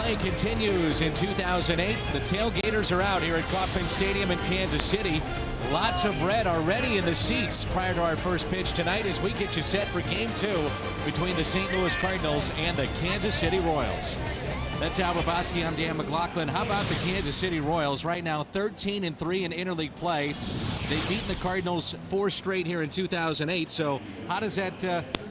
play continues in 2008. The tailgaters are out here at Kauffman Stadium in Kansas City. Lots of red already in the seats prior to our first pitch tonight as we get you set for Game 2 between the St. Louis Cardinals and the Kansas City Royals. That's Al Babosky. I'm Dan McLaughlin. How about the Kansas City Royals? Right now 13-3 in interleague play. They've beaten the Cardinals 4 straight here in 2008. So how does that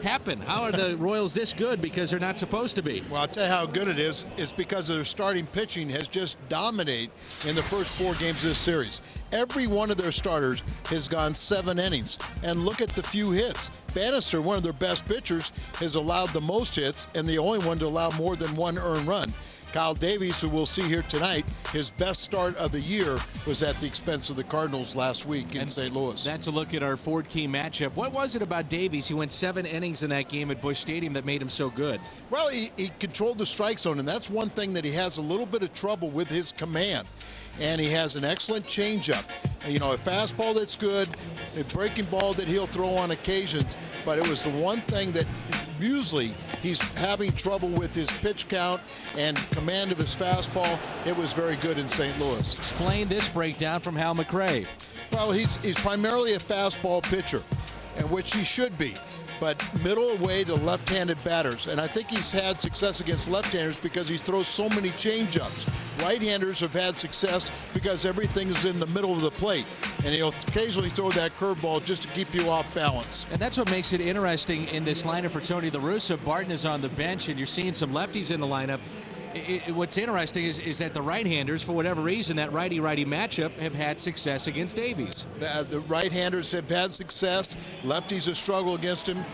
happen? How are the Royals this good? Because they're not supposed to be. Well, I'll tell you how good it is. It's because their starting pitching has just dominated in the first 4 games of this series. Every one of their starters has gone 7 innings. And look at the few hits. Bannister, one of their best pitchers, has allowed the most hits and the only one to allow more than 1 earned run. Kyle Davies, who we'll see here tonight, his best start of the year was at the expense of the Cardinals last week in St. Louis. That's a look at our Ford Key matchup. What was it about Davies? He went 7 innings in that game at Busch Stadium that made him so good. Well, he controlled the strike zone, and that's one thing that he has a little bit of trouble with, his command. And he has an excellent changeup. You know, a fastball that's good, a breaking ball that he'll throw on occasions. But it was the one thing that usually he's having trouble with, his pitch count and command of his fastball. It was very good in St. Louis. Explain this breakdown from Hal McRae. Well, he's primarily a fastball pitcher, and which he should be, but middle away to left-handed batters. And I think he's had success against left-handers because he throws so many changeups. Right-handers have had success because everything is in the middle of the plate. And he'll occasionally throw that curveball just to keep you off balance. And that's what makes it interesting in this lineup for Tony La Russa. Barton is on the bench, and you're seeing some lefties in the lineup. What's interesting is that the right-handers, for whatever reason, that righty-righty matchup, have had success against Davies. The right-handers have had success. Lefties have struggled against him.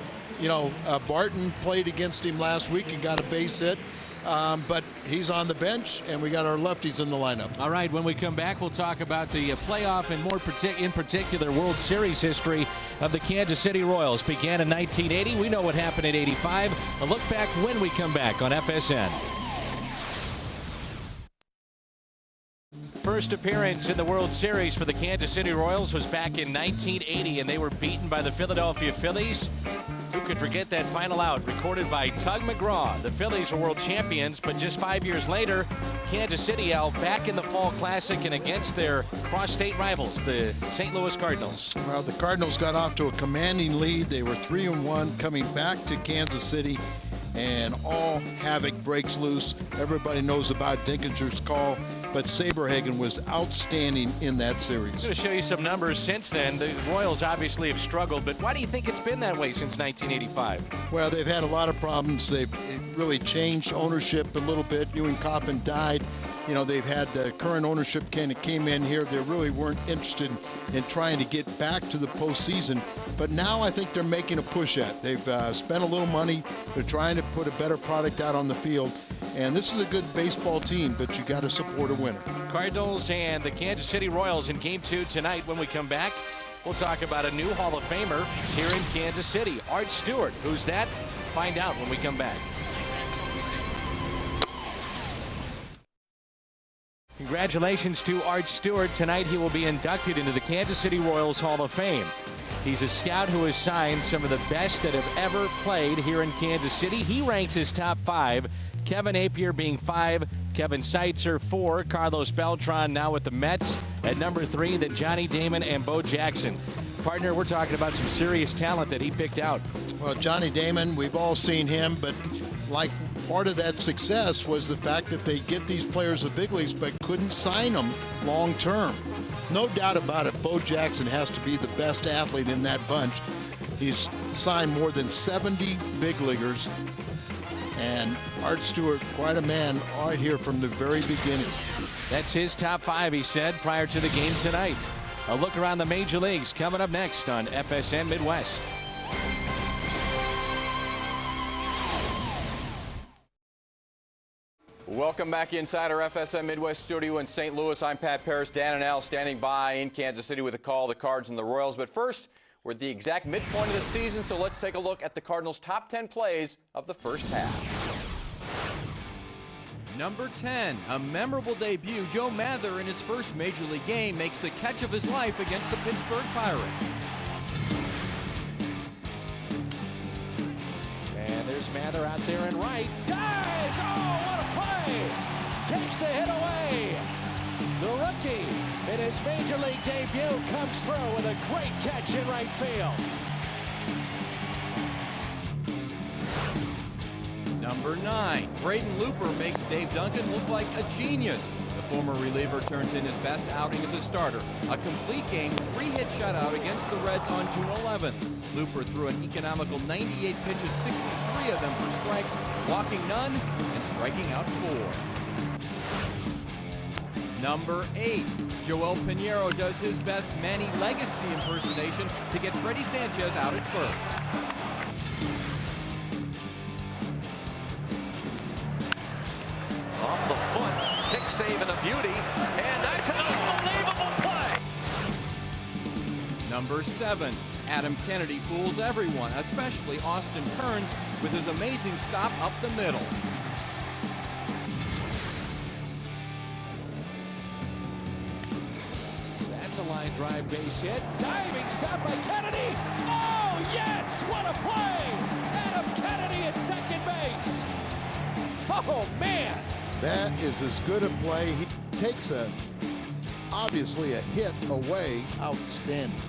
You know, Barton played against him last week and got a base hit. But he's on the bench, and we got our lefties in the lineup. All right, when we come back, we'll talk about the playoff and in particular World Series history of the Kansas City Royals. Began in 1980. We know what happened in '85. A look back when we come back on FSN. First appearance in the World Series for the Kansas City Royals was back in 1980, and they were beaten by the Philadelphia Phillies. Who could forget that final out recorded by Tug McGraw? The Phillies were world champions, but just 5 years later, Kansas City out back in the Fall Classic and against their cross-state rivals, the St. Louis Cardinals. Well, the Cardinals got off to a commanding lead. They were 3-1 coming back to Kansas City, and all havoc breaks loose. Everybody knows about Dinkinger's call, but Saberhagen was outstanding in that series. I'm going to show you some numbers since then. The Royals obviously have struggled, but why do you think it's been that way since 1985? Well, they've had a lot of problems. They've really changed ownership a little bit. Ewing Coppin died. You know, they've had the current ownership kind of came in here. They really weren't interested in trying to get back to the postseason. But now I think they're making a push at it. They've spent a little money. They're trying to put a better product out on the field. And this is a good baseball team, but you got to support a winner. Cardinals and the Kansas City Royals in Game 2 tonight. When we come back, we'll talk about a new Hall of Famer here in Kansas City, Art Stewart. Who's that? Find out when we come back. Congratulations to Art Stewart. Tonight he will be inducted into the Kansas City Royals Hall of Fame. He's a scout who has signed some of the best that have ever played here in Kansas City. He ranks his top 5. Kevin Napier being 5, Kevin Seitzer 4, Carlos Beltran now with the Mets at number 3, then Johnny Damon and Bo Jackson. Partner, we're talking about some serious talent that he picked out. Well, Johnny Damon, we've all seen him, but like part of that success was the fact that they get these players to big leagues but couldn't sign them long term. No doubt about it, Bo Jackson has to be the best athlete in that bunch. He's signed more than 70 big leaguers. And Art Stewart, quite a man, right here from the very beginning. That's his top 5, he said, prior to the game tonight. A look around the major leagues coming up next on FSN Midwest. Welcome back inside our FSN Midwest studio in St. Louis. I'm Pat Paris. Dan and Al standing by in Kansas City with a call, the Cards and the Royals. But first, we're at the exact midpoint of the season, so let's take a look at the Cardinals' top 10 plays of the first half. Number 10, a memorable debut. Joe Mather in his first Major League game makes the catch of his life against the Pittsburgh Pirates. And there's Mather out there and right. Dives! Oh, what a play! takes the hit away. The rookie in his major league debut comes through with a great catch in right field. Number 9, Braden Looper makes Dave Duncan look like a genius. The former reliever turns in his best outing as a starter. A complete game, 3-hit shutout against the Reds on June 11th. Looper threw an economical 98 pitches, 63 of them for strikes, walking none and striking out 4. Number 8, Joel Pinheiro does his best Manny Legacy impersonation to get Freddie Sanchez out at first. Off the foot, kick save and a beauty, and that's an unbelievable play. Number 7, Adam Kennedy fools everyone, especially Austin Kearns, with his amazing stop up the middle. That's a line drive base hit. Diving stop by Kennedy. Oh, yes! What a play! Adam Kennedy at second base. Oh, man! That is as good a play. He takes obviously a hit away. Outstanding.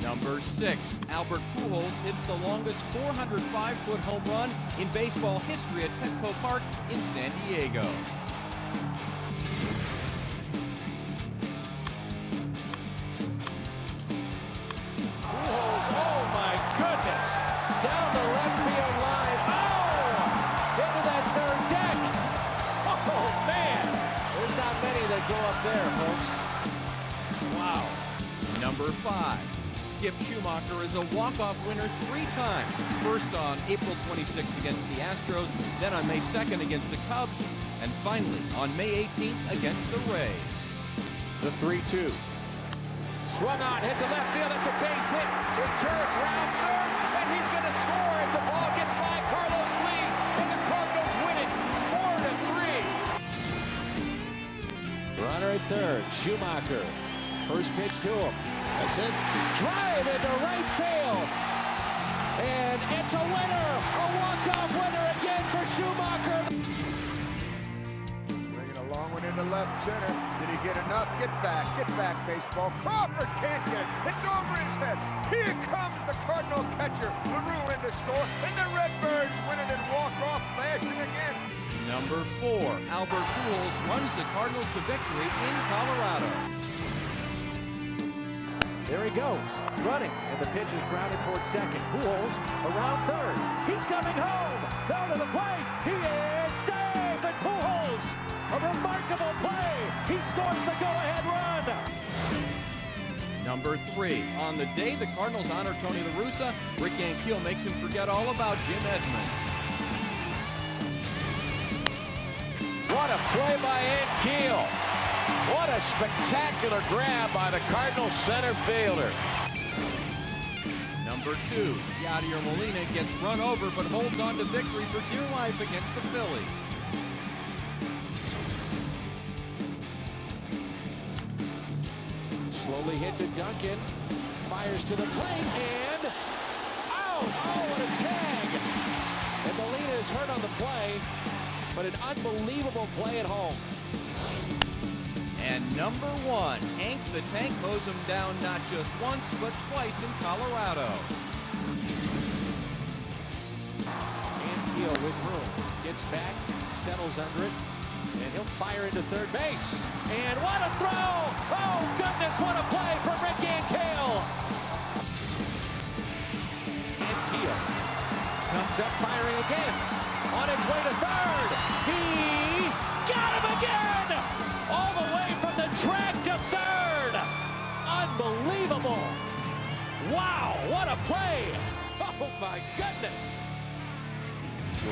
Number 6, Albert Pujols hits the longest 405-foot home run in baseball history at Petco Park in San Diego. Pujols, oh my goodness! Down the left field line. Oh! Into that third deck. Oh man! There's not many that go up there, folks. Wow. Number 5, Skip Schumacher is a walk-off winner 3 times. First on April 26th against the Astros, then on May 2nd against the Cubs, and finally on May 18th against the Rays. The 3-2. Swung on, hit to left field. That's a base hit. His Turris rounds third, and he's going to score as the ball gets by Carlos Lee, and the Cardinals win it 4-3. Runner at third, Schumacher. First pitch to him. That's it. Drive into right field. And it's a winner. A walk-off winner again for Schumacher. Bringing a long one into left center. Did he get enough? Get back, baseball. Crawford can't get it. It's over his head. Here comes the Cardinal catcher. LaRue in to score, and the Redbirds win it in walk-off fashion again. Number 4, Albert Pujols runs the Cardinals to victory in Colorado. There he goes, running, and the pitch is grounded towards second. Pujols around third. He's coming home. Down to the plate. He is safe. And Pujols, a remarkable play. He scores the go-ahead run. Number 3, on the day the Cardinals honor Tony La Russa, Rick Ankiel makes him forget all about Jim Edmonds. What a play by Ankiel. What a spectacular grab by the Cardinals center fielder. Number 2, Yadier Molina gets run over but holds on to victory for dear life against the Phillies. Slowly hit to Duncan. Fires to the plate and out. Oh, what a tag. And Molina is hurt on the play, but an unbelievable play at home. And number 1, Hank the Tank mows him down not just once, but twice in Colorado. Ankiel with room. Gets back, settles under it, and he'll fire into third base. And what a throw! Oh, goodness, what a play from Rick Ankiel! Ankiel comes up firing again. On its way to third. He got him again! All the way from the track to third. Unbelievable. Wow, what a play. Oh, my goodness.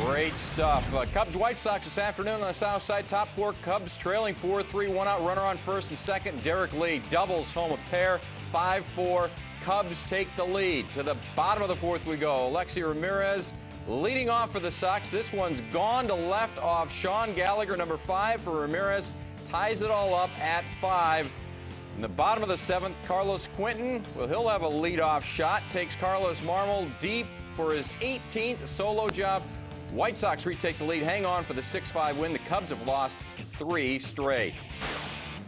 Great stuff. Cubs-White Sox this afternoon on the south side. Top 4 Cubs trailing 4-3. One out runner on first and second. Derek Lee doubles home a pair. 5-4. Cubs take the lead. To the bottom of the 4th we go. Alexi Ramirez leading off for the Sox. This one's gone to left off Sean Gallagher, number 5 for Ramirez. Ties it all up at 5. In the bottom of the 7th, Carlos Quinton, well, he'll have a leadoff shot. Takes Carlos Marmol deep for his 18th solo job. White Sox retake the lead. Hang on for the 6-5 win. The Cubs have lost 3 straight.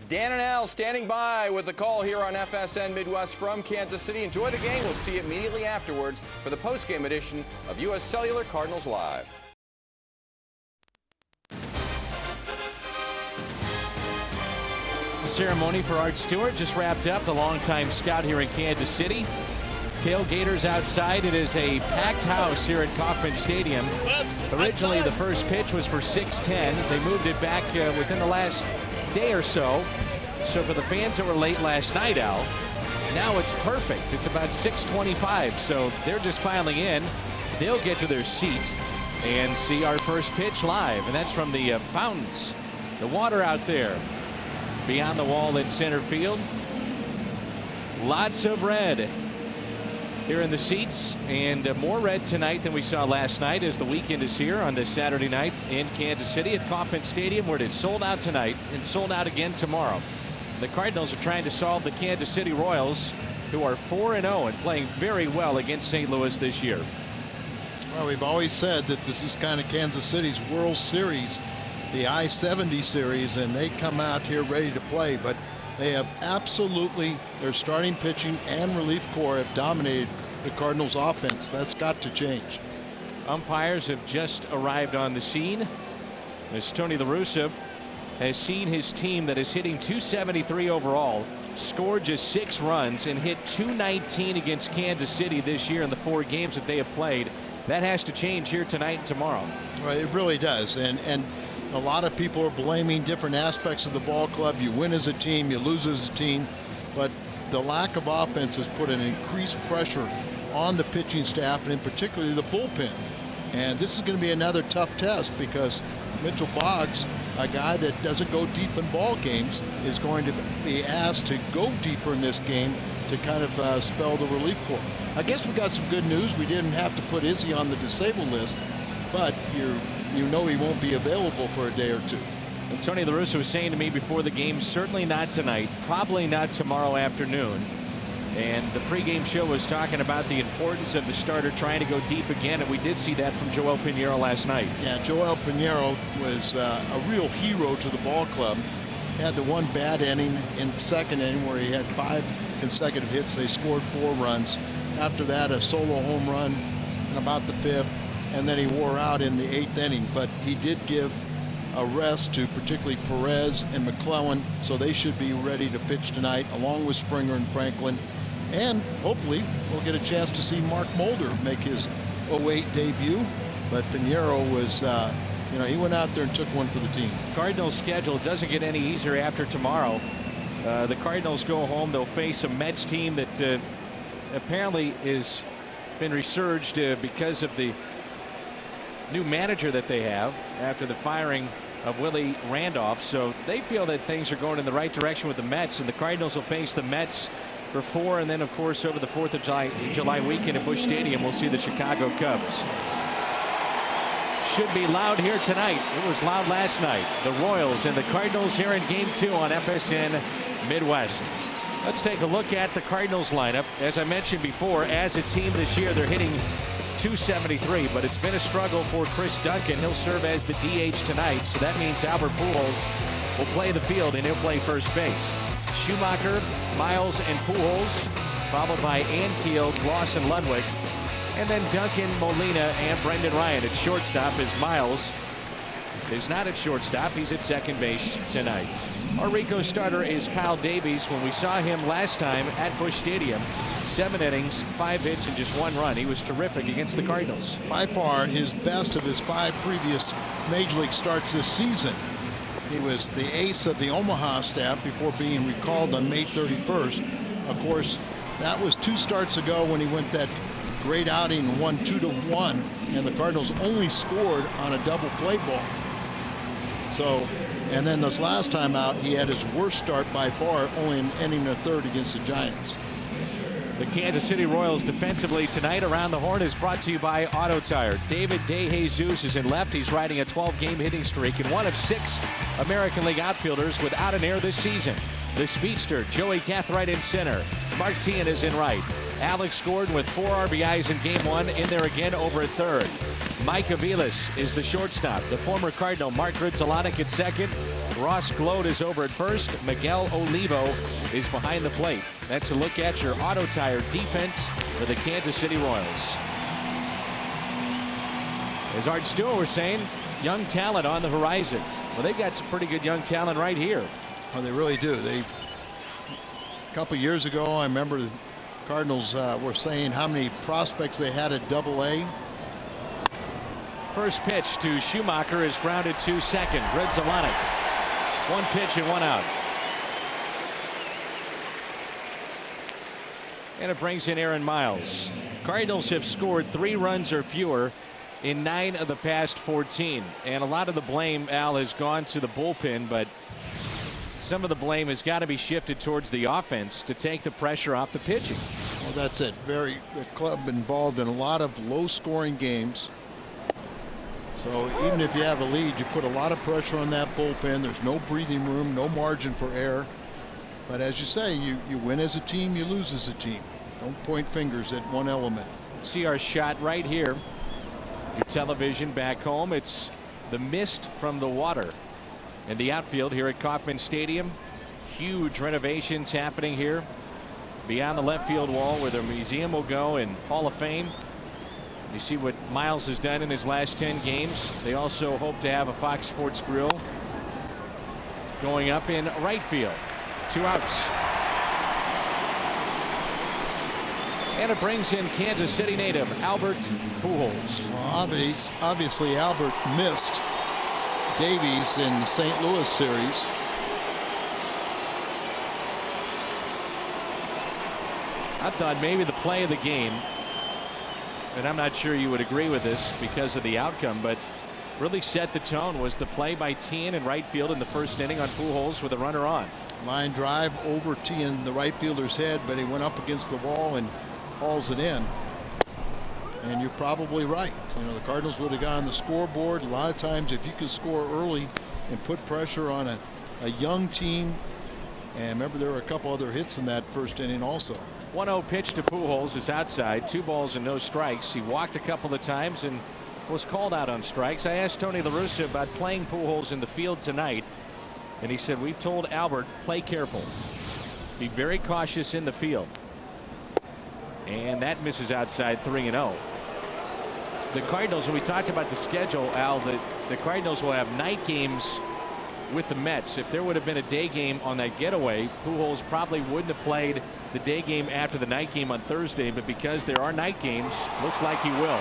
Dan and Al standing by with the call here on FSN Midwest from Kansas City. Enjoy the game. We'll see you immediately afterwards for the post-game edition of U.S. Cellular Cardinals Live. The ceremony for Art Stewart just wrapped up, the longtime scout here in Kansas City. Tailgaters outside. It is a packed house here at Kauffman Stadium. Originally, the first pitch was for 6:10. They moved it back within the last day or so. So for the fans that were late last night, Al, now it's perfect. It's about 6:25, so they're just filing in. They'll get to their seat and see our first pitch live, and that's from the fountains. The water out there beyond the wall in center field. Lots of red here in the seats, and more red tonight than we saw last night as the weekend is here on this Saturday night in Kansas City at Kauffman Stadium, where it is sold out tonight and sold out again tomorrow. The Cardinals are trying to solve the Kansas City Royals, who are 4-0 and playing very well against St. Louis this year. Well, we've always said that this is kind of Kansas City's World Series, the I-70 series, and they come out here ready to play, but they have absolutely, their starting pitching and relief corps have dominated the Cardinals offense. That's got to change. Umpires have just arrived on the scene as Tony La Russa has seen his team that is hitting .273 overall scored just 6 runs and hit .219 against Kansas City this year in the 4 games that they have played. That has to change here tonight and tomorrow. Well, it really does, and a lot of people are blaming different aspects of the ball club. You win as a team, you lose as a team, but the lack of offense has put an increased pressure on the pitching staff and in particularly the bullpen. And this is going to be another tough test because Mitchell Boggs, a guy that doesn't go deep in ball games, is going to be asked to go deeper in this game to kind of spell the relief corps. I guess we got some good news. We didn't have to put Izzy on the disabled list, but you know he won't be available for a day or two. And Tony La Russa was saying to me before the game, certainly not tonight, probably not tomorrow afternoon. And the pregame show was talking about the importance of the starter trying to go deep again, and we did see that from Joel Pinheiro last night. Yeah, Joel Pinheiro was a real hero to the ball club. Had the one bad inning in the second inning where he had 5 consecutive hits. They scored 4 runs. After that, a solo home run in about the 5th, and then he wore out in the 8th inning. But he did give a rest to particularly Perez and McClellan, so they should be ready to pitch tonight, along with Springer and Franklin. And hopefully we'll get a chance to see Mark Mulder make his 08 debut. But Pinheiro was, he went out there and took one for the team. Cardinals' schedule doesn't get any easier after tomorrow. The Cardinals go home. They'll face a Mets team that apparently has been resurged because of the new manager that they have after the firing of Willie Randolph. So they feel that things are going in the right direction with the Mets, and the Cardinals will face the Mets for 4, and then of course over the 4th of July weekend at Busch Stadium we'll see the Chicago Cubs. Should be loud here tonight. It was loud last night. The Royals and the Cardinals here in game 2 on FSN Midwest. Let's take a look at the Cardinals lineup. As I mentioned before, as a team this year they're hitting .273, but it's been a struggle for Chris Duncan. He'll serve as the DH tonight, so that means Albert Pujols will play the field and he'll play first base. Schumacher, Miles, and Pujols, followed by Ankiel, Gloss, and Ludwig. And then Duncan, Molina, and Brendan Ryan at shortstop, as Miles is not at shortstop. He's at second base tonight. Our Rico starter is Kyle Davies. When we saw him last time at Busch Stadium, 7 innings, 5 hits, and just 1 run. He was terrific against the Cardinals. By far his best of his 5 previous Major League starts this season. He was the ace of the Omaha staff before being recalled on May 31st. Of course, that was 2 starts ago when he went that great outing and won 2-1, and the Cardinals only scored on a double play ball. So, and then this last time out, he had his worst start by far, only an inning and a third against the Giants. The Kansas City Royals defensively tonight. Around the Horn is brought to you by Auto Tire. David DeJesus is in left. He's riding a 12-game hitting streak and one of 6 American League outfielders without an error this season. The speedster, Joey Cathright in center. Mark Teahan is in right. Alex Gordon with 4 RBIs in game 1, in there again over at third. Mike Aviles is the shortstop. The former Cardinal Mark Grudzielanek at second. Ross Glode is over at first. Miguel Olivo is behind the plate. That's a look at your Auto Tire defense for the Kansas City Royals. As Art Stewart was saying, young talent on the horizon. Well, they've got some pretty good young talent right here. Oh, they really do. A couple years ago, I remember the Cardinals were saying how many prospects they had at Double-A. First pitch to Schumacher is grounded to second. Grudzielanek. One pitch and one out. And it brings in Aaron Miles. Cardinals have scored 3 runs or fewer in 9 of the past 14. And a lot of the blame, Al, has gone to the bullpen, but some of the blame has got to be shifted towards the offense to take the pressure off the pitching. Well, that's it. The club involved in a lot of low-scoring games. So even if you have a lead, you put a lot of pressure on that bullpen. There's no breathing room, no margin for error. But as you say, you win as a team, you lose as a team. Don't point fingers at one element. See our shot right here. Your television back home. It's the mist from the water in the outfield here at Kauffman Stadium. Huge renovations happening here beyond the left field wall where the museum will go and Hall of Fame. You see what Miles has done in his last 10 games. They also hope to have a Fox Sports Grill going up in right field. 2 outs. And it brings in Kansas City native Albert Pujols. Well, obviously Albert missed Davies in the St. Louis series. I thought maybe the play of the game, and I'm not sure you would agree with this because of the outcome, but really set the tone was the play by Tien in right field in the first inning on Pujols with a runner on. Line drive over Tien, the right fielder's head, but he went up against the wall and hauls it in. And you're probably right. You know, the Cardinals would have got on the scoreboard. A lot of times if you could score early and put pressure on a young team. And remember, there were a couple other hits in that first inning also. 1-0 pitch to Pujols is outside. 2 balls and no strikes. He walked a couple of times and was called out on strikes. I asked Tony La Russa about playing Pujols in the field tonight, and he said, we've told Albert, play careful, be very cautious in the field. And that misses outside. 3-0. The Cardinals, when we talked about the schedule, Al, the Cardinals will have night games with the Mets. If there would have been a day game on that getaway, Pujols probably wouldn't have played the day game after the night game on Thursday, but because there are night games, looks like he will.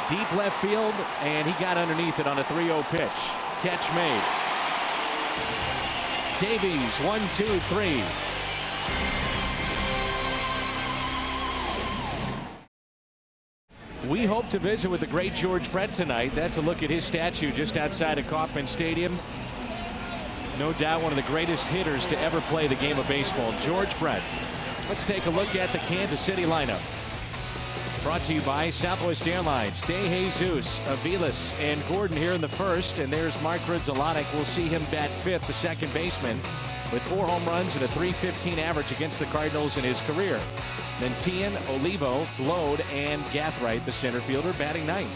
Deep left field, and he got underneath it on a 3-0 pitch. Catch made. Davies, 1-2-3. We hope to visit with the great George Brett tonight. That's a look at his statue just outside of Kauffman Stadium. No doubt one of the greatest hitters to ever play the game of baseball, George Brett. Let's take a look at the Kansas City lineup. Brought to you by Southwest Airlines. DeJesus, Aviles, and Gordon here in the first. And there's Mark Grudzielanek. We'll see him bat 5th, the second baseman, with 4 home runs and a .315 average against the Cardinals in his career. Then Tien, Olivo, Glode, and Gathright, the center fielder, batting 9th.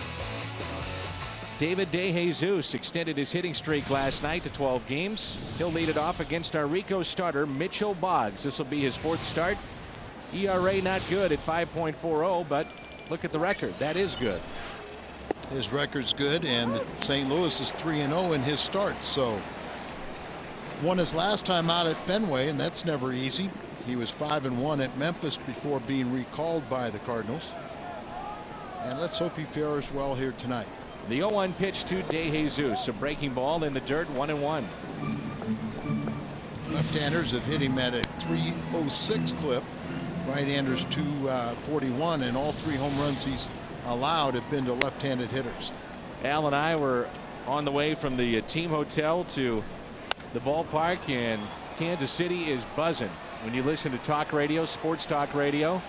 David DeJesus extended his hitting streak last night to 12 games. He'll lead it off against our Rico starter, Mitchell Boggs. This will be his 4th start. ERA not good at 5.40, but look at the record. That is good. His record's good, and St. Louis is 3-0 in his starts. So won his last time out at Fenway, and that's never easy. He was 5-1 at Memphis before being recalled by the Cardinals. And let's hope he fares well here tonight. The 0-1 pitch to DeJesus, a breaking ball in the dirt, 1-1. Left-handers have hit him at a .306 clip. Right-handers 241, and all 3 home runs he's allowed have been to left-handed hitters. Al and I were on the way from the team hotel to the ballpark, and Kansas City is buzzing when you listen to talk radio, sports talk radio,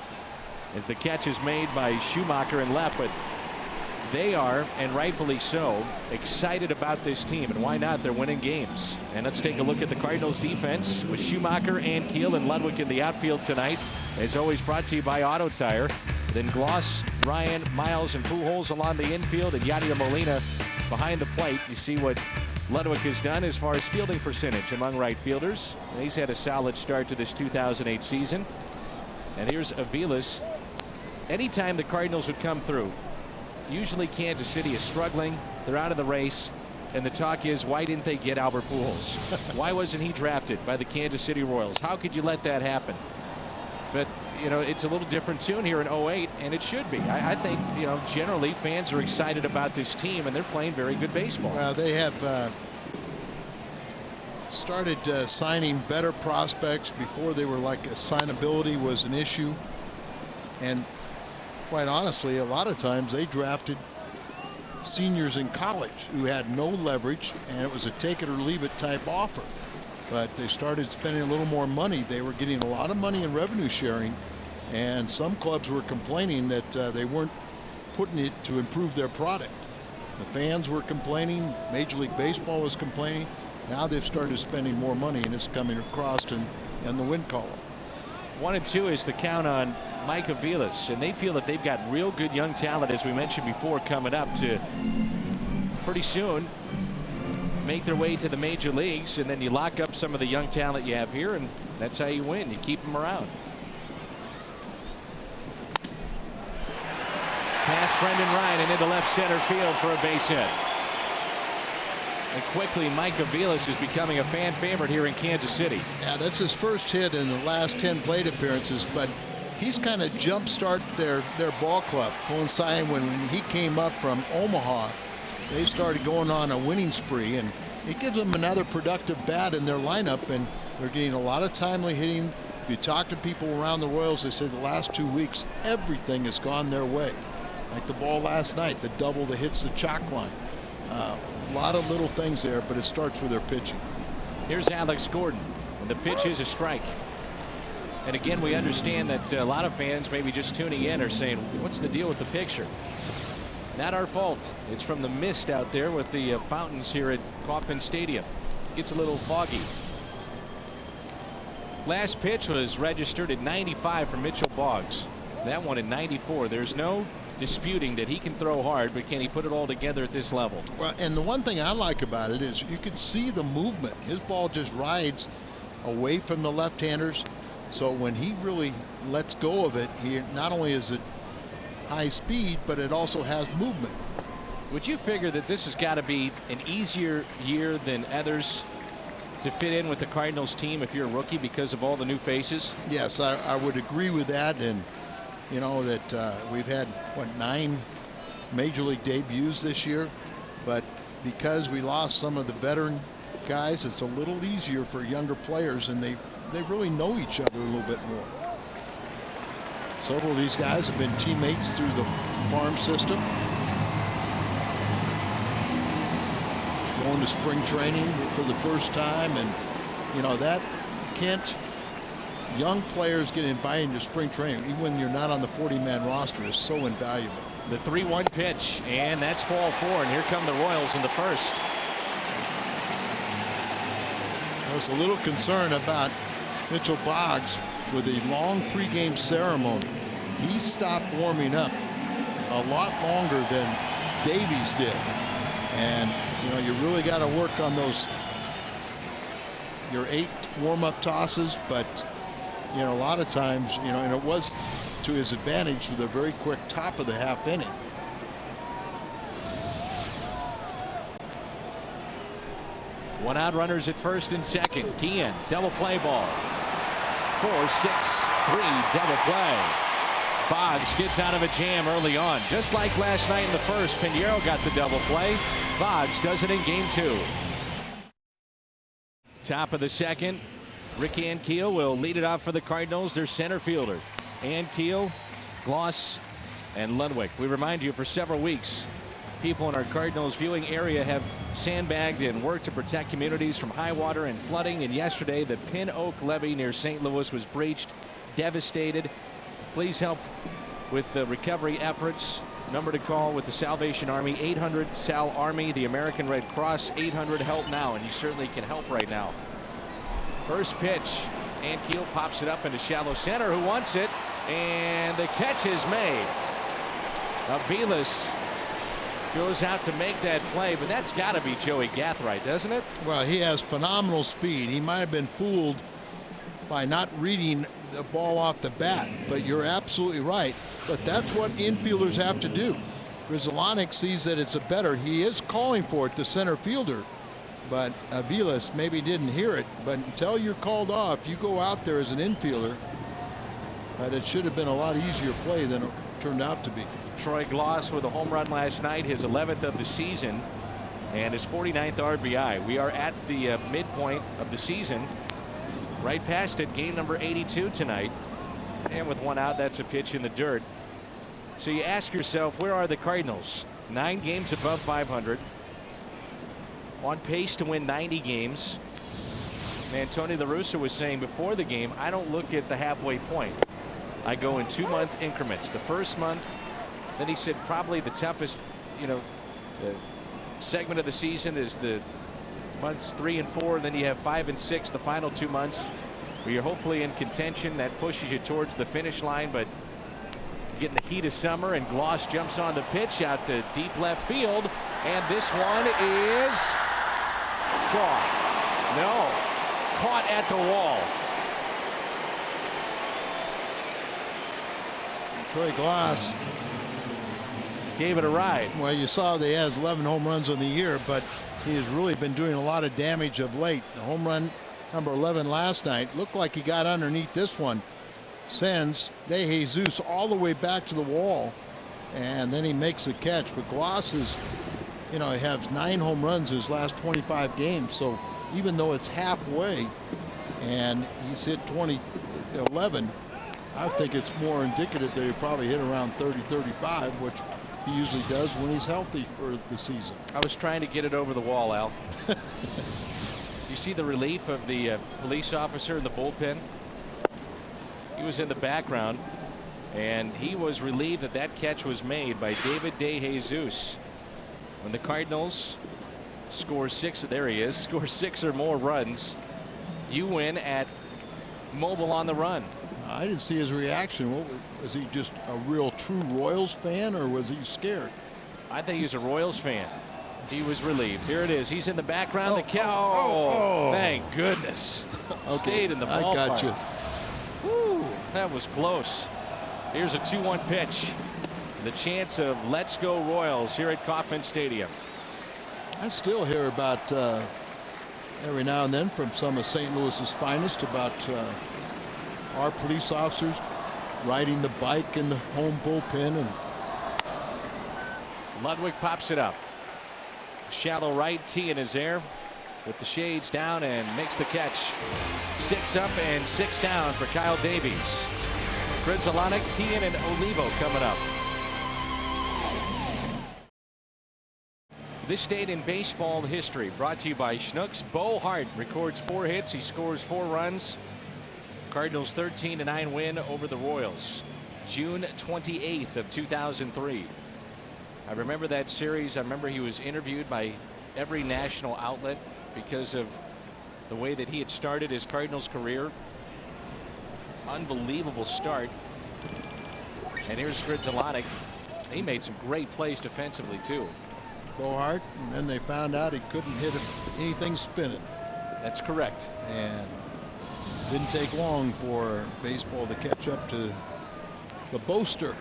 as the catch is made by Schumacher in left. But they are, and rightfully so, excited about this team, and why not? They're winning games. And let's take a look at the Cardinals defense with Schumacher and Keel and Ludwig in the outfield tonight. As always, brought to you by Auto Tire. Then Gloss, Ryan, Miles, and Pujols along the infield, and Yadier Molina behind the plate. You see what Ludwig has done as far as fielding percentage among right fielders. And he's had a solid start to this 2008 season. And here's Aviles. Anytime the Cardinals would come through, usually Kansas City is struggling. They're out of the race. And the talk is, why didn't they get Albert Pujols? Why wasn't he drafted by the Kansas City Royals? How could you let that happen? But, you know, it's a little different tune here in 08, and it should be. I think, you know, generally fans are excited about this team, and they're playing very good baseball. Well, they have started signing better prospects before they were like signability was an issue. And quite honestly, a lot of times they drafted seniors in college who had no leverage, and it was a take it or leave it type offer. But they started spending a little more money. They were getting a lot of money in revenue sharing, and some clubs were complaining that they weren't putting it to improve their product. The fans were complaining. Major League Baseball was complaining. Now they've started spending more money, and it's coming across in the win column. 1-2 is the count on Mike Aviles, and they feel that they've got real good young talent, as we mentioned before, coming up to pretty soon make their way to the major leagues. And then you lock up some of the young talent you have here, and that's how you win. You keep them around. Past Brendan Ryan and into left center field for a base hit. And quickly, Mike Aviles is becoming a fan favorite here in Kansas City. Yeah, that's his first hit in the last 10 plate appearances, but he's kind of jumpstart their ball club, coinciding when he came up from Omaha. They started going on a winning spree, and it gives them another productive bat in their lineup, and they're getting a lot of timely hitting. If you talk to people around the Royals, they say the last 2 weeks everything has gone their way. Like the ball last night, the double that hits the chalk line. A lot of little things there, but it starts with their pitching. Here's Alex Gordon, and the pitch is a strike. And again, we understand that a lot of fans maybe just tuning in are saying, what's the deal with the picture? Not our fault. It's from the mist out there with the fountains here at Kauffman Stadium. Gets a little foggy. Last pitch was registered at 95 for Mitchell Boggs. That one at 94. There's no disputing that he can throw hard, but can he put it all together at this level? Well, and the one thing I like about it is you can see the movement. His ball just rides away from the left-handers. So when he really lets go of it, he not only is it high speed, but it also has movement. Would you figure that this has got to be an easier year than others to fit in with the Cardinals team if you're a rookie because of all the new faces? Yes, I would agree with that. And you know that we've had, what, 9 major league debuts this year, but because we lost some of the veteran guys, it's a little easier for younger players, and they really know each other a little bit more. Several of these guys have been teammates through the farm system, going to spring training for the first time, and you know that can't. Young players get invited to spring training, even when you're not on the 40-man roster, is so invaluable. The 3-1 pitch, and that's ball 4, and here come the Royals in the first. I was a little concerned about Mitchell Boggs with a long pregame ceremony. He stopped warming up a lot longer than Davies did, and you know you really got to work on those your 8 warm-up tosses, but you know, a lot of times, you know, and it was to his advantage with a very quick top of the half inning. One out, runners at first and second. Kean, double play ball. 4-6-3 double play. Boggs gets out of a jam early on, just like last night in the first. Pinheiro got the double play. Boggs does it in game 2. Top of the second. Rick Ankiel will lead it off for the Cardinals, their center fielder. Ankiel, Gloss, and Ludwig. We remind you, for several weeks, people in our Cardinals viewing area have sandbagged and worked to protect communities from high water and flooding. And yesterday, the Pin Oak levee near St. Louis was breached, devastated. Please help with the recovery efforts. Number to call with the Salvation Army, 800 Sal Army, the American Red Cross, 800 help now, and you certainly can help right now. First pitch, Ankiel pops it up into shallow center. Who wants it? And the catch is made. Aviles goes out to make that play, but that's got to be Joey Gathright, doesn't it? Well, he has phenomenal speed. He might have been fooled by not reading the ball off the bat, but you're absolutely right. But that's what infielders have to do. Grizzolonic sees that it's a better. He is calling for it, the center fielder, but Aviles maybe didn't hear it. But until you're called off, you go out there as an infielder. But it should have been a lot easier play than it turned out to be. Troy Glaus with a home run last night, his 11th of the season, and his 49th RBI. We are at the midpoint of the season, right past it, game number 82 tonight. And with one out, that's a pitch in the dirt. So you ask yourself, where are the Cardinals? 9 games above 500, on pace to win 90 games. And Tony La Russa was saying before the game, I don't look at the halfway point. I go in 2-month increments. The first month, then he said probably the toughest, the segment of the season is the months 3 and 4. Then you have 5 and 6, the final 2 months, where you're hopefully in contention. That pushes you towards the finish line, but getting the heat of summer, and Glaus jumps on the pitch out to deep left field, and this one is gone. No, caught at the wall. Troy Glaus gave it a ride. Well, you saw that he has 11 home runs on the year, but he has really been doing a lot of damage of late. The home run number 11 last night looked like he got underneath this one. Sends De Jesus all the way back to the wall, and then he makes the catch. But Glaus is, he has 9 home runs his last 25 games. So even though it's halfway and he's hit 11, I think it's more indicative that he probably hit around 30-35, which he usually does when he's healthy for the season. I was trying to get it over the wall, Al. You see the relief of the police officer in the bullpen? He was in the background, and he was relieved that that catch was made by David De Jesus. When the Cardinals score 6, there he is, score 6 or more runs, you win at Mobile on the Run. I didn't see his reaction. Was he just a real true Royals fan, or was he scared? I think he's a Royals fan. He was relieved. Here it is. He's in the background. Thank goodness. Okay, stayed in the ballpark. I got you. Woo, that was close. Here's a 2-1 pitch. The chance of let's go Royals here at Kauffman Stadium. I still hear about every now and then from some of St. Louis's finest about our police officers riding the bike in the home bullpen. And Ludwig pops it up. Shallow right, tee in his air with the shades down and makes the catch. 6 up and 6 down for Kyle Davies. Grizzolonic, Tien, and Olivo coming up. This date in baseball history brought to you by Schnucks. Bo Hart records 4 hits. He scores 4 runs. Cardinals 13-9 win over the Royals. June 28th of 2003. I remember that series. I remember he was interviewed by every national outlet because of the way that he had started his Cardinals career. Unbelievable start. And here's Grizzolonic. He made some great plays defensively too. Bohart, and then they found out he couldn't hit anything spinning. That's correct. And didn't take long for baseball to catch up to the boaster.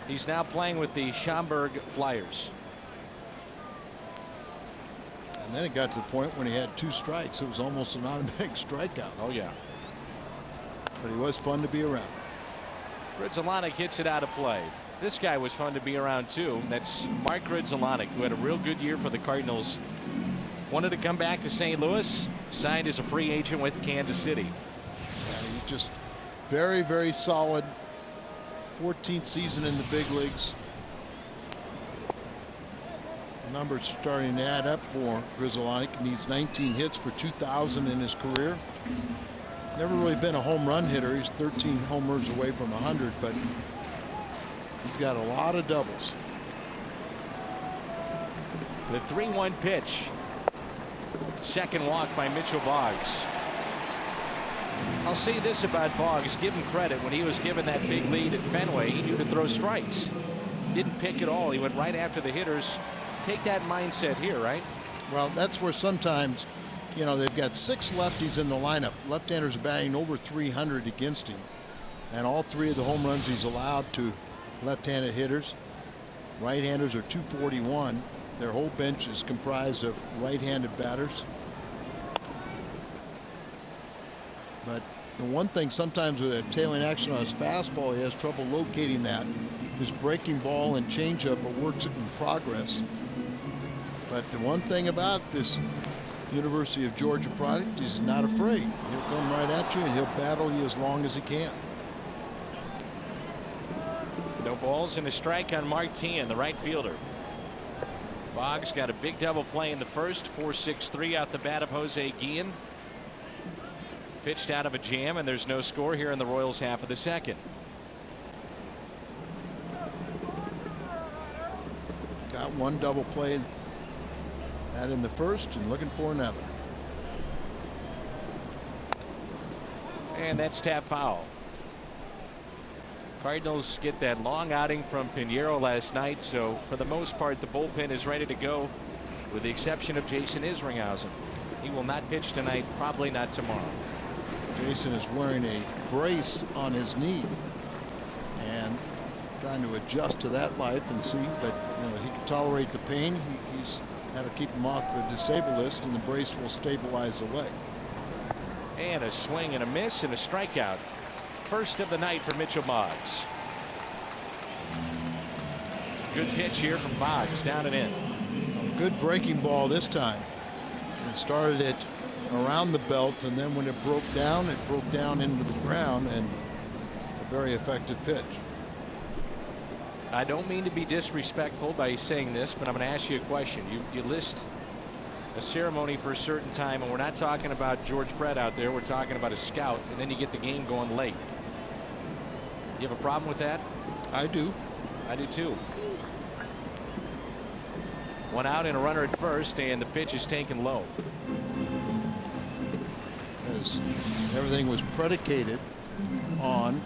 He's now playing with the Schaumburg Flyers. And then it got to the point when he had 2 strikes. It was almost an automatic strikeout. Oh yeah. But he was fun to be around. Grizzolonic hits it out of play. This guy was fun to be around too. That's Mark Grizzolonic, who had a real good year for the Cardinals. Wanted to come back to St. Louis. Signed as a free agent with Kansas City. He's just very, very solid. 14th season in the big leagues. Numbers starting to add up for Grizzolonic. He needs 19 hits for 2,000 in his career. Never really been a home run hitter. He's 13 homers away from 100, but he's got a lot of doubles. The 3-1 pitch. Second walk by Mitchell Boggs. I'll say this about Boggs. Give him credit. When he was given that big lead at Fenway, he knew to throw strikes. Didn't pick at all. He went right after the hitters. Take that mindset here, right? Well, that's where sometimes, you know, they've got 6 lefties in the lineup. Left-handers batting over 300 against him. And all 3 of the home runs he's allowed to left-handed hitters. Right-handers are 241. Their whole bench is comprised of right-handed batters. But the one thing sometimes with a tailing action on his fastball, he has trouble locating that. His breaking ball and changeup are works in progress. But the one thing about this University of Georgia product, he's not afraid. He'll come right at you and he'll battle you as long as he can. No balls and a strike on Martin, the right fielder. Boggs got a big double play in the first. 4-6-3 out the bat of Jose Guillen. Pitched out of a jam, and there's no score here in the Royals half of the second. Got one double play that in the first and looking for another. And that's tap foul. Cardinals get that long outing from Pinheiro last night, so for the most part the bullpen is ready to go, with the exception of Jason Isringhausen. He will not pitch tonight, probably not tomorrow. Jason is wearing a brace on his knee and trying to adjust to that life and see, but you know, he can tolerate the pain. He's got to keep him off the disabled list, and the brace will stabilize the leg. And a swing and a miss and a strikeout. First of the night for Mitchell Boggs. Good pitch here from Boggs, down and in. A good breaking ball this time. It started it around the belt, and then when it broke down into the ground, and a very effective pitch. I don't mean to be disrespectful by saying this, but I'm going to ask you a question. You list a ceremony for a certain time, and we're not talking about George Brett out there. We're talking about a scout, and then you get the game going late. You have a problem with that? I do. I do too. One out and a runner at first, and the pitch is taken low. As everything was predicated on,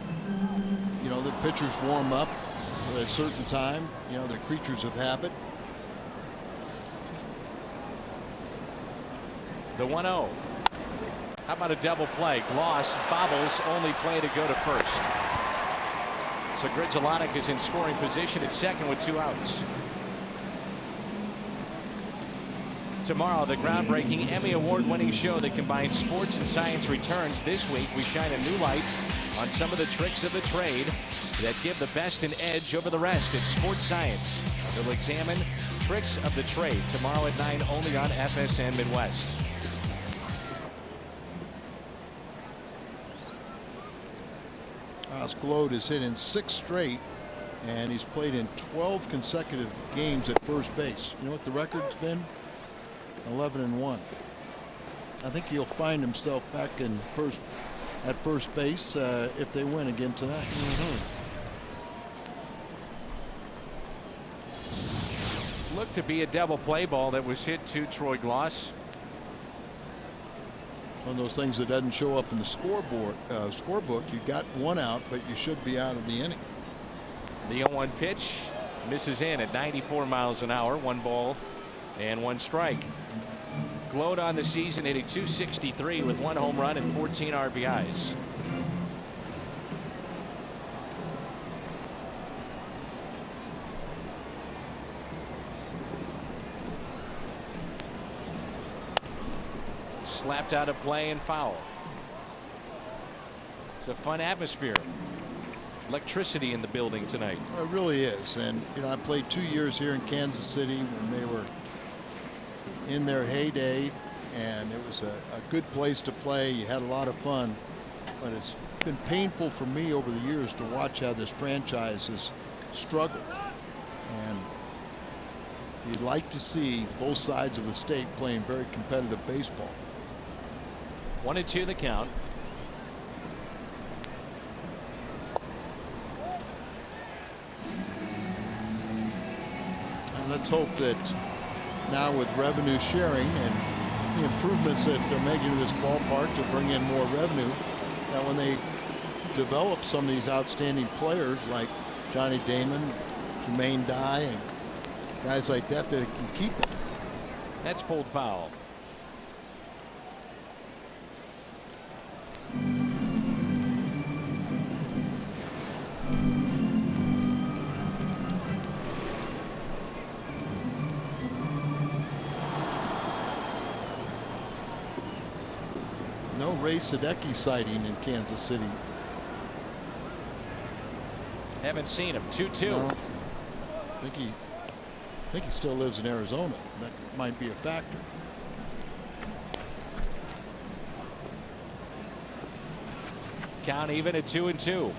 you know, the pitchers warm up at a certain time. You know, they're creatures of habit. The 1-0. How about a double play? Gloss bobbles, only play to go to first. So Gridzelonic is in scoring position at second with 2 outs. Tomorrow, the groundbreaking Emmy Award-winning show that combines sports and science returns. This week, we shine a new light on some of the tricks of the trade that give the best an edge over the rest. It's Sports Science. We'll examine tricks of the trade tomorrow at 9 only on FSN Midwest. Gload has hit in 6 straight, and he's played in 12 consecutive games at first base. You know what the record's been? 11-1. I think he'll find himself back in at first base if they win again tonight. Looked to be a double play ball that was hit to Troy Gloss. One of those things that doesn't show up in the scorebook. You got 1 out, but you should be out of the inning. The 0-1 pitch misses in at 94 miles an hour. 1 ball and 1 strike. Gload on the season hitting .263 with 1 home run and 14 RBIs. Slapped out of play and foul. It's a fun atmosphere. Electricity in the building tonight. It really is. And you know, I played 2 years here in Kansas City when they were in their heyday, and it was a good place to play. You had a lot of fun, but it's been painful for me over the years to watch how this franchise has struggled. And you'd like to see both sides of the state playing very competitive baseball. 1-2 the count. And let's hope that now with revenue sharing and the improvements that they're making to this ballpark to bring in more revenue, that when they develop some of these outstanding players like Johnny Damon, Jermaine Dye, and guys like that, they can keep them. That's pulled foul. No Ray Sadecki sighting in Kansas City. Haven't seen him. 2-2. No. I think he still lives in Arizona. That might be a factor. Count even at 2-2.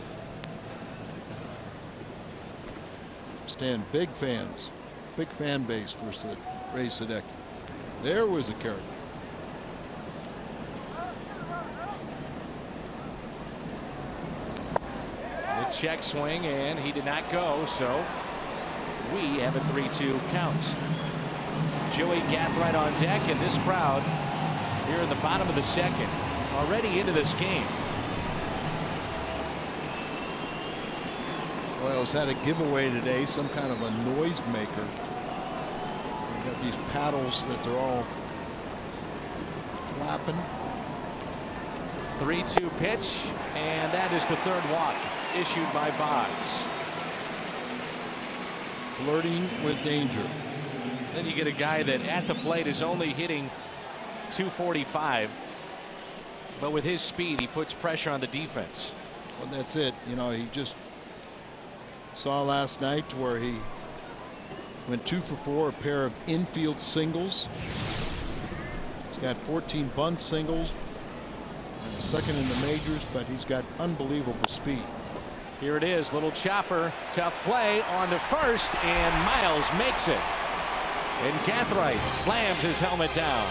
Stan, big fan base for Ray Sadecki. There was a character. The check swing, and he did not go, so we have a 3-2 count. Joey Gathright on deck, and this crowd here in the bottom of the second already into this game. Royals had a giveaway today, some kind of a noisemaker. They've got these paddles that they're all flapping. 3-2 pitch, and that is the third walk issued by Boggs. Flirting with danger. Then you get a guy that at the plate is only hitting .245, but with his speed he puts pressure on the defense. Well, that's it. You know, he just saw last night where he went 2 for 4, a pair of infield singles. He's got 14 bunt singles, second in the majors, but he's got unbelievable speed. Here it is, little chopper, tough play on to first, and Miles makes it. And Gathright slams his helmet down.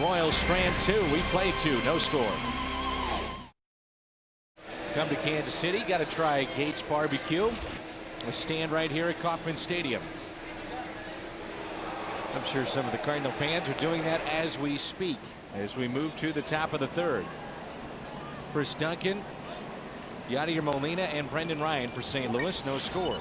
Royals strand 2. We play 2. No score. Come to Kansas City. Got to try Gates Barbecue. A stand right here at Kauffman Stadium. I'm sure some of the Cardinal fans are doing that as we speak, as we move to the top of the third. Chris Duncan, Yadier Molina, and Brendan Ryan for St. Louis. No score.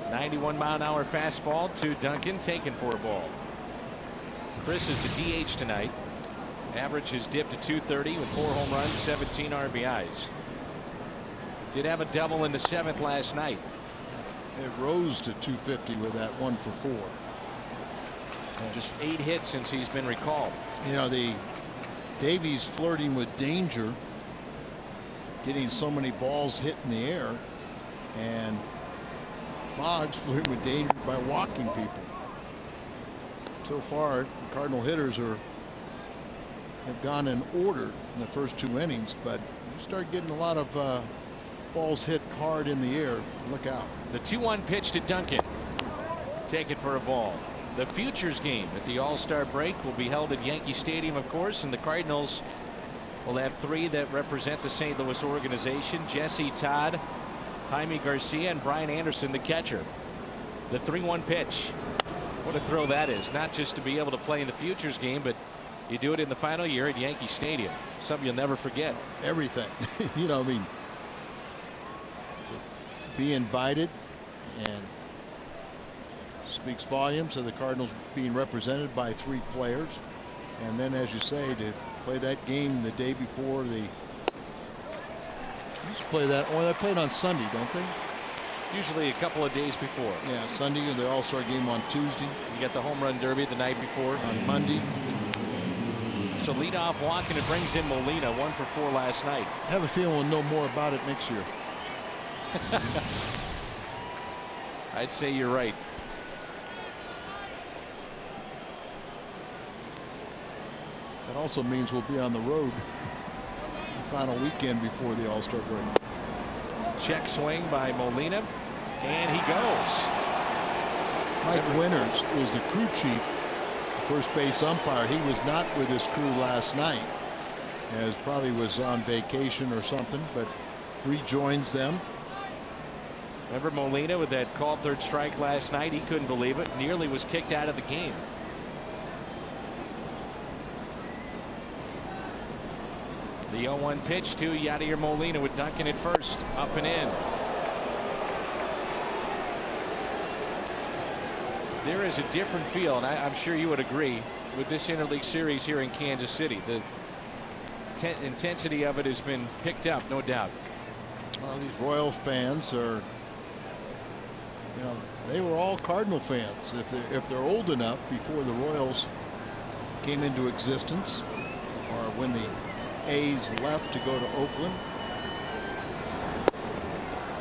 .91-mile-an-hour fastball to Duncan, taken for a ball. Chris is the DH tonight. Average has dipped to .230 with 4 home runs, 17 RBIs. Did have a double in the 7th last night. It rose to .250 with that 1 for 4. And just 8 hits since he's been recalled. You know, the Davies flirting with danger, getting so many balls hit in the air, and Boggs flirting with danger by walking people. So far, the Cardinal hitters have gone in order in the first 2 innings, but you start getting a lot of balls hit hard in the air. Look out. The 2-1 pitch to Duncan, taken for a ball. The Futures game at the All-Star break will be held at Yankee Stadium, of course, and the Cardinals will have 3 that represent the St. Louis organization: Jesse Todd, Jaime Garcia, and Brian Anderson, the catcher. The 3-1 pitch. What a thrill that is, not just to be able to play in the Futures game, but you do it in the final year at Yankee Stadium. Something you'll never forget. Everything. You know, I mean, to be invited and speaks volumes of the Cardinals being represented by 3 players. And then, as you say, to play that game the day before the. Used to play that. Well, they played on Sunday, don't they? Usually a couple of days before. Yeah, Sunday, and the All-Star game on Tuesday. You got the home run derby the night before. On Monday. So leadoff walk, and it brings in Molina, 1 for 4 last night. I have a feeling we'll know more about it next year. I'd say you're right. That also means we'll be on the road the final weekend before the All-Star break. Check swing by Molina, and he goes. Mike Winters was the crew chief, first base umpire. He was not with his crew last night, as probably was on vacation or something, but rejoins them. Remember Molina with that called third strike last night? He couldn't believe it. Nearly was kicked out of the game. The 0-1 pitch to Yadier Molina with Duncan at first. Up and in. There is a different feel, and I'm sure you would agree, with this interleague series here in Kansas City. The intensity of it has been picked up, no doubt. Well, these Royals fans are, you know, they were all Cardinal fans if they're old enough before the Royals came into existence, or when the A's left to go to Oakland.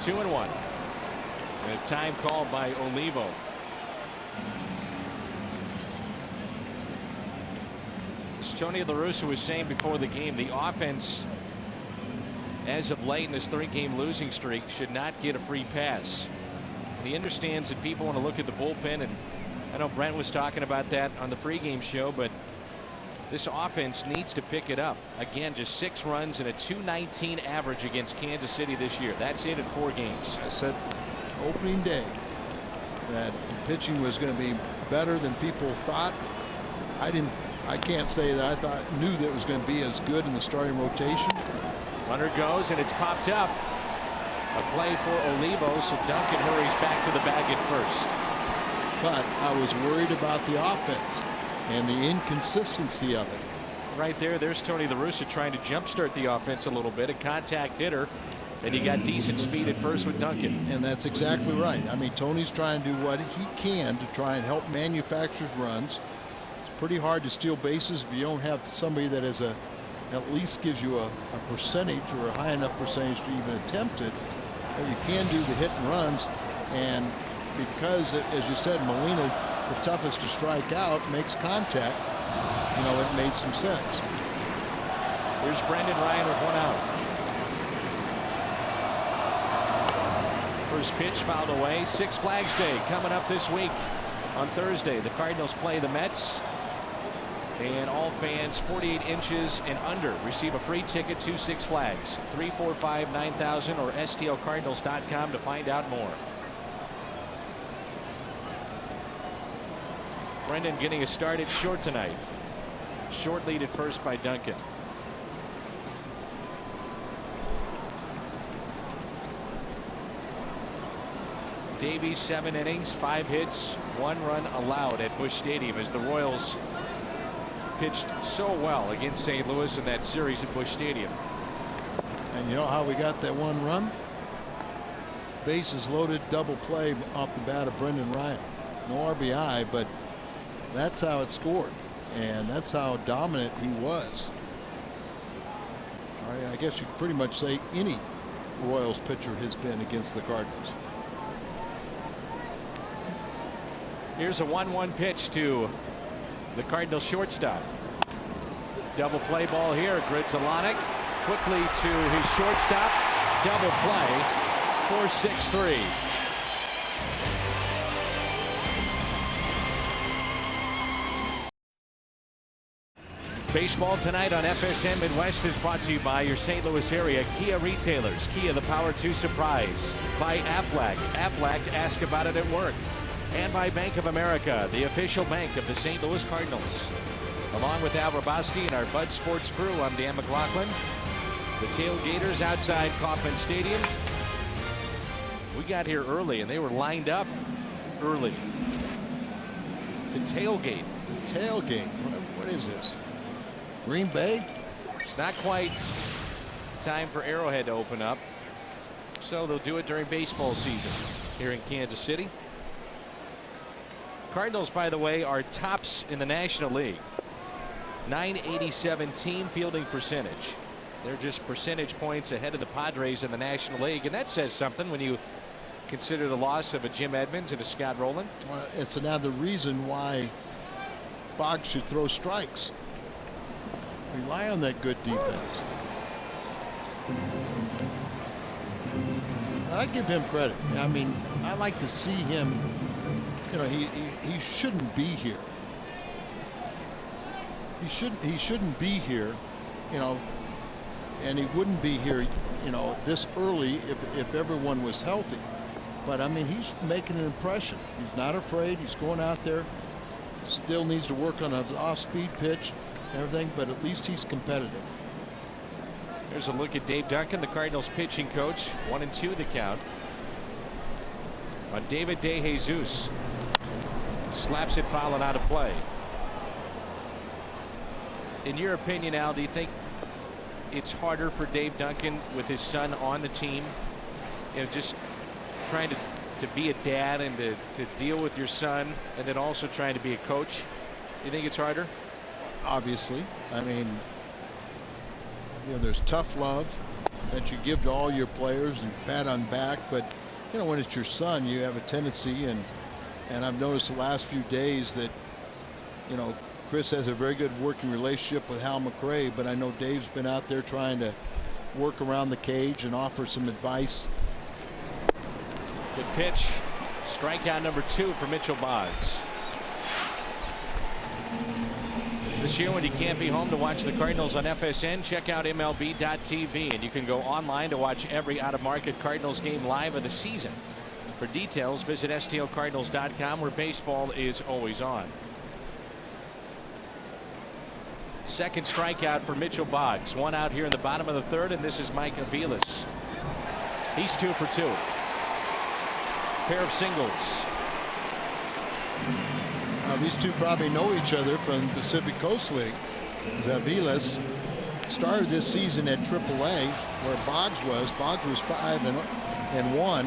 2-1. And a time called by Olivo. As Tony La Russa was saying before the game, the offense as of late in this 3-game losing streak should not get a free pass. And he understands that people want to look at the bullpen, and I know Brent was talking about that on the pregame show, but this offense needs to pick it up. Again, just 6 runs and a .219 average against Kansas City this year. That's it in 4 games. I said opening day that the pitching was going to be better than people thought. I can't say that I knew that it was going to be as good in the starting rotation. Runner goes, and it's popped up. A play for Olivo, so Duncan hurries back to the bag at first. But I was worried about the offense and the inconsistency of it. Right there's Tony La Russa trying to jumpstart the offense a little bit. A contact hitter, and you got decent speed at first with Duncan. And that's exactly right. I mean, Tony's trying to do what he can to try and help manufacture runs. It's pretty hard to steal bases if you don't have somebody that is at least gives you a percentage, or a high enough percentage to even attempt it. But you can do the hit and runs, and because, as you said, Molina, the toughest to strike out, makes contact, you know, it made some sense. Here's Brendan Ryan with 1 out. First pitch fouled away. Six Flags Day coming up this week. On Thursday, the Cardinals play the Mets, and all fans 48 inches and under receive a free ticket to Six Flags. 345-9000 or stlcardinals.com to find out more. Brendan getting a start at short tonight. Short lead at first by Duncan. Davies 7 innings, 5 hits, 1 run allowed at Busch Stadium as the Royals pitched so well against St. Louis in that series at Busch Stadium. And you know how we got that 1 run? Bases loaded, double play off the bat of Brendan Ryan. No RBI, but that's how it scored, and that's how dominant he was. I guess you could pretty much say any Royals pitcher has been against the Cardinals. Here's a 1-1 pitch to the Cardinals shortstop. Double play ball here. Gridzalonic quickly to his shortstop. Double play for 6-3. Baseball tonight on FSM Midwest is brought to you by your St. Louis area Kia retailers. Kia, the power to surprise. By Aflac. Aflac, ask about it at work. And by Bank of America, the official bank of the St. Louis Cardinals. Along with Al Roboski and our Bud Sports crew, I'm Dan McLaughlin. The Tailgaters outside Kauffman Stadium. We got here early, and they were lined up early to tailgate. The tailgate? What is this? Green Bay? It's not quite time for Arrowhead to open up, so they'll do it during baseball season here in Kansas City. Cardinals, by the way, are tops in the National League. .987 team fielding percentage. They're just percentage points ahead of the Padres in the National League, and that says something when you consider the loss of a Jim Edmonds and a Scott Rowland. Well, it's another reason why Boggs should throw strikes. Rely on that good defense. And I give him credit. I mean, I like to see him. You know, he shouldn't be here. He shouldn't be here. You know, and he wouldn't be here. You know, this early if everyone was healthy. But I mean, he's making an impression. He's not afraid. He's going out there. Still needs to work on an off-speed pitch and everything, but at least he's competitive. Here's a look at Dave Duncan, the Cardinals pitching coach. 1-2 the count on David DeJesus. Slaps it foul and out of play. In your opinion, Al, do you think it's harder for Dave Duncan with his son on the team? You know, just trying to be a dad and to deal with your son, and then also trying to be a coach. You think it's harder? Obviously. I mean, you know, there's tough love that you give to all your players and pat on back, but you know, when it's your son, you have a tendency, and I've noticed the last few days that, you know, Chris has a very good working relationship with Hal McRae, but I know Dave's been out there trying to work around the cage and offer some advice. Good pitch. Strikeout number 2 for Mitchell Boggs. This year, when you can't be home to watch the Cardinals on FSN, check out MLB.tv, and you can go online to watch every out-of-market Cardinals game live of the season. For details, visit STLCardinals.com, where baseball is always on. Second strikeout for Mitchell Boggs. 1 out here in the bottom of the 3rd, and this is Mike Aviles. He's 2 for 2. Pair of singles. These two probably know each other from the Pacific Coast League. Aviles started this season at AAA, where Boggs was. Boggs was 5-1,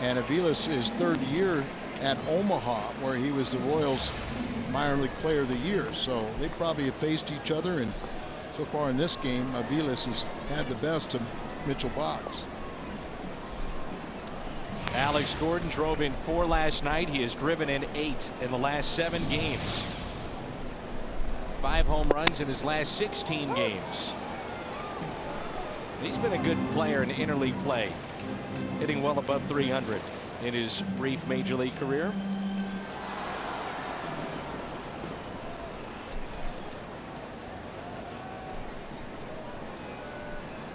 and Aviles is 3rd year at Omaha, where he was the Royals minor league player of the year. So they probably have faced each other, and so far in this game, Aviles has had the best of Mitchell Boggs. Alex Gordon drove in 4 last night. He has driven in 8 in the last 7 games. 5 home runs in his last 16 games. He's been a good player in interleague play, hitting well above 300 in his brief major league career.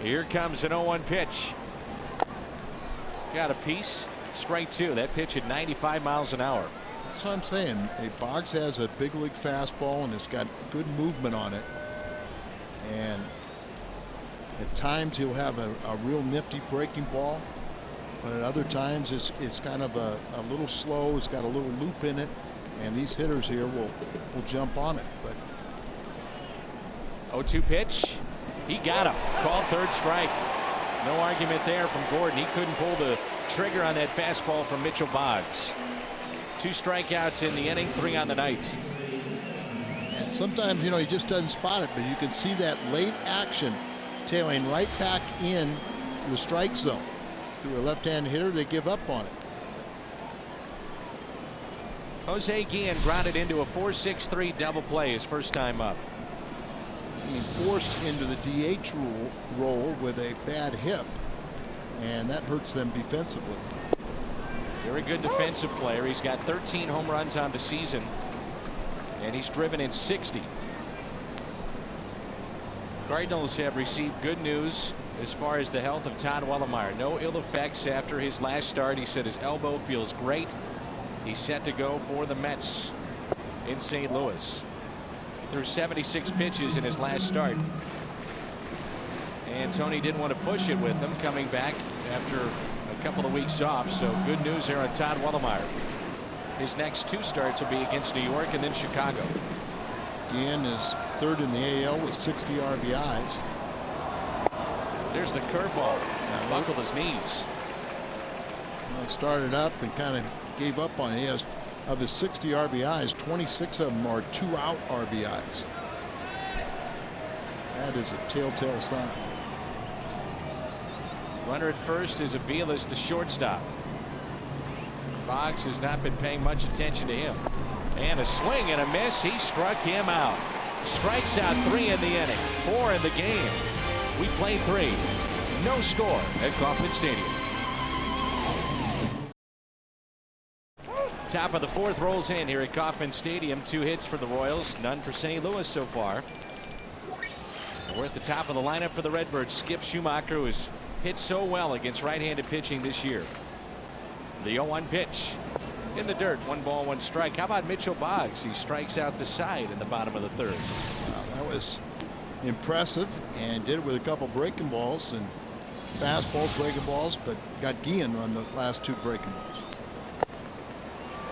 Here comes an 0-1 pitch. Got a piece. Strike 2. That pitch at 95 miles an hour. That's what I'm saying. Hey, Boggs has a big league fastball, and it's got good movement on it. And at times he'll have a real nifty breaking ball, but at other times it's kind of a little slow. It's got a little loop in it, and these hitters here will jump on it. But 0-2 pitch. He got him. Called 3rd strike. No argument there from Gordon. He couldn't pull the trigger on that fastball from Mitchell Boggs. 2 strikeouts in the inning, 3 on the night. And sometimes, you know, he just doesn't spot it, but you can see that late action tailing right back in the strike zone. To a left-hand hitter, they give up on it. Jose Guillen grounded into a 4-6-3 double play his first time up. I mean, forced into the DH role with a bad hip, and that hurts them defensively. Very good defensive player. He's got 13 home runs on the season, and he's driven in 60. Cardinals have received good news as far as the health of Todd Wellemeyer. No ill effects after his last start. He said his elbow feels great. He's set to go for the Mets in St. Louis. Threw 76 pitches in his last start. And Tony didn't want to push it with him coming back after a couple of weeks off. So good news there on Todd Wellemeyer. His next 2 starts will be against New York and then Chicago. Guillen is 3rd in the AL with 60 RBIs. There's the curveball. Buckled his knees. Well, started up and kind of gave up on it. He has, of his 60 RBIs, 26 of them are 2-out RBIs. That is a telltale sign. Runner at first is Aviles, the shortstop. Boggs has not been paying much attention to him. And a swing and a miss. He struck him out. Strikes out 3 in the inning, 4 in the game. We play 3. No score at Kauffman Stadium. Top of the 4th rolls in here at Kauffman Stadium. 2 hits for the Royals, none for St. Louis so far. We're at the top of the lineup for the Redbirds. Skip Schumacher, who has hit so well against right-handed pitching this year. The 0-1 pitch. In the dirt, 1 ball, 1 strike. How about Mitchell Boggs? He strikes out the side in the bottom of the 3rd. That was impressive, and did it with a couple breaking balls and fastballs, breaking balls, but got Guillen on the last 2 breaking balls.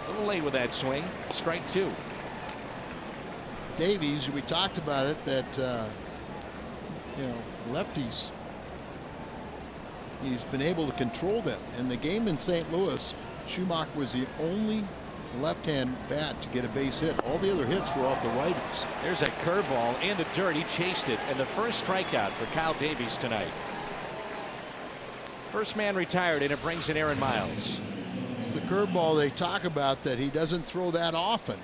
A little late with that swing. Strike 2. Davies, we talked about it, that lefties, he's been able to control them. In the game in St. Louis, Schumacher was the only left-hand bat to get a base hit. All the other hits were off the righties. There's a curveball in the dirt. He chased it, and the first strikeout for Kyle Davies tonight. First man retired, and it brings in Aaron Miles. It's the curveball they talk about that he doesn't throw that often,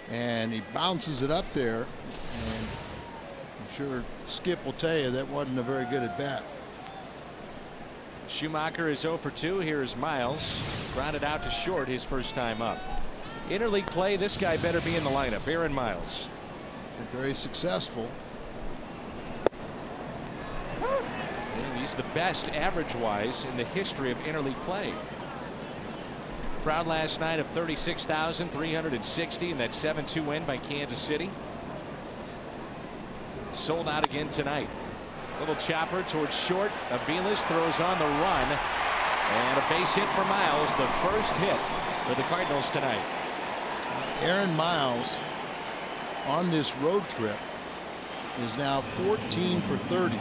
and he bounces it up there, and I'm sure Skip will tell you that wasn't a very good at bat. Schumacher is 0 for 2. Here's Miles. Grounded out to short his first time up. Interleague play, this guy better be in the lineup. Aaron Miles. And very successful. And he's the best average-wise in the history of interleague play. Crowd last night of 36,360 in that 7-2 win by Kansas City. Sold out again tonight. Little chopper towards short. Aviles throws on the run, and a base hit for Miles, the first hit for the Cardinals tonight. Aaron Miles on this road trip is now 14 for 30.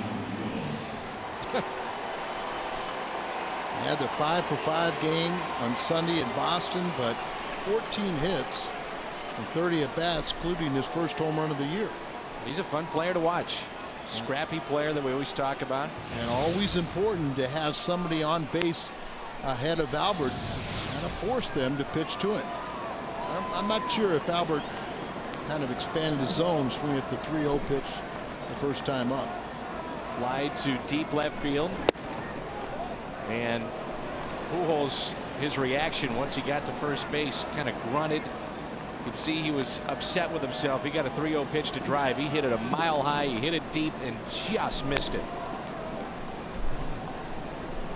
He had the 5 for 5 game on Sunday in Boston, but 14 hits and 30 at bats, including his first home run of the year. He's a fun player to watch. Scrappy player that we always talk about. And always important to have somebody on base ahead of Albert and to force them to pitch to him. I'm not sure if Albert kind of expanded his zone, swing at the 3-0 pitch the first time up. Fly to deep left field. And Pujols, his reaction once he got to first base, kind of grunted. You could see he was upset with himself. He got a 3-0 pitch to drive. He hit it a mile high. He hit it deep and just missed it.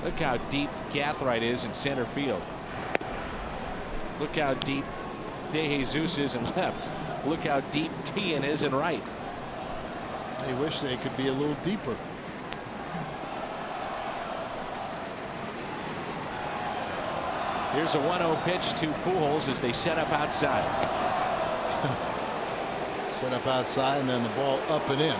Look how deep Gathright is in center field. Look how deep De Jesus is in left. Look how deep Tian is in right. I wish they could be a little deeper. Here's a 1-0 pitch to Pujols as they set up outside. Set up outside, and then the ball up and in.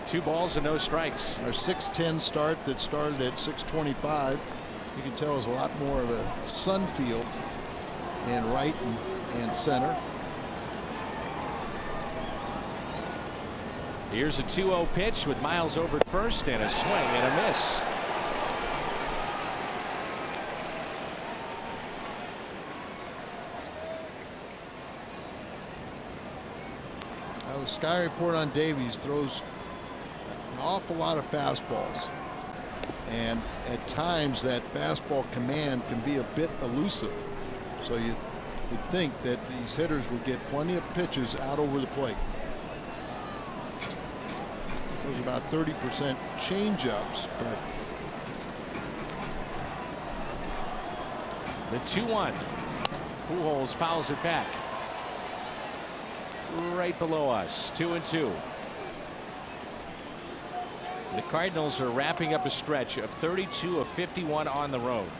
Two balls and no strikes. Our 6:10 start that started at 6:25. You can tell is a lot more of a sun field in right and center. Here's a 2-0 pitch with Miles over at first, and a swing and a miss. Now the Sky Report on Davies throws an awful lot of fastballs, and at times that fastball command can be a bit elusive. So you'd think that these hitters would get plenty of pitches out over the plate. There's about 30% change-ups, but the 2-1. Pujols fouls it back. Right below us. 2-2. The Cardinals are wrapping up a stretch of 32 of 51 on the road.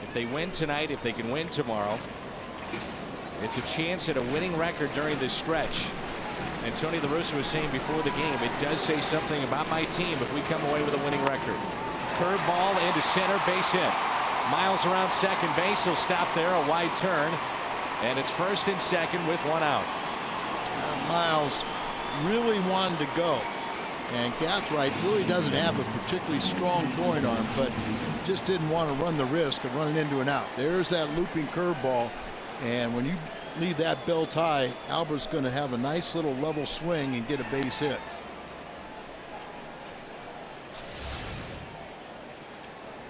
If they win tonight, if they can win tomorrow, it's a chance at a winning record during this stretch. And Tony La Russa was saying before the game, it does say something about my team if we come away with a winning record. Curveball into center, base hit. Miles around second base. He'll stop there, a wide turn. And it's first and second with 1 out. Miles really wanted to go. And Gathright really doesn't have a particularly strong throwing arm, but just didn't want to run the risk of running into an out. There's that looping curveball. And when you leave that belt high, Albert's going to have a nice little level swing and get a base hit.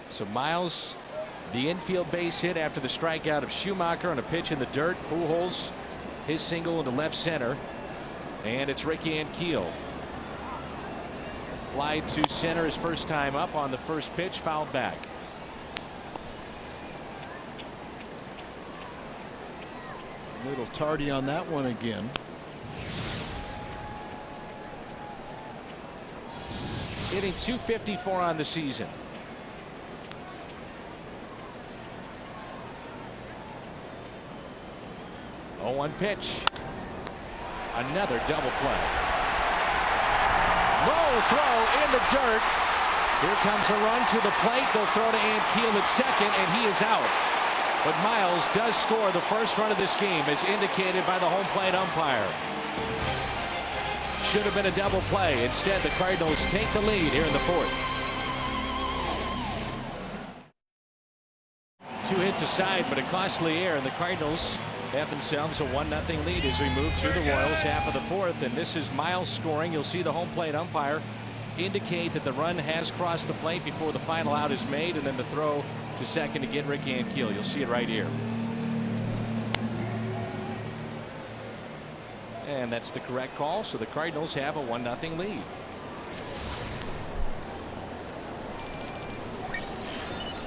So Miles, the infield base hit after the strikeout of Schumacher on a pitch in the dirt. Pujols, his single into left center. And it's Ricky Ankiel. Fly to center his first time up on the first pitch, fouled back. A little tardy on that one again. Hitting .254 on the season. Oh, 1 pitch. Another double play. Low throw in the dirt. Here comes a run to the plate. They'll throw to Ankiel at second, and he is out. But Miles does score the first run of this game, as indicated by the home plate umpire. Should have been a double play. Instead, the Cardinals take the lead here in the 4th. 2 hits aside, but a costly error, and the Cardinals have themselves a 1-0 lead as we move through the Royals half of the 4th. And this is Miles scoring. You'll see the home plate umpire indicate that the run has crossed the plate before the final out is made, and then the throw to second to get Rick Ankiel. You'll see it right here. And that's the correct call, so the Cardinals have a 1-0 lead.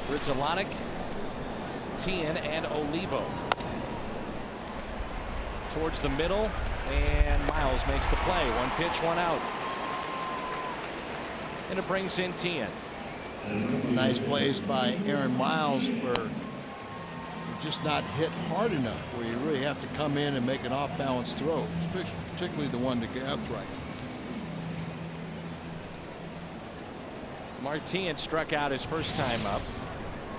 Rizalonic, Tien, and Olivo. Towards the middle, and Miles makes the play. 1 pitch, 1 out. And it brings in Tien. Nice plays by Aaron Miles, where you're just not hit hard enough, where you really have to come in and make an off-balance throw, particularly the one to Gathright. Martin struck out his first time up,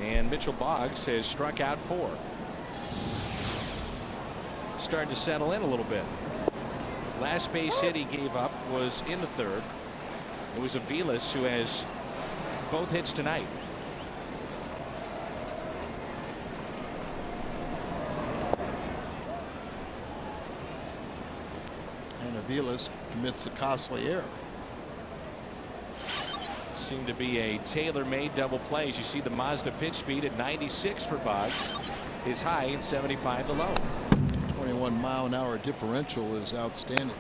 and Mitchell Boggs has struck out 4. Starting to settle in a little bit. Last base hit he gave up was in the 3rd. It was Aviles who has both hits tonight. And Aviles commits a costly error. Seemed to be a tailor-made double play. As you see the Mazda pitch speed at 96 for Boggs, his high and 75 the low. 21-mile-an-hour differential is outstanding.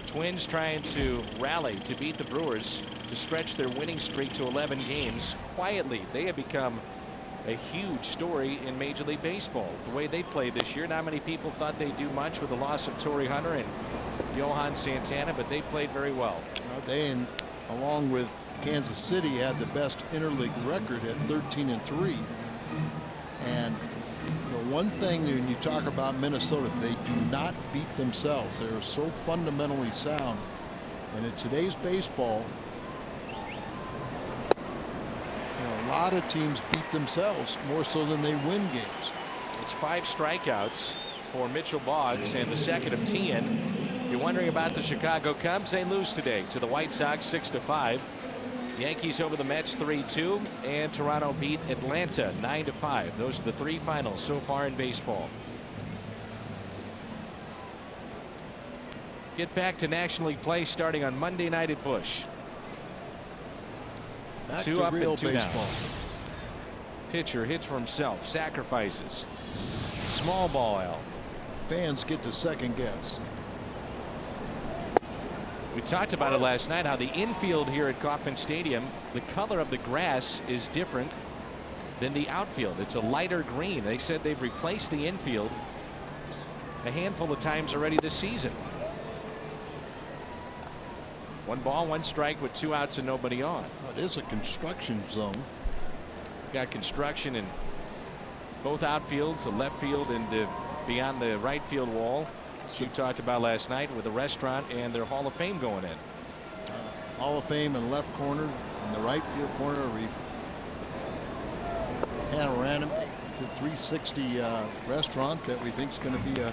Twins trying to rally to beat the Brewers to stretch their winning streak to 11 games quietly. They have become a huge story in Major League Baseball. The way they played this year, not many people thought they'd do much with the loss of Torrey Hunter and Johan Santana, but they played very well. They, along with Kansas City, had the best interleague record at 13-3. And one thing when you talk about Minnesota, they do not beat themselves. They are so fundamentally sound. And in today's baseball, a lot of teams beat themselves more so than they win games. It's 5 strikeouts for Mitchell Boggs and the second of Tien. You're wondering about the Chicago Cubs. They lose today to the White Sox 6-5. Yankees over the Mets 3-2, and Toronto beat Atlanta 9-5. Those are the 3 finals so far in baseball. Get back to National League play starting on Monday night at Busch. Back 2 to up real and 2 baseball. down. Pitcher hits for himself, sacrifices. Small ball out. Fans get to second guess. We talked about it last night, how the infield here at Kauffman Stadium, the color of the grass is different than the outfield. It's a lighter green. They said they've replaced the infield a handful of times already this season. 1 ball, 1 strike with 2 outs and nobody on. It is a construction zone. Got construction in both outfields, the left field and beyond the right field wall. You talked about last night with the restaurant and their Hall of Fame going in. Hall of Fame in left corner, in the right field corner, panoramic 360 restaurant that we think is going to be a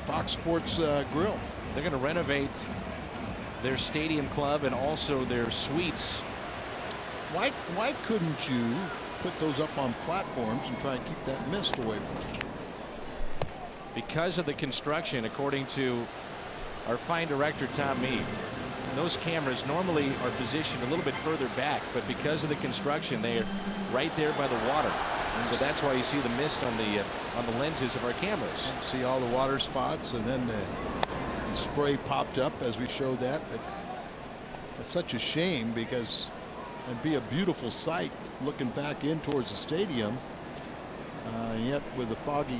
Fox Sports grill. They're going to renovate their stadium club and also their suites. Why couldn't you put those up on platforms and try and keep that mist away from it? Because of the construction, according to our fine director Tom Mead, those cameras normally are positioned a little bit further back, but because of the construction, they are right there by the water. So that's why you see the mist on the lenses of our cameras. See all the water spots, and then the the spray popped up as we showed that, but it's such a shame because it'd be a beautiful sight looking back in towards the stadium. Yet with the foggy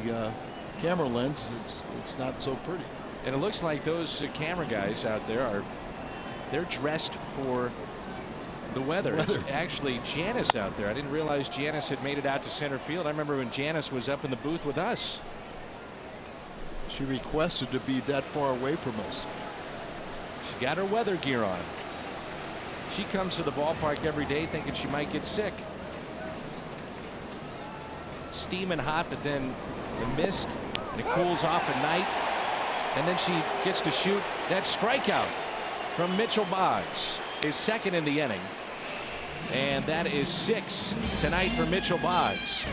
camera lens, it's not so pretty. And it looks like those camera guys out there they're dressed for the weather. It's actually Janice out there. I didn't realize Janice had made it out to center field. I remember when Janice was up in the booth with us. She requested to be that far away from us. She got her weather gear on. She comes to the ballpark every day thinking she might get sick. Steaming hot, but then the mist, and it cools off at night. And then she gets to shoot that strikeout from Mitchell Boggs, his second in the inning. And that is 6 tonight for Mitchell Boggs.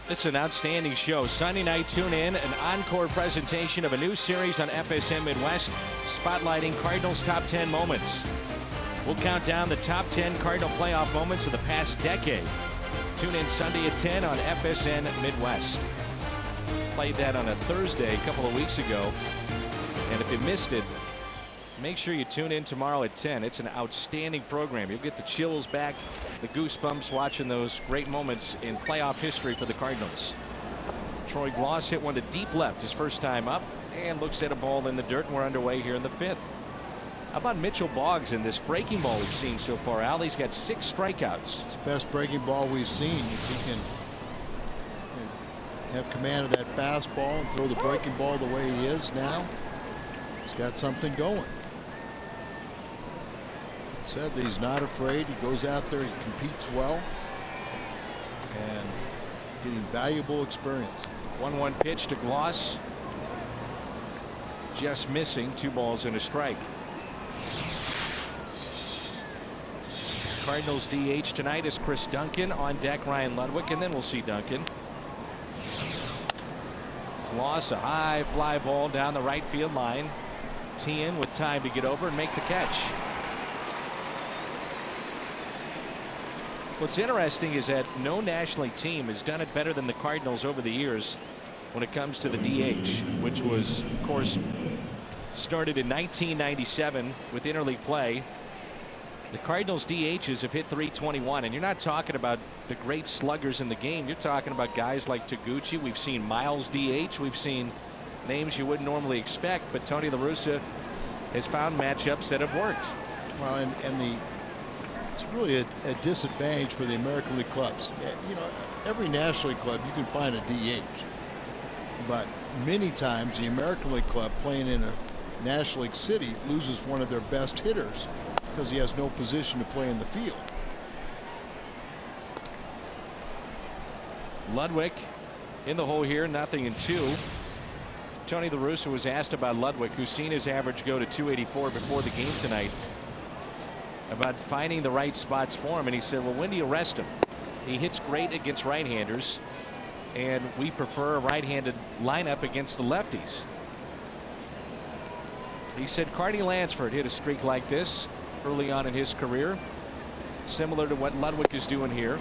It's an outstanding show. Sunday night, tune in, an encore presentation of a new series on FSM Midwest, spotlighting Cardinals' top 10 moments. We'll count down the top 10 Cardinal playoff moments of the past decade. Tune in Sunday at 10 on FSN Midwest. Played that on a Thursday a couple of weeks ago. And if you missed it, make sure you tune in tomorrow at 10. It's an outstanding program. You'll get the chills back, the goosebumps watching those great moments in playoff history for the Cardinals. Troy Gloss hit one to deep left his first time up and looks at a ball in the dirt, and we're underway here in the 5th. How about Mitchell Boggs in this breaking ball we've seen so far, Al? He's got 6 strikeouts. It's the best breaking ball we've seen. If he can have command of that fastball and throw the breaking ball the way he is now, he's got something going. Said that he's not afraid. He goes out there, he competes well, and getting valuable experience. 1-1 pitch to Gloss. Just missing. 2 balls and a strike. Cardinals DH tonight is Chris Duncan. On deck, Ryan Ludwig, and then we'll see Duncan. Gloss, a high fly ball down the right field line. Tien with time to get over and make the catch. What's interesting is that no National League team has done it better than the Cardinals over the years when it comes to the DH, which was, of course, started in 1997 with interleague play. The Cardinals DHs have hit .321, and you're not talking about the great sluggers in the game. You're talking about guys like Taguchi. We've seen Miles DH. We've seen names you wouldn't normally expect, but Tony La Russa has found matchups that have worked. Well, and it's really a disadvantage for the American League clubs. You know, every National League club you can find a DH, but many times the American League club playing in a National League city loses one of their best hitters because he has no position to play in the field. Ludwig in the hole here, 0-2. Tony La Russa was asked about Ludwig, who's seen his average go to .284 before the game tonight, about finding the right spots for him, and he said, well, when do you rest him? He hits great against right-handers, and we prefer a right-handed lineup against the lefties. He said Cardi Lansford hit a streak like this early on in his career, similar to what Ludwig is doing here.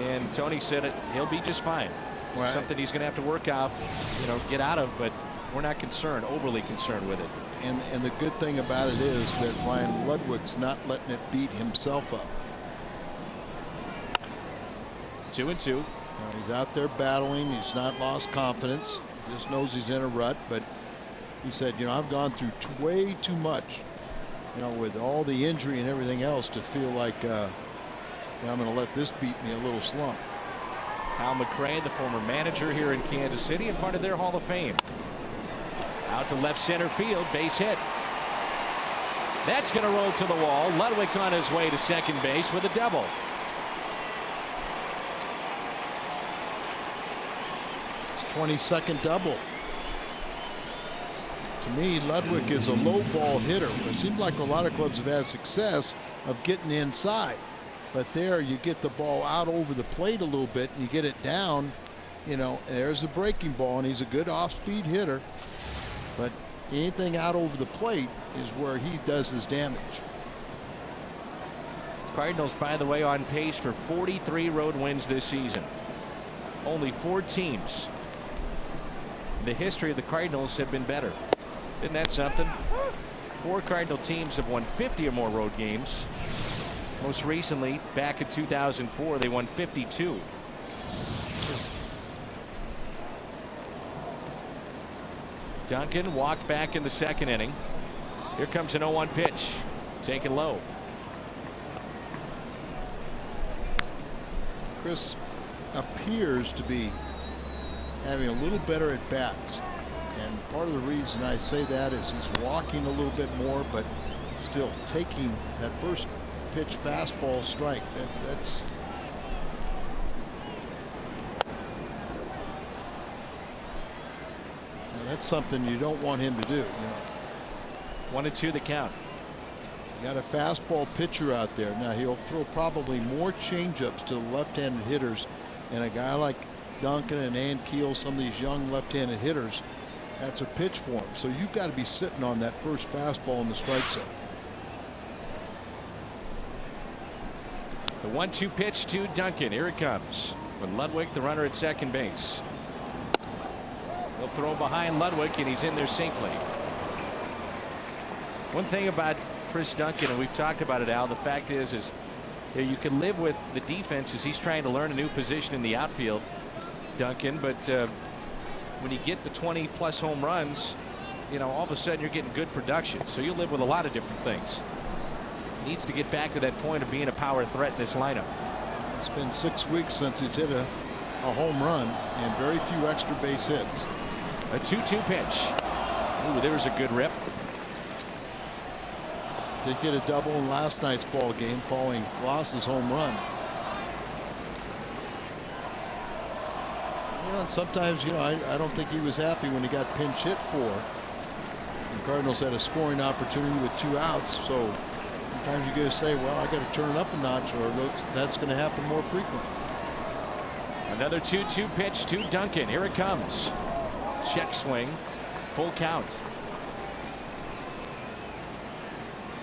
And Tony said he'll be just fine. Well, something he's going to have to work out, get out of, but we're not overly concerned with it. And the good thing about it is that Ryan Ludwig's not letting it beat himself up. 2-2. He's out there battling. He's not lost confidence. He just knows he's in a rut, but he said, I've gone through way too much, with all the injury and everything else, to feel like I'm going to let this beat me a little slump. Al McRae, the former manager here in Kansas City and part of their Hall of Fame. Out to left center field, base hit. That's going to roll to the wall. Ludwig on his way to second base with a double. His 22nd double. To me, Ludwig is a low ball hitter. It seems like a lot of clubs have had success of getting inside, but there you get the ball out over the plate a little bit and you get it down. There's the breaking ball, and he's a good off-speed hitter, but anything out over the plate is where he does his damage. Cardinals, by the way, on pace for 43 road wins this season. Only 4 teams in the history of the Cardinals have been better. Isn't that something? 4 Cardinal teams have won 50 or more road games. Most recently, back in 2004, they won 52. Duncan walked back in the second inning. Here comes an 0-1 pitch. Taken low. Chris appears to be having a little better at bats. And part of the reason I say that is he's walking a little bit more, but still taking that first pitch fastball strike. That's something you don't want him to do. 1-2 the count. You got a fastball pitcher out there. Now he'll throw probably more changeups to the left-handed hitters, and a guy like Duncan and Ankiel, some of these young left-handed hitters, that's a pitch for him. So you've got to be sitting on that first fastball in the strike zone. The 1-2 pitch to Duncan. Here it comes. With Ludwig, the runner at second base. He'll throw behind Ludwig, and he's in there safely. One thing about Chris Duncan, and we've talked about it, Al, the fact is you can live with the defense as he's trying to learn a new position in the outfield, Duncan, but when you get the 20+ home runs, all of a sudden you're getting good production. So you live with a lot of different things. He needs to get back to that point of being a power threat in this lineup. It's been 6 weeks since he's hit a home run and very few extra base hits. A 2-2 pitch. Ooh, there's a good rip. Did get a double in last night's ball game following Gloss's home run. And sometimes, I don't think he was happy when he got pinch hit for. The Cardinals had a scoring opportunity with 2 outs, so sometimes you got to say, well, I got to turn it up a notch, or that's going to happen more frequently. Another 2-2 pitch to Duncan. Here it comes. Check swing. Full count.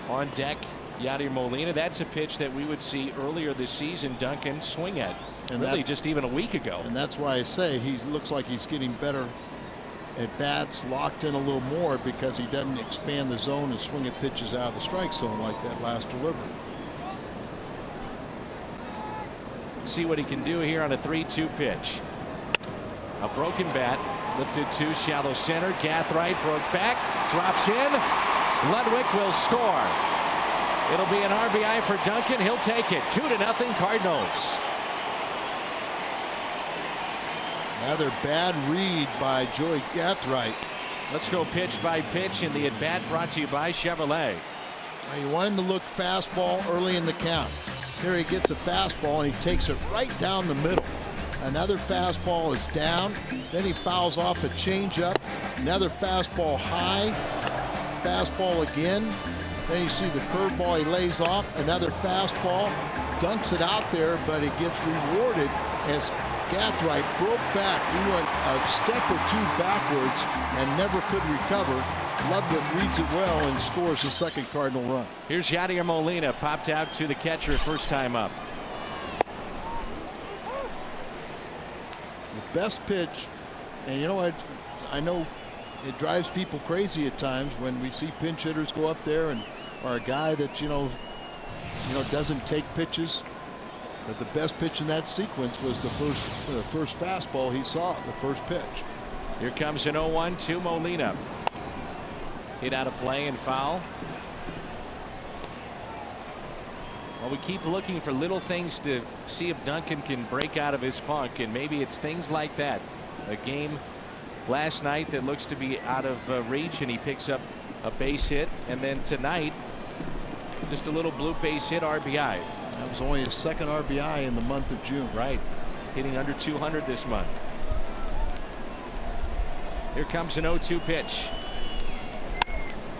On deck, Yadier Molina. That's a pitch that we would see earlier this season Duncan swing at. And really just even a week ago. And that's why I say he looks like he's getting better at bats, locked in a little more, because he doesn't expand the zone and swing at pitches out of the strike zone like that last delivery. Let's see what he can do here on a 3-2 pitch. A broken bat, lifted to shallow center. Gathright broke back, drops in. Ludwig will score. It'll be an RBI for Duncan. He'll take it. 2-0 Cardinals. Another bad read by Joey Gathright. Let's go pitch by pitch in the at bat, brought to you by Chevrolet. Now you want him to look fastball early in the count. Here he gets a fastball and he takes it right down the middle. Another fastball is down. Then he fouls off a changeup. Another fastball high. Fastball again. Then you see the curveball he lays off. Another fastball. Dunks it out there, but it gets rewarded as Gathright broke back. He went a step or 2 backwards and never could recover. Ludwig reads it well and scores the second Cardinal run. Here's Yadier Molina, popped out to the catcher first time up. The best pitch, and you know what, I know it drives people crazy at times when we see pinch hitters go up there and or a guy that doesn't take pitches. But the best pitch in that sequence was the first fastball he saw, the first pitch. Here comes an 0-1 to Molina. Hit out of play and foul. Well, we keep looking for little things to see if Duncan can break out of his funk, and maybe it's things like that. A game last night that looks to be out of reach, and he picks up a base hit, and then tonight just a little blue base hit RBI. That was only his second RBI in the month of June. Right. Hitting under 200 this month. Here comes an 0-2 pitch.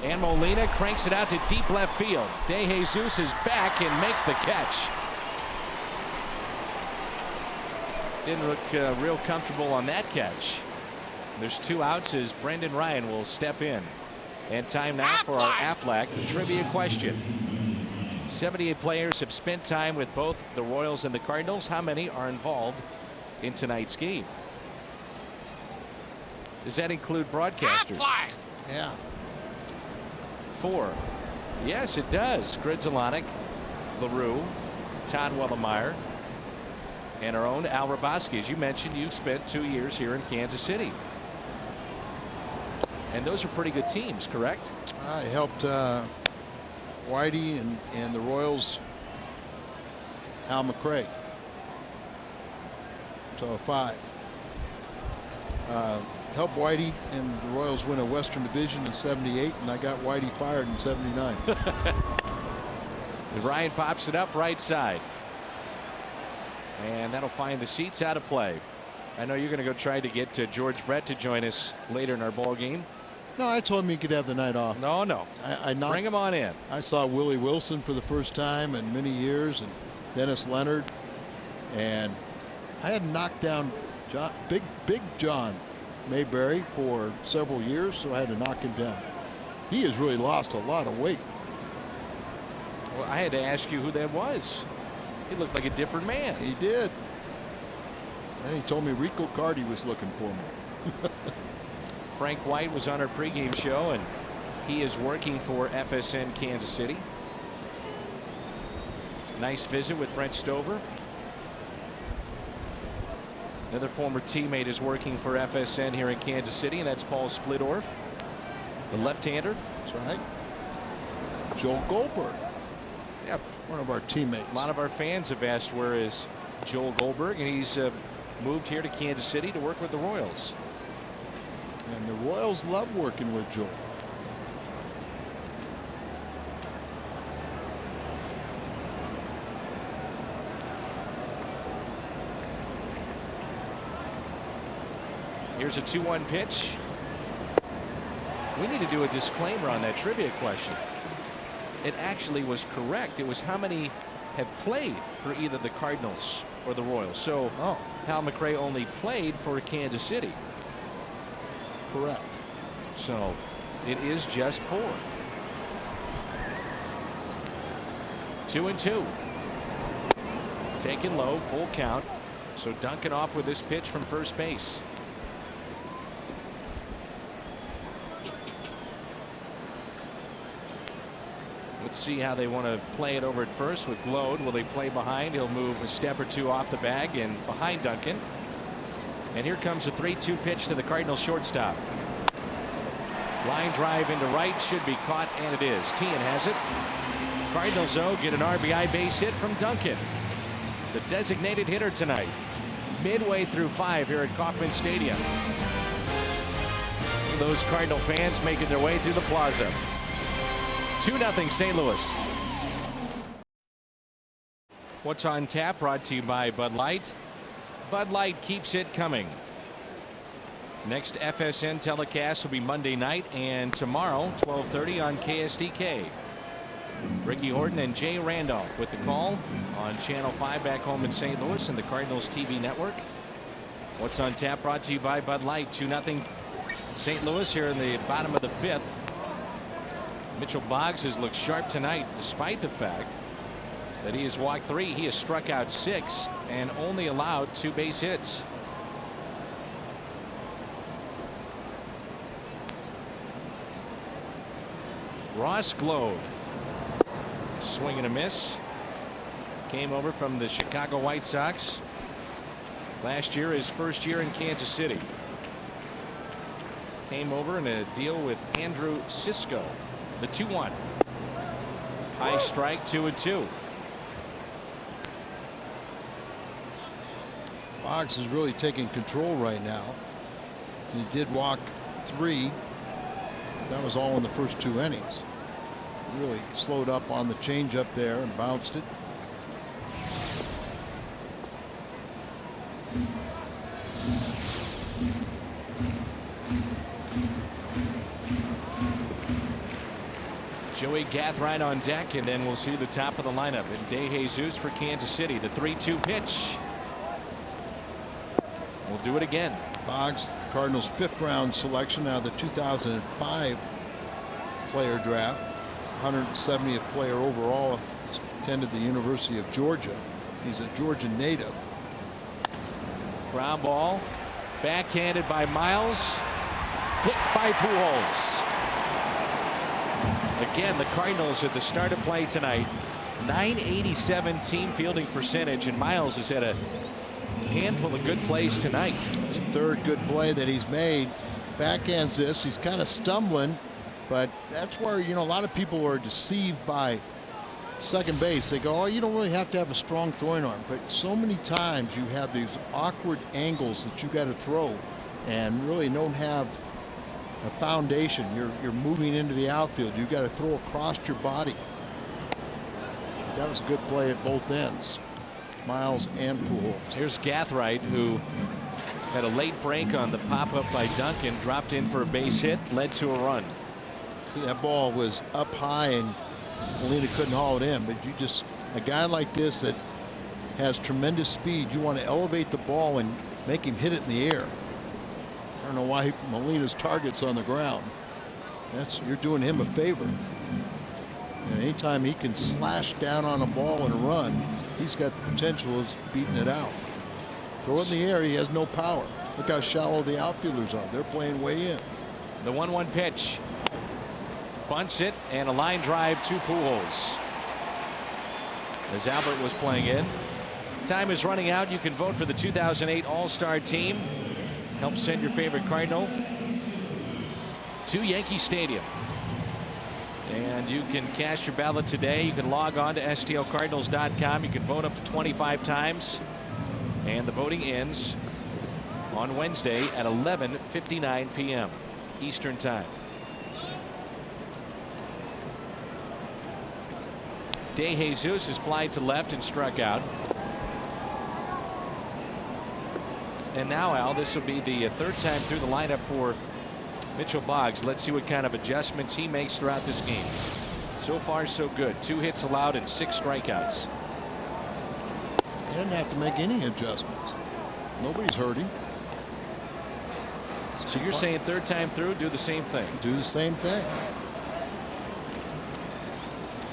And Molina cranks it out to deep left field. De Jesus is back and makes the catch. Didn't look real comfortable on that catch. There's 2 outs as Brendan Ryan will step in. And time now for our Aflac trivia question. 78 players have spent time with both the Royals and the Cardinals. How many are involved in tonight's game? Does that include broadcasters? Yeah. 4. Yes, it does. Gridzelanek, LaRue, Todd Wellemeyer, and our own Al Raboski. As you mentioned, you spent 2 years here in Kansas City. And those are pretty good teams, correct? I helped Whitey and the Royals, Al McRae. So 5. Helped Whitey and the Royals win a Western Division in '78, and I got Whitey fired in '79. Ryan pops it up right side. And that'll find the seats out of play. I know you're going to go try to get George Brett to join us later in our ball game. No, I told him he could have the night off. No. Bring him on in. I saw Willie Wilson for the first time in many years, and Dennis Leonard, and I had knocked down Big John Mayberry for several years, so I had to knock him down. He has really lost a lot of weight. Well, I had to ask you who that was. He looked like a different man. He did. And he told me Rico Cardi was looking for me. Frank White was on our pregame show, and he is working for FSN Kansas City. Nice visit with Brent Stover. Another former teammate is working for FSN here in Kansas City, and that's Paul Splittorff, the left-hander. That's right. Joel Goldberg. Yep. One of our teammates. A lot of our fans have asked where is Joel Goldberg, and he's moved here to Kansas City to work with the Royals. And the Royals love working with Joel. Here's a 2-1 pitch. We need to do a disclaimer on that trivia question. It actually was correct. It was how many have played for either the Cardinals or the Royals. So Hal McRae only played for Kansas City. Correct. So it is just 4. 2-2. Taken low, full count. So Duncan off with this pitch from first base. Let's see how they want to play it over at first with Glode. Will they play behind? He'll move a step or 2 off the bag and behind Duncan. And here comes a 3-2 pitch to the Cardinals shortstop. Line drive into right, should be caught, and it is. Tian has it. Cardinals, though, get an RBI base hit from Duncan, the designated hitter tonight. Midway through 5 here at Kauffman Stadium. Those Cardinal fans making their way through the plaza. 2-0 St. Louis. What's on tap brought to you by Bud Light. Bud Light keeps it coming. Next FSN telecast will be Monday night and tomorrow 12:30 on KSDK. Ricky Horton and Jay Randolph with the call on Channel 5 back home in St. Louis and the Cardinals TV network. What's on tap brought to you by Bud Light. 2-0 St. Louis here in the bottom of the 5th. Mitchell Boggs has looked sharp tonight despite the fact that he has walked 3. He has struck out 6 and only allowed 2 base hits. Ross Glode. Swing and a miss. Came over from the Chicago White Sox. Last year, his first year in Kansas City. Came over in a deal with Andrew Sisko. The 2-1. High strike, 2-2. Boggs is really taking control right now. He did walk 3. That was all in the first 2 innings. Really slowed up on the changeup there and bounced it. Joey Gathright on deck, and then we'll see the top of the lineup. And De Jesus for Kansas City. The 3-2 pitch. We'll do it again. Boggs, Cardinals' 5th round selection out of the 2005 player draft. 170th player overall attended the University of Georgia. He's a Georgia native. Ground ball, backhanded by Miles, picked by Pujols. Again, the Cardinals at the start of play tonight, .987 team fielding percentage, and Miles has had a handful of good plays tonight. It's the third good play that he's made. Backhands this. He's kind of stumbling, but that's where, you know, a lot of people are deceived by second base. They go, oh, you don't really have to have a strong throwing arm, but so many times you have these awkward angles that you got to throw and really don't have a foundation. You're moving into the outfield. You got to throw across your body. That was a good play at both ends, Miles and Pujols. Here's Gathright, who had a late break on the pop-up by Duncan, dropped in for a base hit, led to a run. See, that ball was up high and Molina couldn't haul it in, but you just, a guy like this that has tremendous speed, you want to elevate the ball and make him hit it in the air. I don't know why Molina's target's on the ground. You're doing him a favor. And anytime he can slash down on a ball and run, he's got the potential of beating it out. Throw it in the air, he has no power. Look how shallow the outfielders are. They're playing way in. The 1-1 pitch. Bunts it, and a line drive to Pujols. As Albert was playing in. Time is running out. You can vote for the 2008 All-Star team. Help send your favorite Cardinal to Yankee Stadium. And you can cast your ballot today. You can log on to stlcardinals.com. You can vote up to 25 times. And the voting ends on Wednesday at 11:59 p.m. Eastern Time. De Jesus is flied to left and struck out. And now, Al, this will be the third time through the lineup for Mitchell Boggs. Let's see what kind of adjustments he makes throughout this game. So far, so good. 2 hits allowed and 6 strikeouts. He doesn't have to make any adjustments. Nobody's hurting. So you're saying third time through, do the same thing? Do the same thing.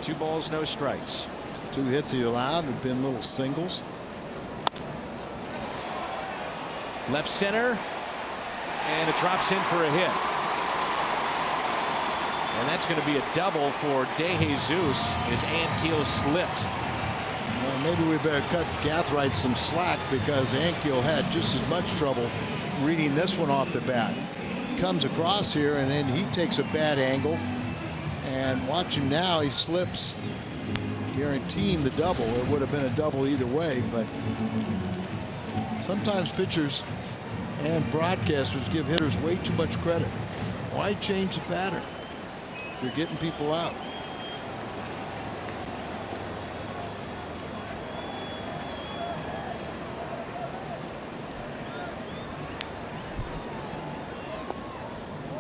2 balls, no strikes. 2 hits he allowed have been little singles. Left center, and it drops in for a hit. And that's going to be a double for De Jesus as Ankiel slipped. Well, maybe we better cut Gathright some slack, because Ankiel had just as much trouble reading this one off the bat. Comes across here, and then he takes a bad angle. And watch him now, he slips, guaranteeing the double. It would have been a double either way, but sometimes pitchers and broadcasters give hitters way too much credit. Why change the pattern if you're getting people out?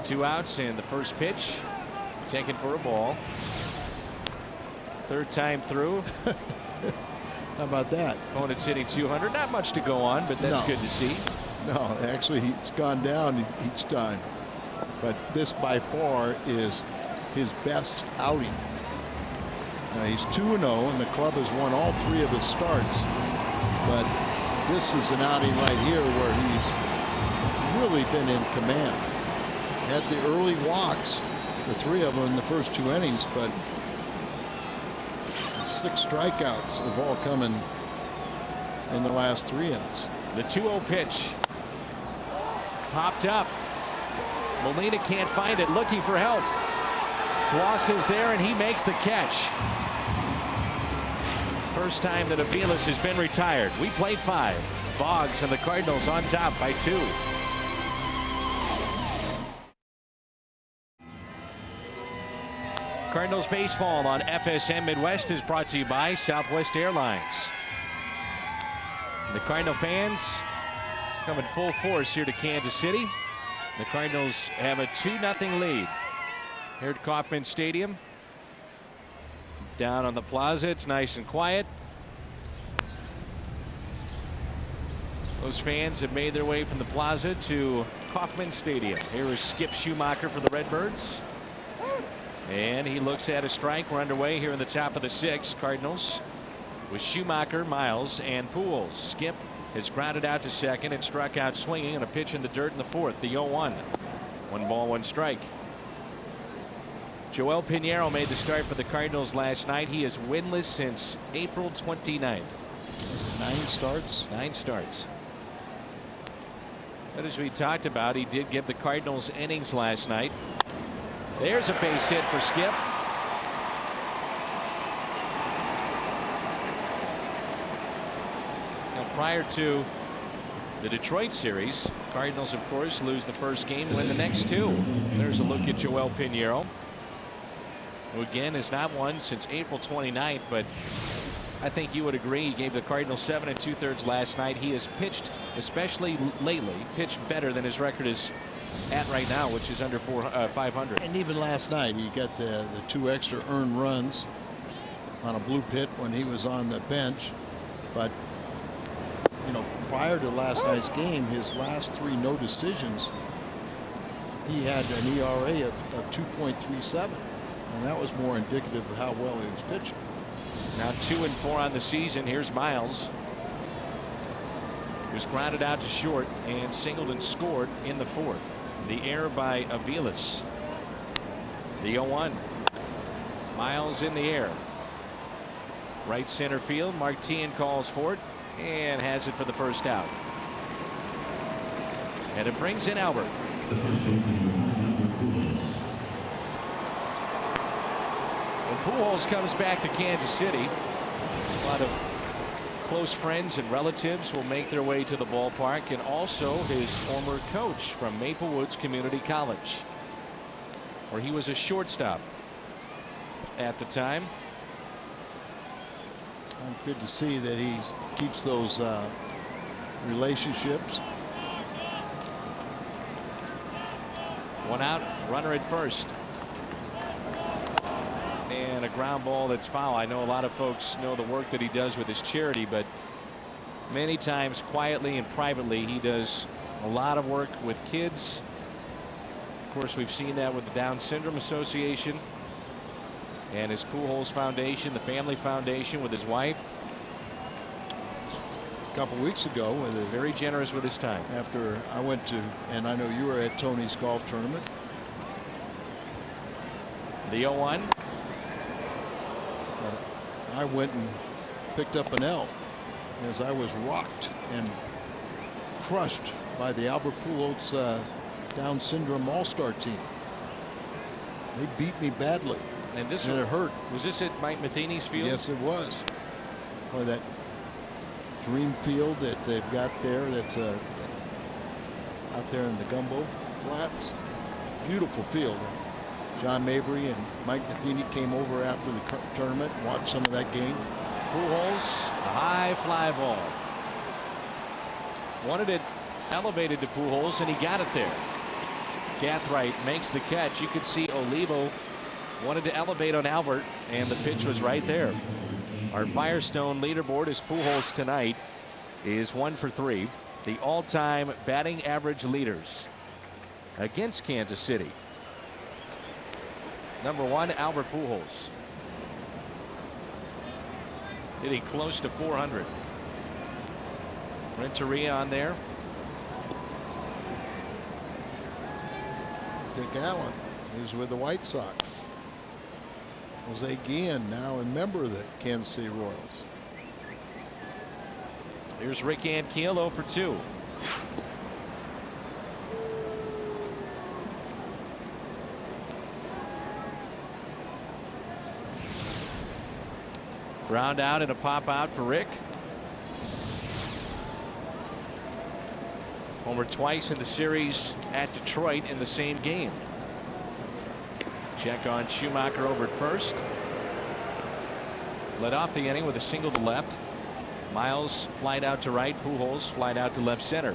Two outs, and the first pitch taken for a ball. Third time through. How about that? Opponent's hitting 200. Not much to go on, but that's good to see. No, actually, he's gone down each time. But this by far is his best outing. Now he's 2-0, and the club has won all 3 of his starts. But this is an outing right here where he's really been in command. Had the early walks, the 3 of them in the first 2 innings, but 6 strikeouts have all come in the last 3 innings. The 2-0 pitch popped up. Molina can't find it, looking for help. Bloss is there, and he makes the catch. First time that Aviles has been retired. We played 5. Boggs and the Cardinals on top by 2. Cardinals baseball on FSM Midwest is brought to you by Southwest Airlines. The Cardinal fans coming full force here to Kansas City. The Cardinals have a 2-0 lead here at Kauffman Stadium. Down on the plaza, it's nice and quiet. Those fans have made their way from the plaza to Kauffman Stadium. Here is Skip Schumacher for the Redbirds. And he looks at a strike. We're underway here in the top of the 6th. Cardinals with Schumacher, Miles, and Pujols. Skip has grounded out to second and struck out swinging on a pitch in the dirt in the 4th. The 0-1. 1 ball, 1 strike. Joel Pinheiro made the start for the Cardinals last night. He is winless since April 29th. 9 starts. 9 starts. But as we talked about, he did give the Cardinals innings last night. There's a base hit for Skip. Now, prior to the Detroit series, Cardinals, of course, lose the first game, win the next 2. There's a look at Joel Pinheiro, who again has not won since April 29th, but I think you would agree he gave the Cardinals 7 2/3 last night. He has pitched, especially lately, pitched better than his record is at right now, which is under 500. And even last night, he got the 2 extra earned runs on a blue pit when he was on the bench. But, you know, prior to last night's game, his last 3 no decisions, he had an ERA of 2.37. And that was more indicative of how well he was pitching. Now 2-4 on the season. Here's Miles. He was grounded out to short and singled and scored in the 4th. The error by Aviles. The 0-1. Miles in the air. Right center field. Martin calls for it and has it for the first out. And it brings in Albert. Pujols comes back to Kansas City. A lot of close friends and relatives will make their way to the ballpark, and also his former coach from Maple Woods Community College, where he was a shortstop at the time. Good to see that he keeps those relationships. 1 out, runner at first. And a ground ball that's foul. I know a lot of folks know the work that he does with his charity, but many times quietly and privately he does a lot of work with kids. Of course, we've seen that with the Down Syndrome Association and his Pujols Foundation, the Family Foundation, with his wife. A couple weeks ago, very generous with his time. After I went to, and I know you were at Tony's golf tournament. The 0-1. I went and picked up an L as I was rocked and crushed by the Albert Pujols Down syndrome all-star team. They beat me badly, and it hurt. Was this at Mike Matheny's field? Yes, it was. Or that dream field that they've got there, that's out there in the Gumbo Flats. Beautiful field. John Mabry and Mike Matheny came over after the tournament and watched some of that game. Pujols, a high fly ball. Wanted it elevated to Pujols, and he got it there. Gathright makes the catch. You could see Olivo wanted to elevate on Albert, and the pitch was right there. Our Firestone leaderboard is Pujols tonight is 1 for 3. The all-time batting average leaders against Kansas City. Number 1, Albert Pujols, hitting close to 400. Renteria on there. Dick Allen, who's with the White Sox. Jose Guillen, now a member of the Kansas City Royals. Here's Rick Ankiel, 0 for 2. Ground out and a pop out for Rick. Homer twice in the series at Detroit in the same game. Check on Schumacher over at first. Led off the inning with a single to left. Miles flied out to right. Pujols flied out to left center.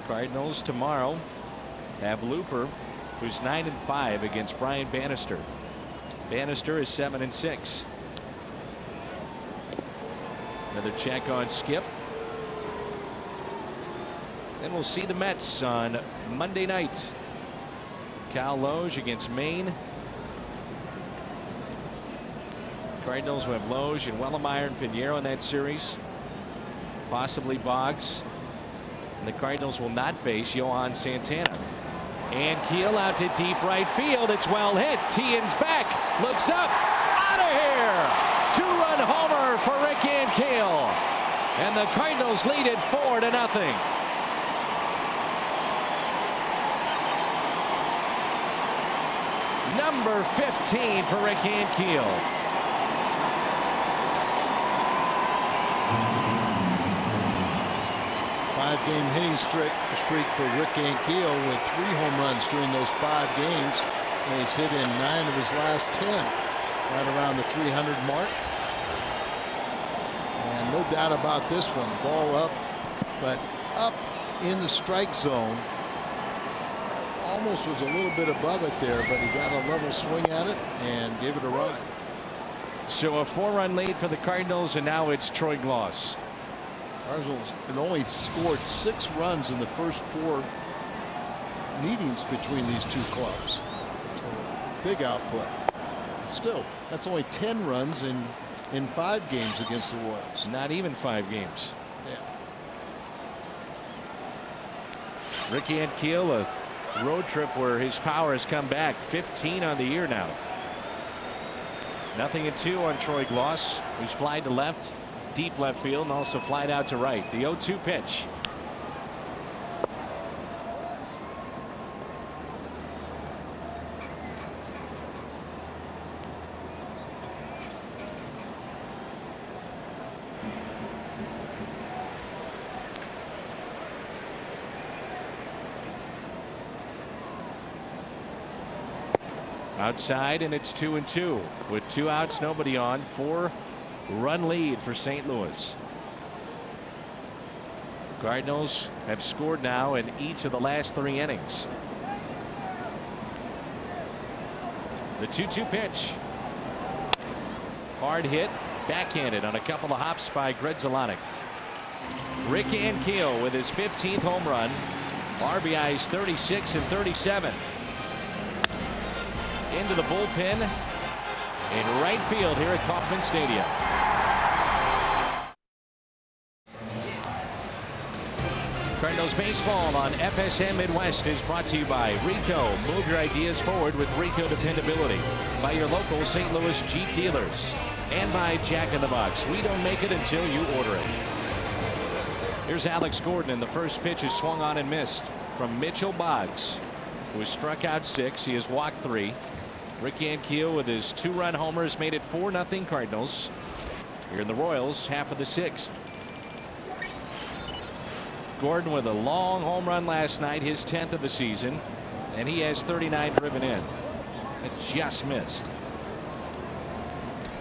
Cardinals tomorrow have Looper, who's 9-5 against Brian Bannister. Bannister is 7-6. Another check on Skip. Then we'll see the Mets on Monday night. Cal Loge against Maine. Cardinals will have Loge and Wellemeyer and Pinheiro in that series. Possibly Boggs. And the Cardinals will not face Johan Santana. And Keel out to deep right field. It's well hit. Tien's back. Looks up. Out of here. Two-run homer for Rick Ankiel. And the Cardinals lead it 4-0. Number 15 for Rick Ankiel. Five-game hitting streak for Rick Ankiel with 3 home runs during those 5 games. And he's hit in 9 of his last 10. Right around the 300 mark. And no doubt about this one. Ball up, but up in the strike zone. Almost was a little bit above it there, but he got a level swing at it and gave it a ride. So a 4-run lead for the Cardinals, and now it's Troy Gloss. Cardinals have only scored 6 runs in the first 4 meetings between these two clubs. So big output. Still, that's only 10 runs in 5 games against the Royals. Not even 5 games. Yeah. Rick Ankiel, a road trip where his power has come back. 15 on the year now. 0-2 on Troy Gloss, who's flied to left, deep left field, and also flied out to right. The 0-2 pitch. Outside, and it's 2-2 with 2 outs, nobody on. 4-run lead for St. Louis. Cardinals have scored now in each of the last 3 innings. The 2-2 pitch. Hard hit, backhanded on a couple of hops by Gredzalonic. Rick Ankiel with his 15th home run. RBIs 36 and 37. Into the bullpen in right field here at Kauffman Stadium. Cardinals baseball on FSM Midwest is brought to you by Rico. Move your ideas forward with Rico dependability. By your local St. Louis Jeep dealers. And by Jack in the Box. We don't make it until you order it. Here's Alex Gordon, and the first pitch is swung on and missed from Mitchell Boggs, who has struck out 6. He has walked 3. Rick Ankiel with his 2-run homers made it 4-0 Cardinals. Here in the Royals, half of the 6th. Gordon with a long home run last night, his 10th of the season, and he has 39 driven in. It just missed.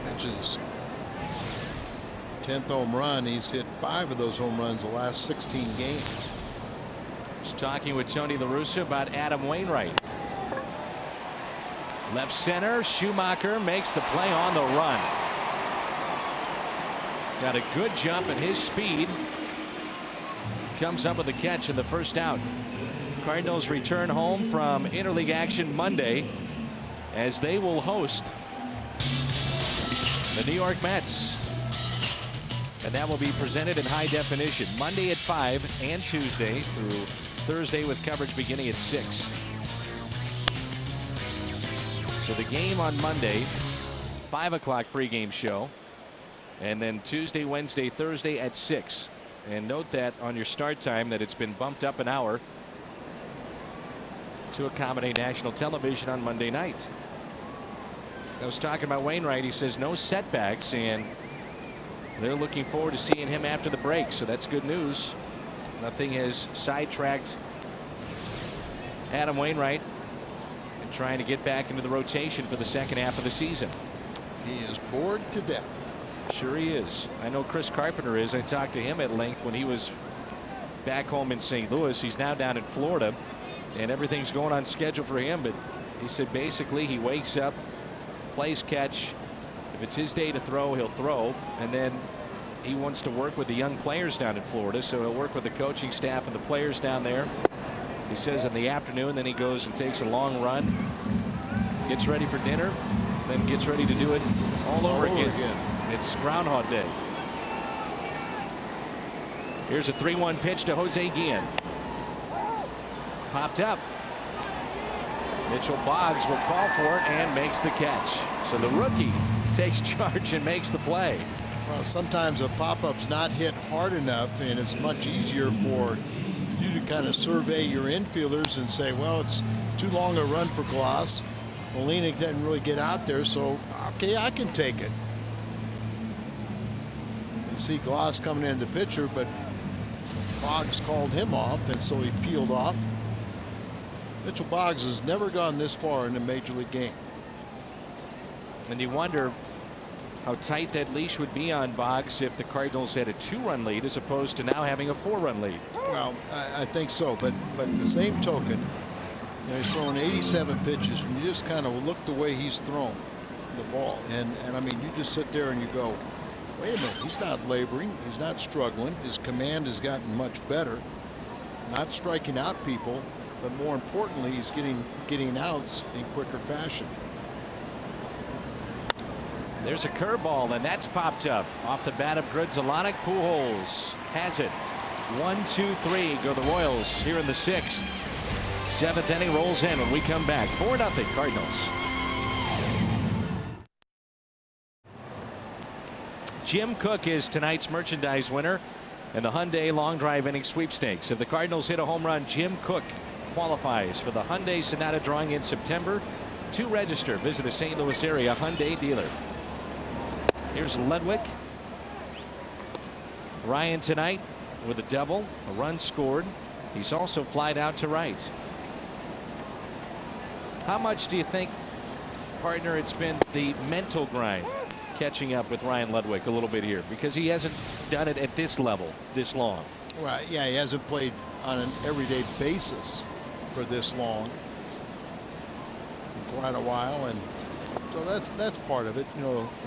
That's his 10th home run. He's hit 5 of those home runs the last 16 games. Just talking with Tony La Russa about Adam Wainwright. Left center, Schumacher makes the play on the run. Got a good jump at his speed. Comes up with a catch in the first out. Cardinals return home from interleague action Monday as they will host the New York Mets. And that will be presented in high definition Monday at 5 and Tuesday through Thursday with coverage beginning at 6. So the game on Monday, 5 o'clock pregame show, and then Tuesday, Wednesday, Thursday at 6. And note that on your start time that it's been bumped up an hour to accommodate national television on Monday night. I was talking about Wainwright. He says no setbacks, and they're looking forward to seeing him after the break. So that's good news. Nothing has sidetracked Adam Wainwright and trying to get back into the rotation for the second half of the season. He is bored to death. Sure he is. I know Chris Carpenter is. I talked to him at length when he was back home in St. Louis. He's now down in Florida, and everything's going on schedule for him. But he said basically he wakes up, plays catch. If it's his day to throw, he'll throw. And then he wants to work with the young players down in Florida, so he'll work with the coaching staff and the players down there. He says in the afternoon, then he goes and takes a long run, gets ready for dinner, then gets ready to do it all over again. It's Groundhog Day. Here's a 3-1 pitch to Jose Guillen. Popped up. Mitchell Boggs will call for it and makes the catch. So the rookie takes charge and makes the play. Well, sometimes a pop-up's not hit hard enough, and it's much easier for you to kind of survey your infielders and say, well, it's too long a run for Glass. Molina didn't really get out there, so okay, I can take it. You see Glass coming in the pitcher, but Boggs called him off, and so he peeled off. Mitchell Boggs has never gone this far in a major league game. And you wonder how tight that leash would be on Boggs if the Cardinals had a 2-run lead as opposed to now having a 4-run lead. Well, I think so, but the same token, he's throwing 87 pitches, and you just kind of look the way he's thrown the ball, and I mean, you just sit there and you go, wait a minute, he's not laboring, he's not struggling, his command has gotten much better, not striking out people, but more importantly, he's getting outs in quicker fashion. There's a curveball, and that's popped up off the bat of Grudzielanek. Pujols has it. 1-2-3 go the Royals here in the 6th. 7th inning rolls in when we come back. 4-0 Cardinals. Jim Cook is tonight's merchandise winner in the Hyundai Long Drive Inning Sweepstakes. If the Cardinals hit a home run, Jim Cook qualifies for the Hyundai Sonata drawing in September. To register, visit a St. Louis area Hyundai dealer. Here's Ludwig. Ryan tonight with a double, a run scored. He's also flied out to right. How much do you think, partner, it's been the mental grind catching up with Ryan Ludwig a little bit here, because he hasn't done it at this level this long? Right, yeah, he hasn't played on an everyday basis for this long in quite a while, and so that's part of it,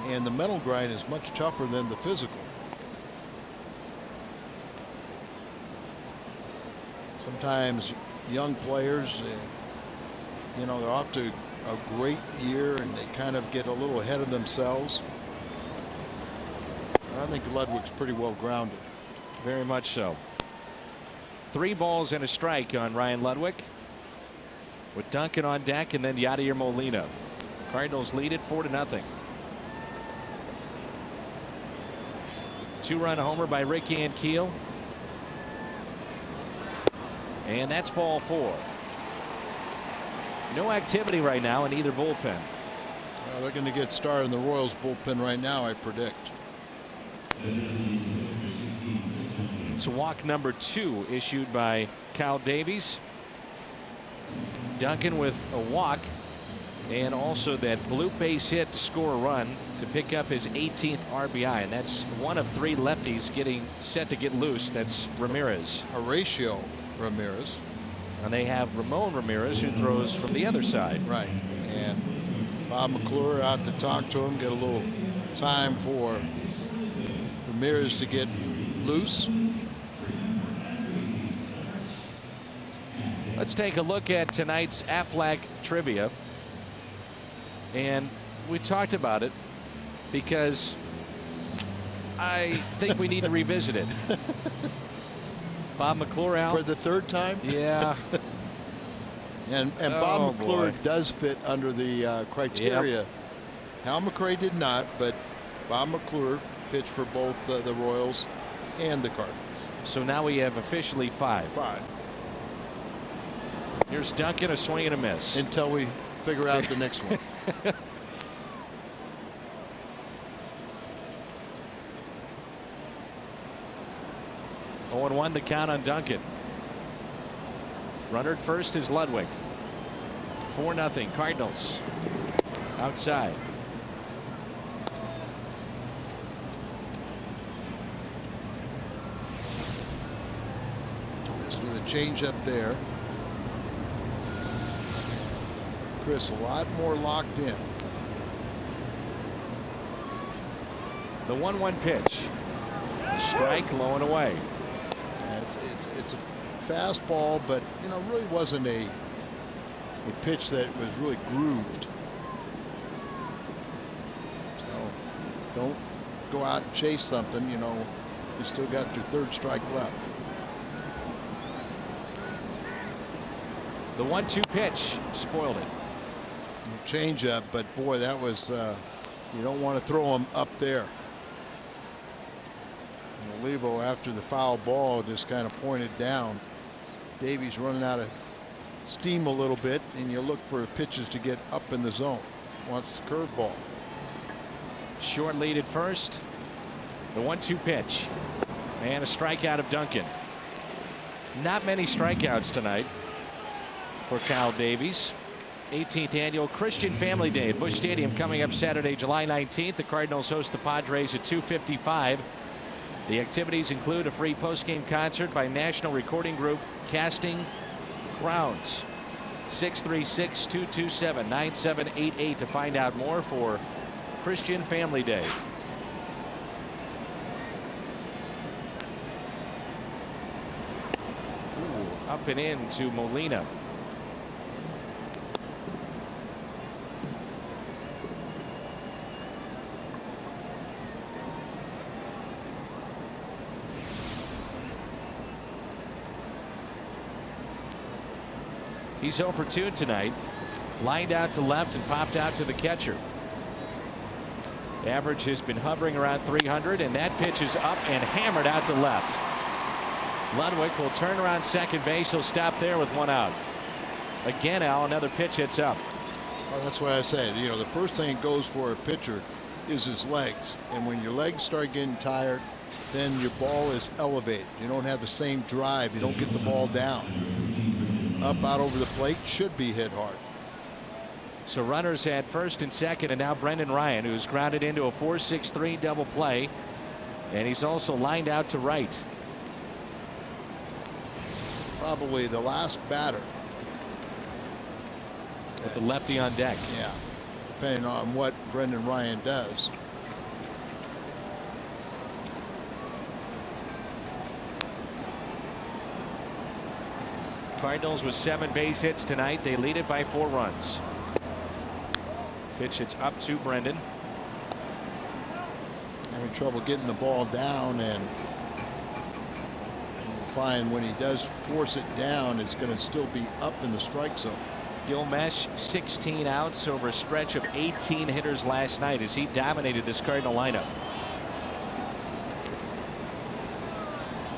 and the mental grind is much tougher than the physical. Sometimes young players, they're off to a great year and they kind of get a little ahead of themselves. I think Ludwig's pretty well grounded. Very much so. 3 balls and a strike on Ryan Ludwig, with Duncan on deck and then Yadier Molina. Cardinals lead it 4-0. 2-run homer by Rick Ankiel. And that's ball 4. No activity right now in either bullpen. Well, they're going to get started in the Royals bullpen right now, I predict. It's walk number 2 issued by Cal Davies. Duncan with a walk, and also that bloop base hit to score a run to pick up his 18th RBI, and that's one of 3 lefties getting set to get loose. That's Ramirez. Horatio Ramirez. And they have Ramon Ramirez, who throws from the other side. Right. And Bob McClure out to talk to him, get a little time for Ramirez to get loose. Let's take a look at tonight's Aflac trivia. And we talked about it because I think we need to revisit it. Bob McClure out for the 3rd time. Yeah. and Bob McClure does fit under the criteria. Yep. Hal McRae did not, but Bob McClure pitched for both the Royals and the Cardinals. So now we have officially 5. Here's Duncan, a swing and a miss. Until we figure out the next one. 0-1 the count on Duncan. Runner at first is Ludwig. 4-0 Cardinals. Outside. Just with a change up there. Chris a lot more locked in. The 1-1 pitch. Strike, low and away. It's a fastball, but really wasn't a pitch that was really grooved. So don't go out and chase something. You still got your third strike left. The 1-2 pitch spoiled it. Change up, but boy, that was you don't want to throw him up there. Olivo, after the foul ball, just kind of pointed down. Davies running out of steam a little bit, and you look for pitches to get up in the zone. Wants the curveball. Short lead at first. The 1-2 pitch. And a strikeout of Duncan. Not many strikeouts tonight for Kyle Davies. 18th annual Christian Family Day at Busch Stadium coming up Saturday, July 19th. The Cardinals host the Padres at 2:55. The activities include a free postgame concert by national recording group Casting Crowns. 636-227-9788 to find out more for Christian Family Day. Ooh, up and in to Molina. He's 0 for 2 tonight. Lined out to left and popped out to the catcher. Average has been hovering around 300, and that pitch is up and hammered out to left. Ludwig will turn around second base. He'll stop there with 1 out. Again, Al, another pitch hits up. Well, that's what I said. The first thing that goes for a pitcher is his legs. And when your legs start getting tired, then your ball is elevated. You don't have the same drive. You don't get the ball down. Up out over the plate, should be hit hard. So runners at first and second, and now Brendan Ryan, who's grounded into a 4-6-3 double play, and he's also lined out to right. Probably the last batter with the lefty on deck. Yeah, depending on what Brendan Ryan does. Cardinals with 7 base hits tonight. They lead it by 4 runs. Pitch, it's up to Brendan. Having trouble getting the ball down, and you'll find when he does force it down, it's going to still be up in the strike zone. Gilmesh, 16 outs over a stretch of 18 hitters last night as he dominated this Cardinal lineup.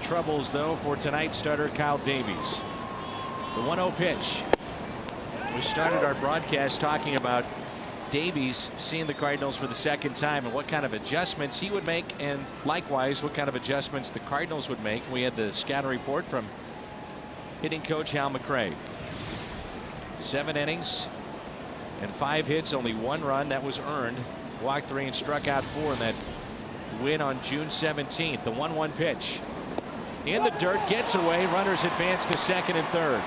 Troubles, though, for tonight's starter Kyle Davies. The 1-0 pitch. We started our broadcast talking about Davies seeing the Cardinals for the second time and what kind of adjustments he would make, and likewise what kind of adjustments the Cardinals would make. We had the scouting report from hitting coach Hal McRae. 7 innings and 5 hits, only 1 run that was earned. Walked 3 and struck out 4 in that win on June 17th. The 1-1 pitch in the dirt, gets away. Runners advance to second and third.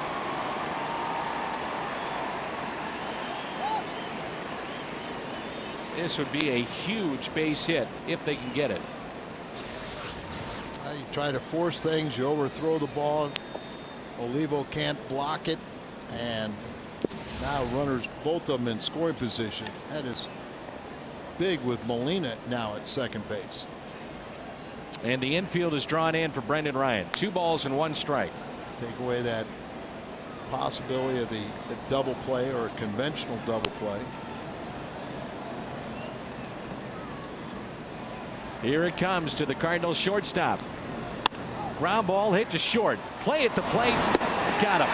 This would be a huge base hit if they can get it. You try to force things, you overthrow the ball. Olivo can't block it, and now runners, both of them in scoring position. That is big with Molina now at second base. And the infield is drawn in for Brendan Ryan. 2 balls and 1 strike. Take away that possibility of the double play or a conventional double play. Here it comes to the Cardinals shortstop. Ground ball hit to short. Play at the plate. Got him.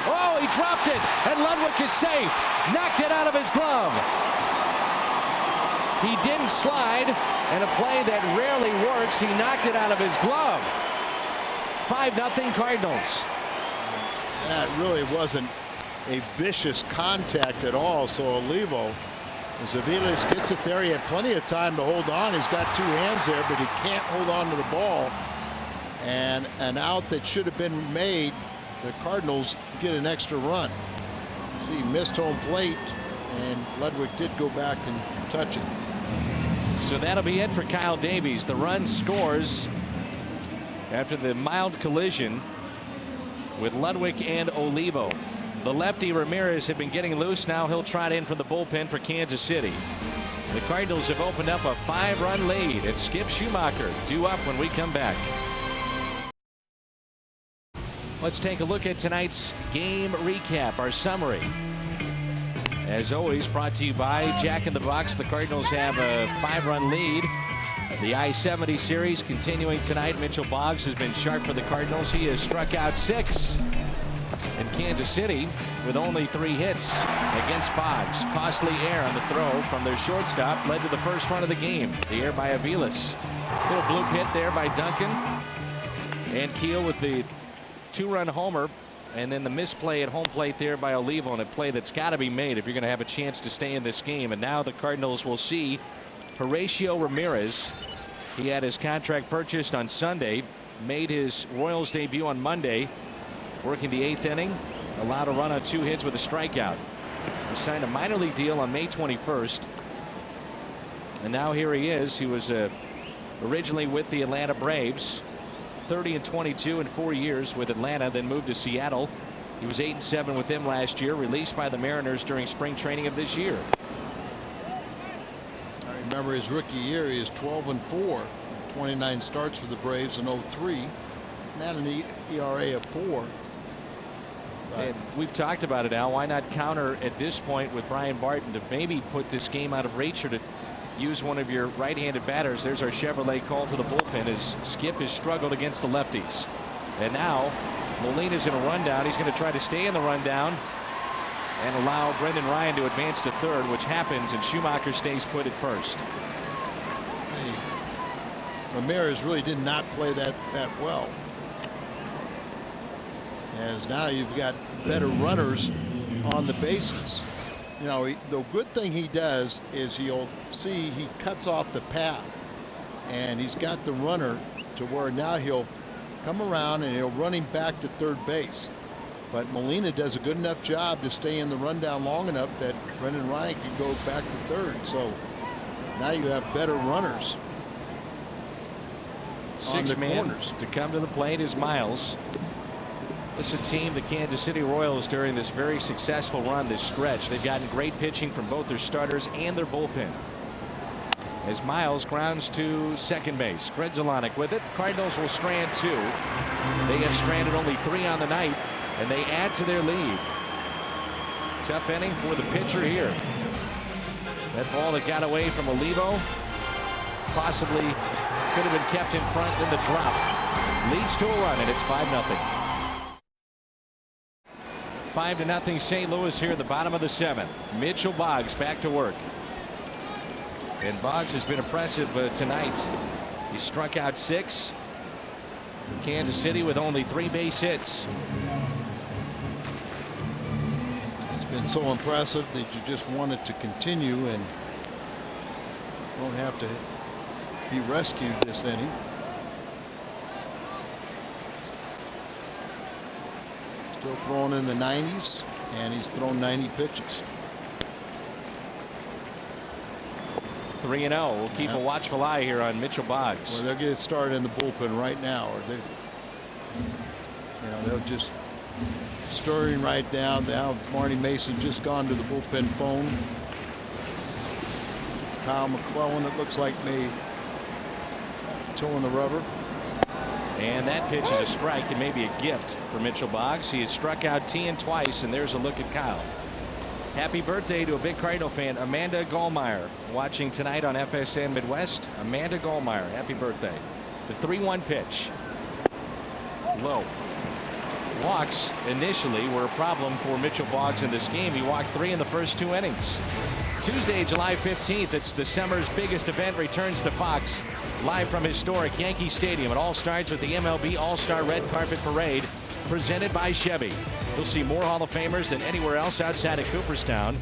Oh, he dropped it. And Ludwig is safe. Knocked it out of his glove. He didn't slide. And a play that rarely works. He knocked it out of his glove. 5-0 Cardinals. That really wasn't a vicious contact at all. So Olivo, as Aviles gets it there, he had plenty of time to hold on. He's got 2 hands there, but he can't hold on to the ball. And an out that should have been made, the Cardinals get an extra run. See, he missed home plate, and Ludwig did go back and touch it. So that'll be it for Kyle Davies. The run scores after the mild collision with Ludwig and Olivo. The lefty Ramirez had been getting loose. Now he'll trot in from the bullpen for Kansas City. The Cardinals have opened up a 5-run lead. It's Skip Schumacher due up when we come back. Let's take a look at tonight's game recap, our summary. As always, brought to you by Jack in the Box. The Cardinals have a 5-run lead. The I-70 series continuing tonight. Mitchell Boggs has been sharp for the Cardinals. He has struck out 6. And Kansas City with only 3 hits against Boggs. Costly error on the throw from their shortstop led to the first run of the game. The error by Aviles. Little blue pit there by Duncan. And Keel with the 2-run homer. And then the misplay at home plate there by Olivo, on a play that's got to be made if you're going to have a chance to stay in this game. And now the Cardinals will see Horatio Ramirez. He had his contract purchased on Sunday, made his Royals debut on Monday, working the 8th inning, allowed a run on 2 hits with a strikeout. He signed a minor league deal on May 21st. And now here he is. He was originally with the Atlanta Braves. 30-22 in 4 years with Atlanta, then moved to Seattle. He was 8-7 with them last year, released by the Mariners during spring training of this year. I remember his rookie year. He is 12-4, 29 starts for the Braves in 03. Not an ERA of 4. And we've talked about it, Al. Why not counter at this point with Brian Barton to maybe put this game out of reach, or to use one of your right-handed batters? There's our Chevrolet call to the bullpen as Skip has struggled against the lefties. And now Molina's in a rundown. He's going to try to stay in the rundown and allow Brendan Ryan to advance to third, which happens, and Schumacher stays put at first. Ramirez really did not play that well. As now you've got better runners on the bases. You know, the good thing he does is you'll see he cuts off the path, and he's got the runner to where now he'll come around and he'll run him back to third base. But Molina does a good enough job to stay in the rundown long enough that Brendan Ryan can go back to third. So now you have better runners. 6 men to come to the plate is Miles. This is a team, the Kansas City Royals, during this very successful run, this stretch. They've gotten great pitching from both their starters and their bullpen. As Miles grounds to second base. Gredzelanek with it. Cardinals will strand 2. They have stranded only 3 on the night, and they add to their lead. Tough inning for the pitcher here. That ball that got away from Olivo possibly could have been kept in front in the drop. Leads to a run, and it's 5-0. 5-0 St. Louis here at the bottom of the 7th. Mitchell Boggs back to work. And Boggs has been impressive tonight. He struck out 6. Kansas City with only 3 base hits. He's been so impressive that you just want it to continue and don't have to be rescued this inning. Still throwing in the 90s, and he's thrown 90 pitches. 3-0. We'll keep a watchful eye here on Mitchell Boggs. Well, they'll get started in the bullpen right now, or they'll just stirring right down. Now Marty Mason just gone to the bullpen phone. Kyle McClellan, it looks like, may toe in the rubber. And that pitch is a strike and maybe a gift for Mitchell Boggs. He has struck out Tien twice, and there's a look at Kyle. Happy birthday to a big Cardinal fan, Amanda Gallmeyer, watching tonight on FSN Midwest. Amanda Gallmeyer, happy birthday. The 3-1 pitch. Low. Walks initially were a problem for Mitchell Boggs in this game. He walked 3 in the first 2 innings. Tuesday, July 15th, it's the summer's biggest event, returns to Fox. Live from historic Yankee Stadium. It all starts with the MLB All-Star Red Carpet Parade, presented by Chevy. You'll see more Hall of Famers than anywhere else outside of Cooperstown,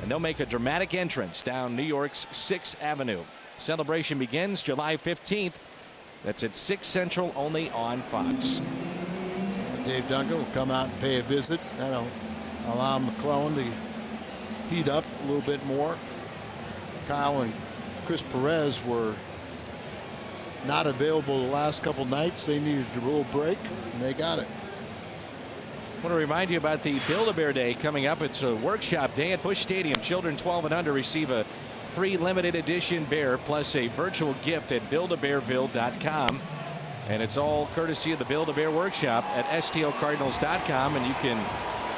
and they'll make a dramatic entrance down New York's 6th Avenue. Celebration begins July 15th. That's at 6 Central, only on Fox. Dave Duncan will come out and pay a visit. That'll allow McClellan to heat up a little bit more. Kyle and Chris Perez were not available the last couple nights. They needed a little break, and they got it. I want to remind you about the Build-A-Bear Day coming up. It's a workshop day at Busch Stadium. Children 12 and under receive a free limited edition bear plus a virtual gift at buildabearville.com. And it's all courtesy of the Build-A-Bear Workshop at stlcardinals.com. And you can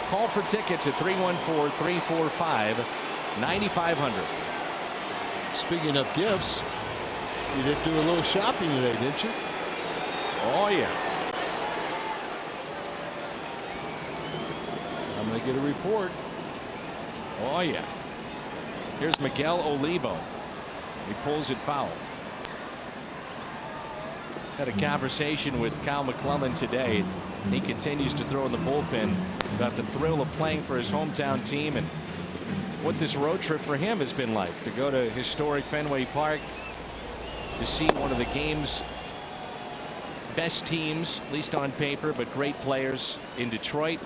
call for tickets at 314-345-9500. Speaking of gifts, you did do a little shopping today, didn't you? Oh, yeah. I'm going to get a report. Oh, yeah. Here's Miguel Olivo. He pulls it foul. Had a conversation with Kyle McClellan today. He continues to throw in the bullpen about the thrill of playing for his hometown team and what this road trip for him has been like, to go to historic Fenway Park, to see one of the game's best teams, at least on paper, but great players in Detroit.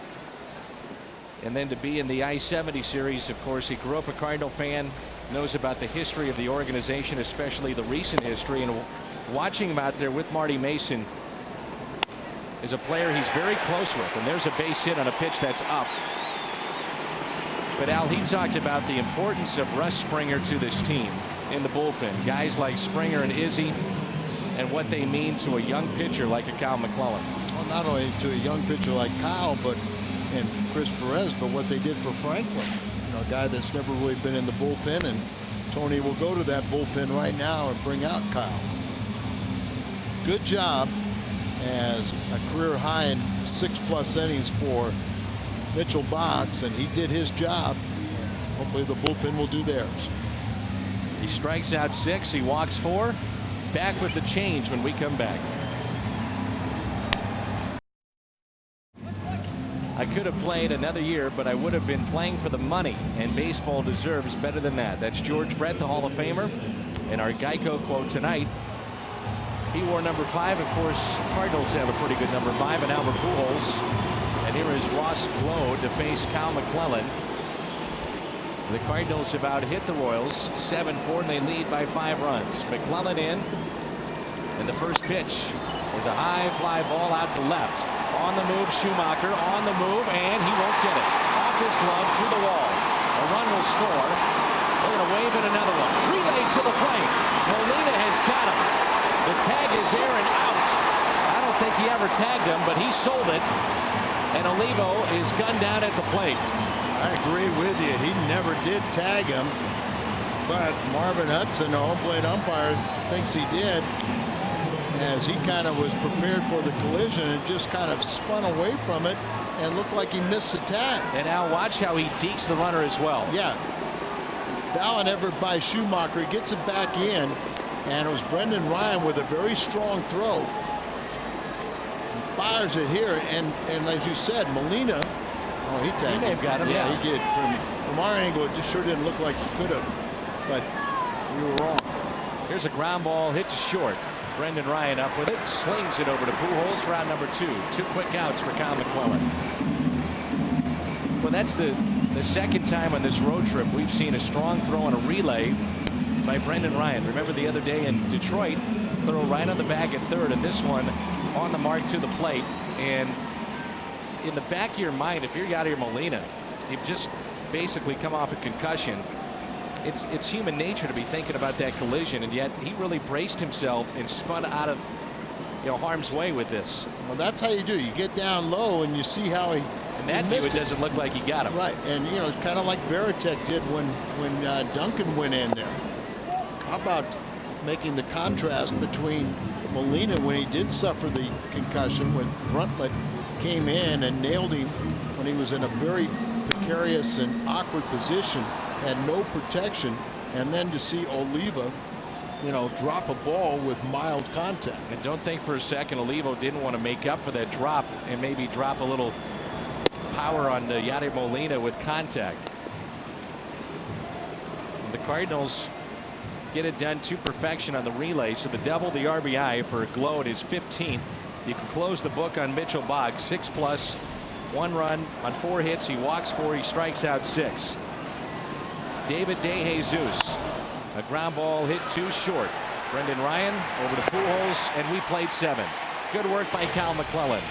And then to be in the I-70 series. Of course, he grew up a Cardinal fan, knows about the history of the organization, especially the recent history, and watching him out there with Marty Mason is a player he's very close with. And there's a base hit on a pitch that's up. But Al, he talked about the importance of Russ Springer to this team in the bullpen. Guys like Springer and Izzy, and what they mean to a young pitcher like a Kyle McClellan. Well, not only to a young pitcher like Kyle, but and Chris Perez, but what they did for Franklin, you know, a guy that's never really been in the bullpen, and Tony will go to that bullpen right now and bring out Kyle. Good job as a career high in 6+ innings for Mitchell Boggs, and he did his job. Hopefully the bullpen will do theirs. He strikes out 6, he walks 4. Back with the change when we come back. I could have played another year, but I would have been playing for the money, and baseball deserves better than that. That's George Brett, the Hall of Famer, and our Geico quote tonight. He wore number 5. Of course, Cardinals have a pretty good number 5 in Albert Pujols. And here is Ross Glode to face Kyle McClellan. The Cardinals have out hit the Royals 7-4, and they lead by 5 runs. McClellan in, and the first pitch is a high fly ball out to left. On the move, Schumacher on the move, and he won't get it. Off his glove to the wall. A run will score. They're going to wave in another one. Relay to the plate. Molina has got him. The tag is there and out. I don't think he ever tagged him, but he sold it. And Olivo is gunned down at the plate. I agree with you. He never did tag him, but Marvin Hudson, the home plate umpire, thinks he did, as he kind of was prepared for the collision and just kind of spun away from it and looked like he missed the tag. And now watch how he dekes the runner as well. Yeah. Down ever by Schumacher. He gets it back in, and it was Brendan Ryan with a very strong throw. Fires it here, and as you said, Molina, oh, he tagged him. He may have got him. Yeah, he did. From our angle, it just sure didn't look like he could have, but we were wrong. Here's a ground ball hit to short. Brendan Ryan up with it, slings it over to Pujols for out number 2. 2 quick outs for Kyle McClellan. Well, that's the second time on this road trip we've seen a strong throw on a relay by Brendan Ryan. Remember the other day in Detroit, throw right on the bag at third, and this one on the mark to the plate. And in the back of your mind, if you're Yadier Molina, you've just basically come off a concussion. It's human nature to be thinking about that collision, and yet he really braced himself and spun out of harm's way with this. Well, that's how you do. You get down low and you see how he. And that view, it doesn't look like he got him. Right, and it's kind of like Veritek did when Duncan went in there. How about making the contrast between Molina when he did suffer the concussion, when Bruntlett came in and nailed him when he was in a very precarious and awkward position, had no protection, and then to see Oliva, drop a ball with mild contact. And don't think for a second Olivo didn't want to make up for that drop and maybe drop a little power on Yadier Molina with contact. And the Cardinals get it done to perfection on the relay, so the double the RBI for Glode is 15th. You can close the book on Mitchell Boggs. 6+, 1 run on 4 hits. He walks 4, he strikes out 6. David DeJesus A ground ball hit too short. Brendan Ryan over to Pujols, and we played 7. Good work by Cal McClellan.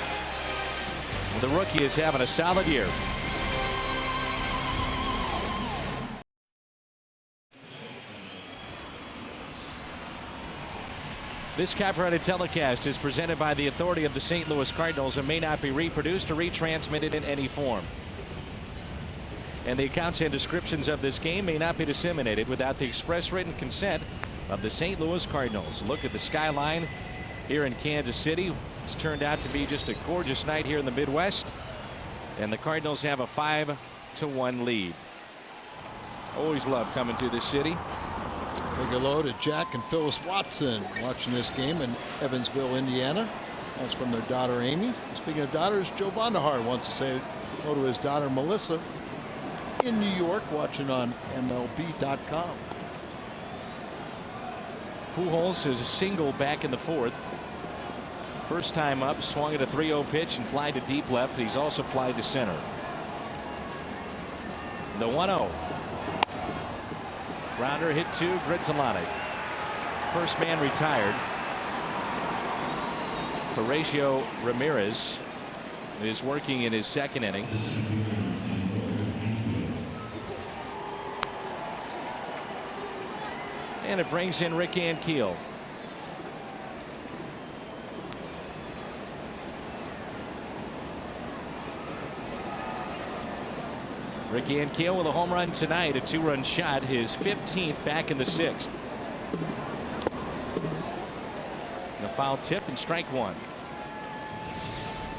The rookie is having a solid year. This copyrighted telecast is presented by the authority of the St. Louis Cardinals and may not be reproduced or retransmitted in any form. And the accounts and descriptions of this game may not be disseminated without the express written consent of the St. Louis Cardinals. Look at the skyline here in Kansas City. It's turned out to be just a gorgeous night here in the Midwest. And the Cardinals have a 5-1 lead. Always love coming to this city. Big hello to Jack and Phyllis Watson watching this game in Evansville, Indiana. That's from their daughter Amy. And speaking of daughters, Joe Vonderhaar wants to say hello to his daughter Melissa in New York watching on MLB.com. Pujols is a single back in the 4th. First time up, swung at a 3-0 pitch and flied to deep left. He's also flied to center. The 1-0. Grounder hit to Grizzolani. First man retired. Horatio Ramirez is working in his 2nd inning. And it brings in Rick Ankiel. Rick Ankiel with a home run tonight, a 2-run shot, his 15th back in the 6th. The foul tip and strike 1.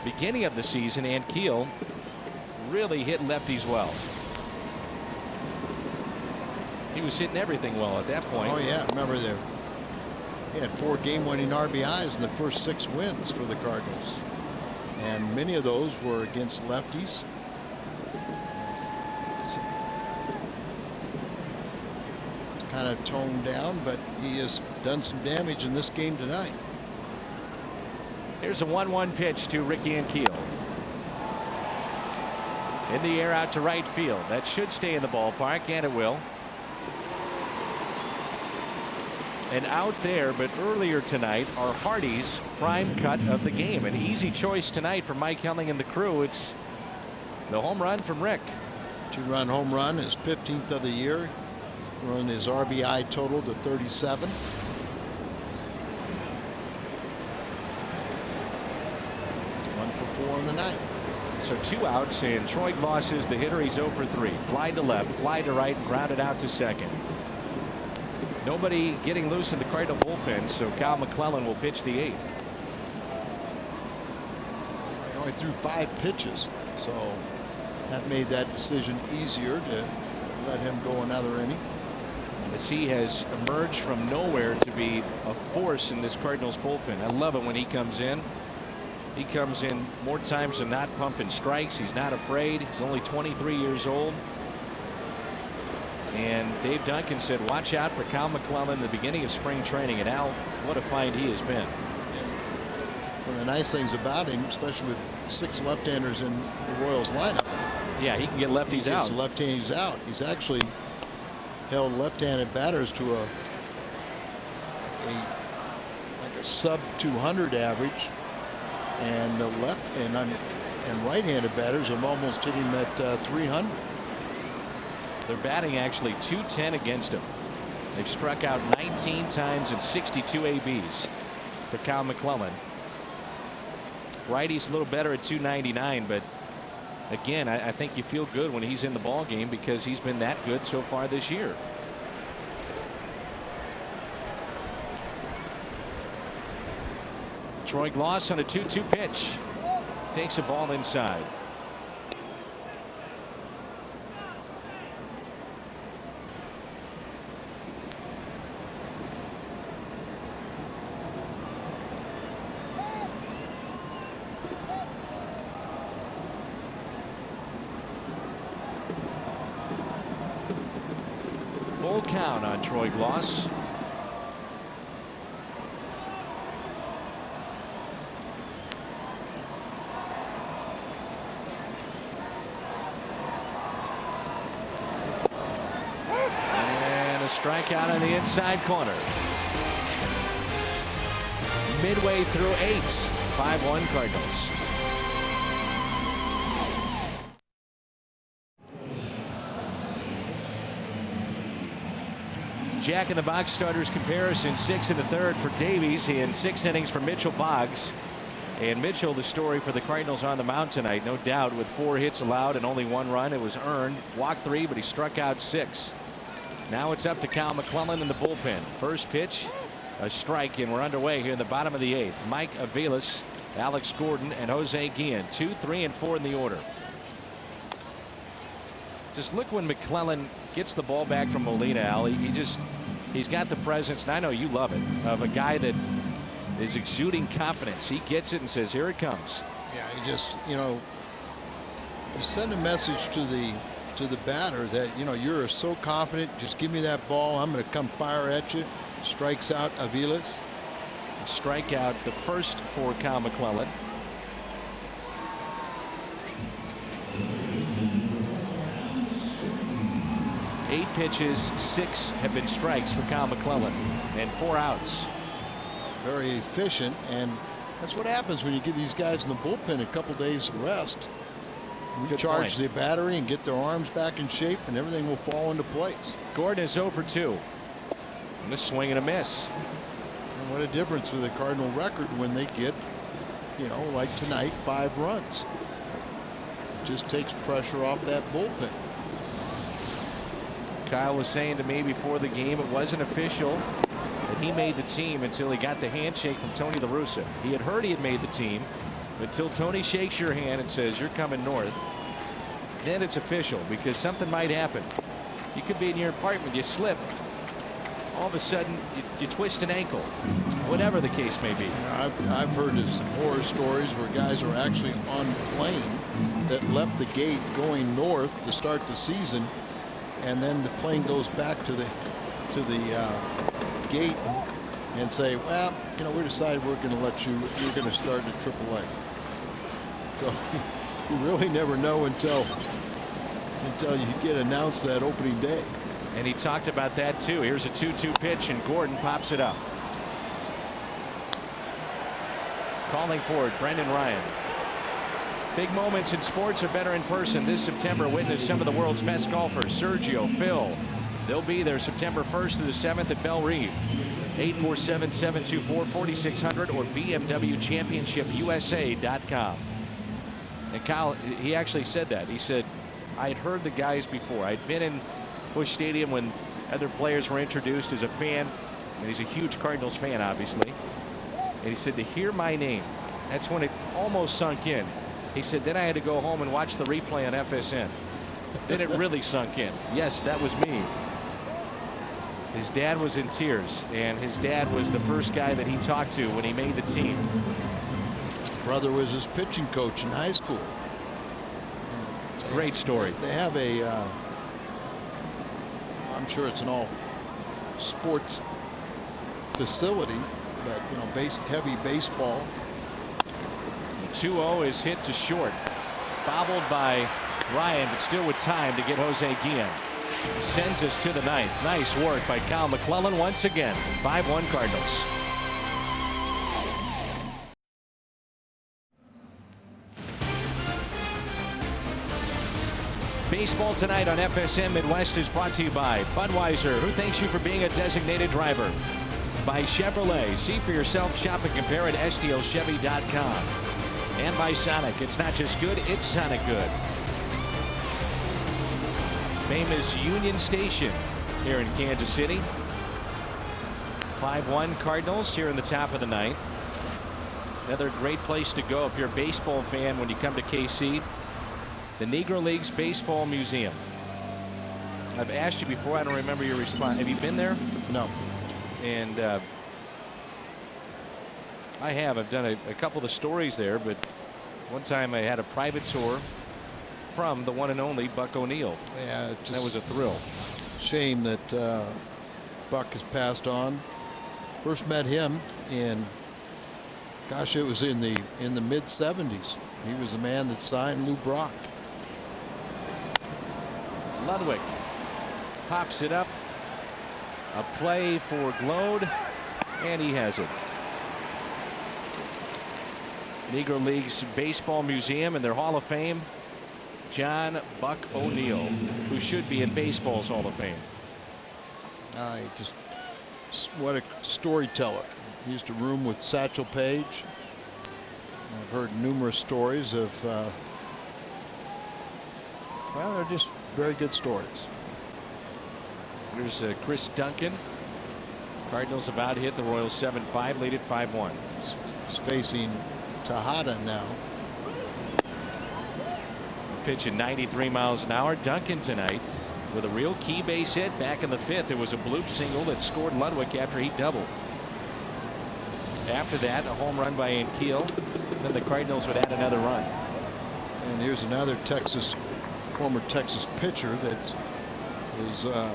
Beginning of the season, Ankiel really hit lefties well. He was hitting everything well at that point. Oh yeah, remember there. He had 4 game-winning RBIs in the first 6 wins for the Cardinals, and many of those were against lefties. Kind of toned down, but he has done some damage in this game tonight. Here's a 1-1 pitch to Rick Ankiel. In the air out to right field. That should stay in the ballpark, and it will. And out there, but earlier tonight, our Hardy's prime cut of the game. An easy choice tonight for Mike Helling and the crew. It's the home run from Rick. 2-run home run, his 15th of the year. Run his RBI total to 37. One for 4 in the night. So 2 outs, and Troy Gloss is the hitter. He's 0 for 3. Fly to left, fly to right, and grounded out to 2nd. Nobody getting loose in the Cardinal bullpen, so Cal McClellan will pitch the 8th. He only threw 5 pitches, so that made that decision easier to let him go another inning. As he has emerged from nowhere to be a force in this Cardinals bullpen. I love it when he comes in. He comes in more times than not pumping strikes. He's not afraid. He's only 23 years old. And Dave Duncan said, watch out for Cal McClellan in the beginning of spring training. And Al, what a find he has been. One of the nice things about him, especially with 6 left-handers in the Royals lineup. Yeah, he can get lefties out. Left-handers out. He's actually held left-handed batters to like a sub 200 average, and the and right-handed batters have almost hit him at 300. They're batting actually .210 against him. They've struck out 19 times and 62 ABs for Cal McClellan. Righty's a little better at .299, but again, I think you feel good when he's in the ball game because he's been that good so far this year. Troy Gloss on a 2-2 pitch. Takes a ball inside. Full count on Troy Gloss. strikeout on the inside corner. Midway through 8. 5-1 Cardinals. Jack in the Box starters comparison, 6 1/3 for Davies and 6 innings for Mitchell Boggs. And Mitchell, the story for the Cardinals on the mound tonight, no doubt, with 4 hits allowed and only 1 run. It was earned. Walked 3, but he struck out 6. Now it's up to Cal McClellan in the bullpen. First pitch, a strike, and we're underway here in the bottom of the 8th. Mike Aviles, Alex Gordon, and Jose Guillen, 2, 3, and 4 in the order. Just look when McClellan gets the ball back from Molina, Al. He's got the presence, and I know you love it, of a guy that is exuding confidence. He gets it and says, here it comes. Yeah, he just, you send a message to the batter that, you're so confident. Just give me that ball. I'm going to come fire at you. Strikes out Aviles. Strikeout the first for Cal McClellan. Eight pitches, 6 have been strikes for Cal McClellan, and 4 outs. Very efficient, and that's what happens when you give these guys in the bullpen a couple days of rest. Recharge the battery and get their arms back in shape, and everything will fall into place. Gordon is 0 for 2. And a swing and a miss. And what a difference with the Cardinal record when they get, like tonight, 5 runs. It just takes pressure off that bullpen. Kyle was saying to me before the game it wasn't official that he made the team until he got the handshake from Tony La Russa. He had heard he had made the team until Tony shakes your hand and says you're coming north. Then it's official, because something might happen. You could be in your apartment, you slip, all of a sudden you twist an ankle, whatever the case may be. I've heard of some horror stories where guys are actually on the plane that left the gate going north to start the season, and then the plane goes back to the gate and say, well, we decided we're going to let you're going to start at AAA. So you really never know until you get announced that opening day. And he talked about that too. Here's a 2-2 pitch, and Gordon pops it up. Calling for it, Brendan Ryan. Big moments in sports are better in person. This September, witness some of the world's best golfers. Sergio, Phil. They'll be there September 1st through the 7th at Belle Reve. 847-724-4600 or BMWChampionshipUSA.com. And Kyle, he actually said that. He said, I had heard the guys before. I'd been in Busch Stadium when other players were introduced as a fan, and he's a huge Cardinals fan, obviously. And he said to hear my name, that's when it almost sunk in. He said, then I had to go home and watch the replay on FSN. Then it really sunk in. Yes, that was me. His dad was in tears, and his dad was the first guy that he talked to when he made the team. Brother was his pitching coach in high school. It's a great story. They have I'm sure it's an all sports facility, but heavy baseball. 2-0 is hit to short. Bobbled by Ryan, but still with time to get Jose Guillen. Sends us to the 9th. Nice work by Cal McClellan once again. 5-1 Cardinals. Baseball tonight on FSM Midwest is brought to you by Budweiser, who thanks you for being a designated driver. By Chevrolet. See for yourself. Shop and compare at STLChevy.com. And by Sonic. It's not just good, it's Sonic good. Famous Union Station here in Kansas City. 5-1 Cardinals here in the top of the 9th. Another great place to go if you're a baseball fan when you come to KC. The Negro Leagues Baseball Museum. I've asked you before, I don't remember your response. Have you been there? No. And I have. I've done a couple of the stories there, but one time I had a private tour from the one and only Buck O'Neil. Yeah, that was a thrill. Shame that Buck has passed on. First met him in, gosh, it was in the mid 70s. He was the man that signed Lou Brock. Ludwig pops it up, A play for Glode, and he has it. Negro League's Baseball Museum and their Hall of Fame, John Buck O'Neill, who should be in baseball's Hall of Fame. What a storyteller. He used to room with Satchel Paige. I've heard numerous stories of, well, they're just very good stories. Here's Chris Duncan. Cardinals about to hit the Royals 7-5, lead at 5-1. He's facing Tejada now. Pitch at 93 miles an hour. Duncan tonight with a real key base hit back in the 5th. It was a bloop single that scored Ludwig after he doubled. After that, a home run by Ankiel. Then the Cardinals would add another run. And here's another former Texas pitcher that was a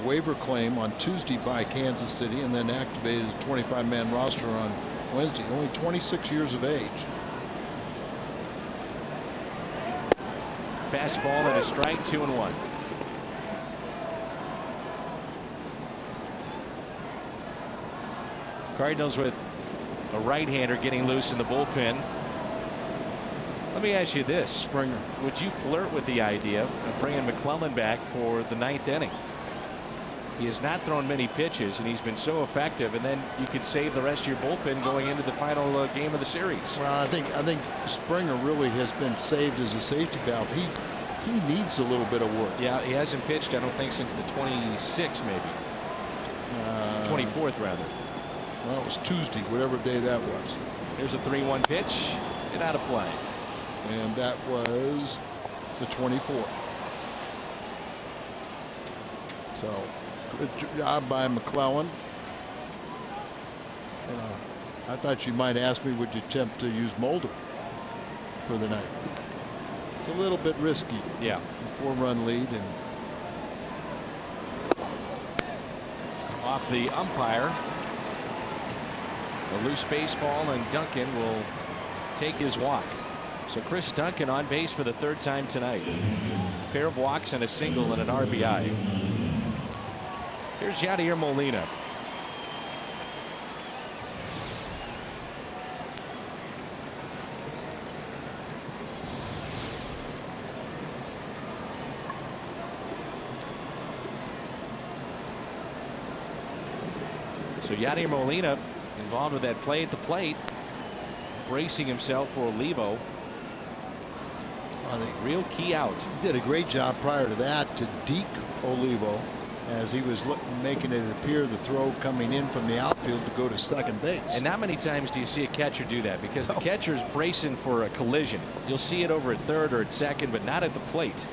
waiver claim on Tuesday by Kansas City and then activated his 25-man roster on Wednesday. Only 26 years of age. Fastball and a strike, 2-1. Cardinals with a right-hander getting loose in the bullpen. Let me ask you this, Springer. Would you flirt with the idea of bringing McClellan back for the 9th inning? He has not thrown many pitches, and he's been so effective. And then you could save the rest of your bullpen going into the final game of the series. Well, I think Springer really has been saved as a safety valve. He needs a little bit of work. Yeah, he hasn't pitched, I don't think, since the 26th, maybe. 24th, rather. Well, it was Tuesday, whatever day that was. Here's a 3-1 pitch. Get out of play. And that was the 24th. So, good job by McClellan. I thought you might ask me, would you attempt to use Mulder for the 9th? It's a little bit risky. Yeah. 4-run lead and off the umpire. A loose baseball, and Duncan will take his walk. So Chris Duncan on base for the 3rd time tonight. A pair of walks and a single and an RBI. Here's Yadier Molina. So Yadier Molina involved with that play at the plate, bracing himself for Olivo. Real key out. He did a great job prior to that to deke Olivo as he was making it appear the throw coming in from the outfield to go to second base. And not many times do you see a catcher do that, because the catcher's bracing for a collision. You'll see it over at 3rd or at 2nd, but not at the plate.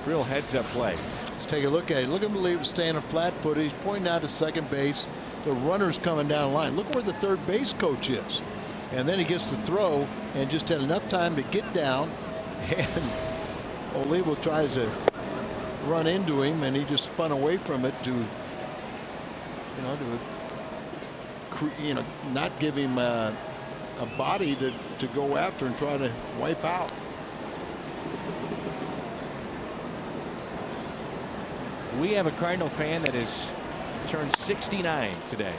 Real heads-up play. Let's take a look at it. Look at Olivo standing flat-footed. He's pointing out to second base. The runner's coming down the line. Look where the 3rd base coach is. And then he gets the throw and just had enough time to get down. And Olivo tries to run into him, and he just spun away from it to not give him a body to go after and try to wipe out. We have a Cardinal fan that has turned 69 today.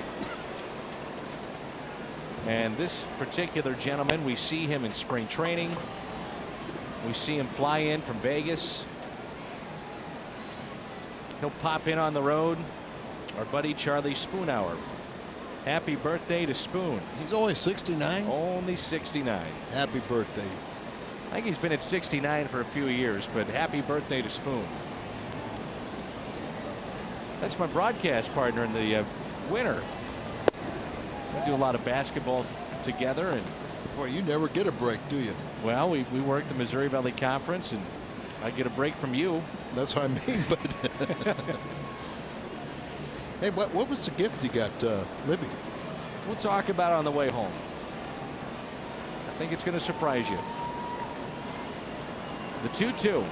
And this particular gentleman, we see him in spring training. We see him fly in from Vegas. He'll pop in on the road. Our buddy Charlie Spoonhour. Happy birthday to Spoon. He's only 69? Only 69. Happy birthday. I think he's been at 69 for a few years, but happy birthday to Spoon. That's my broadcast partner in the winter. We do a lot of basketball together, and boy, you never get a break, do you? Well, we work the Missouri Valley Conference, and I get a break from you. That's what I mean. But hey, what was the gift you got, Libby? We'll talk about it on the way home. I think it's going to surprise you. The 2-2.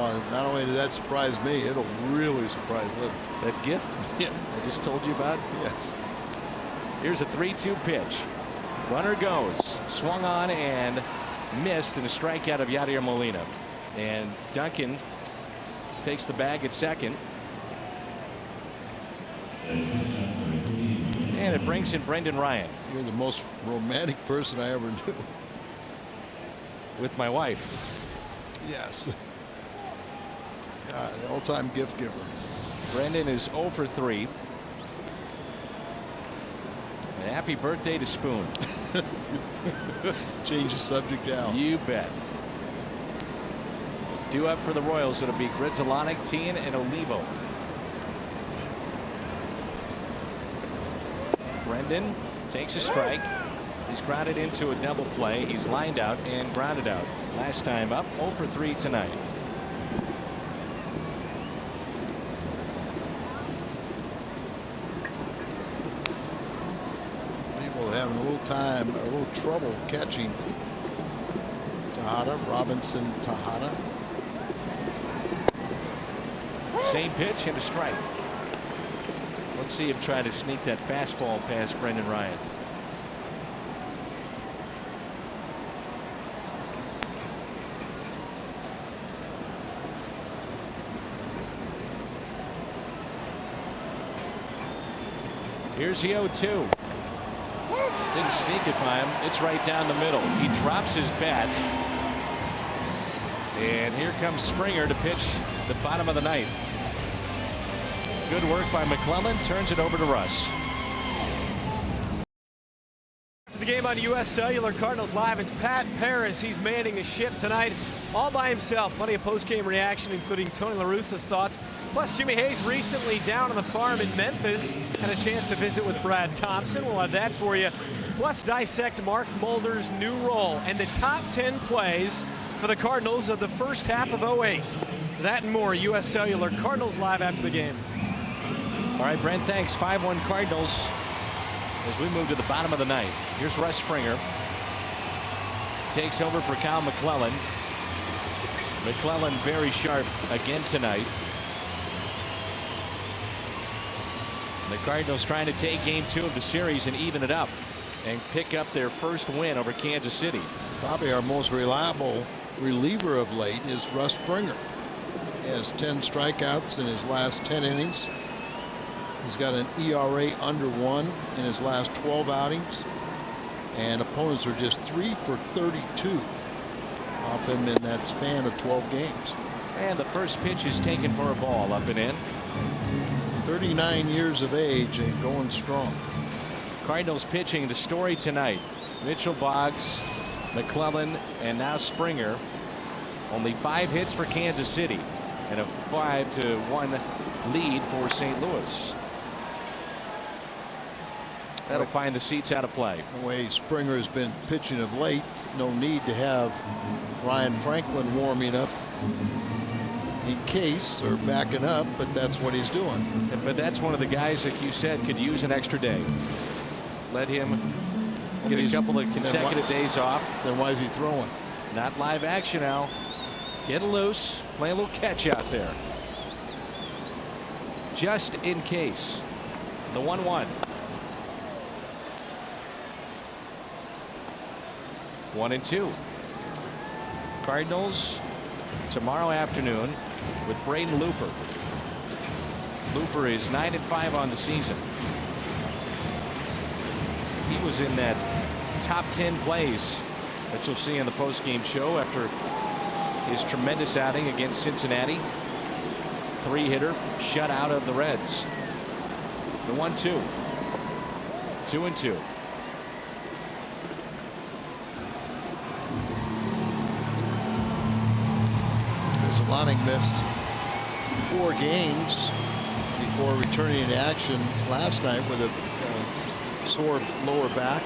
Oh, not only did that surprise me, it'll really surprise Liv. That gift Yeah. I just told you about? Yes. Here's a 3-2 pitch. Runner goes. Swung on and missed, and a strikeout of Yadier Molina. And Duncan takes the bag at second. And it brings in Brendan Ryan. You're the most romantic person I ever knew. With my wife. Yes. The all-time gift giver. Brendan is 0 for 3. And happy birthday to Spoon. Change the subject now. You bet. Due up for the Royals, it'll be Grizzolonic, Tien, and Olivo. Brendan takes a strike. He's grounded into a double play. He's lined out and grounded out. Last time up, 0 for 3 tonight. People having a little trouble catching Tejada, Robinson Tejada. Same pitch and a strike. Let's see him try to sneak that fastball past Brendan Ryan. Here's the 0-2. Didn't sneak it by him. It's right down the middle. He drops his bat. And here comes Springer to pitch the bottom of the ninth. Good work by McClellan. Turns it over to Russ. After the game on U.S. Cellular, Cardinals Live, it's Pat Perez. He's manning the ship tonight all by himself. Plenty of post-game reaction, including Tony La Russa's thoughts. Plus, Jimmy Hayes recently down on the farm in Memphis. Had a chance to visit with Brad Thompson. We'll have that for you. Plus, dissect Mark Mulder's new role and the top 10 plays for the Cardinals of the first half of 08. That and more, U.S. Cellular, Cardinals Live after the game. All right, Brent, thanks. 5-1 Cardinals as we move to the bottom of the ninth. Here's Russ Springer. Takes over for Kyle McClellan. McClellan very sharp again tonight. The Cardinals trying to take game 2 of the series and even it up and pick up their first win over Kansas City. Probably our most reliable reliever of late is Russ Springer. He has 10 strikeouts in his last 10 innings. He's got an ERA under 1 in his last 12 outings. And opponents are just 3 for 32 off him in that span of 12 games. And the first pitch is taken for a ball, up and in. 39 years of age and going strong. Cardinals pitching, the story tonight. Mitchell, Boggs, McClellan, and now Springer. Only 5 hits for Kansas City and a 5-1 lead for St. Louis. That'll find the seats out of play. The way Springer has been pitching of late, no need to have Ryan Franklin warming up in case or backing up, but that's what he's doing. But that's one of the guys, like you said, could use an extra day. Let him get a couple of consecutive days off. Then why is he throwing? Not live action, Al. Get loose, play a little catch out there. Just in case. The 1-1. 1-2. Cardinals tomorrow afternoon with Braden Looper. Looper is 9-5 on the season. He was in that top 10 plays that you'll see in the post-game show after his tremendous outing against Cincinnati. 3-hitter shutout of the Reds. The 1-2. 2-2. Lonning missed 4 games before returning to action last night with a sore lower back.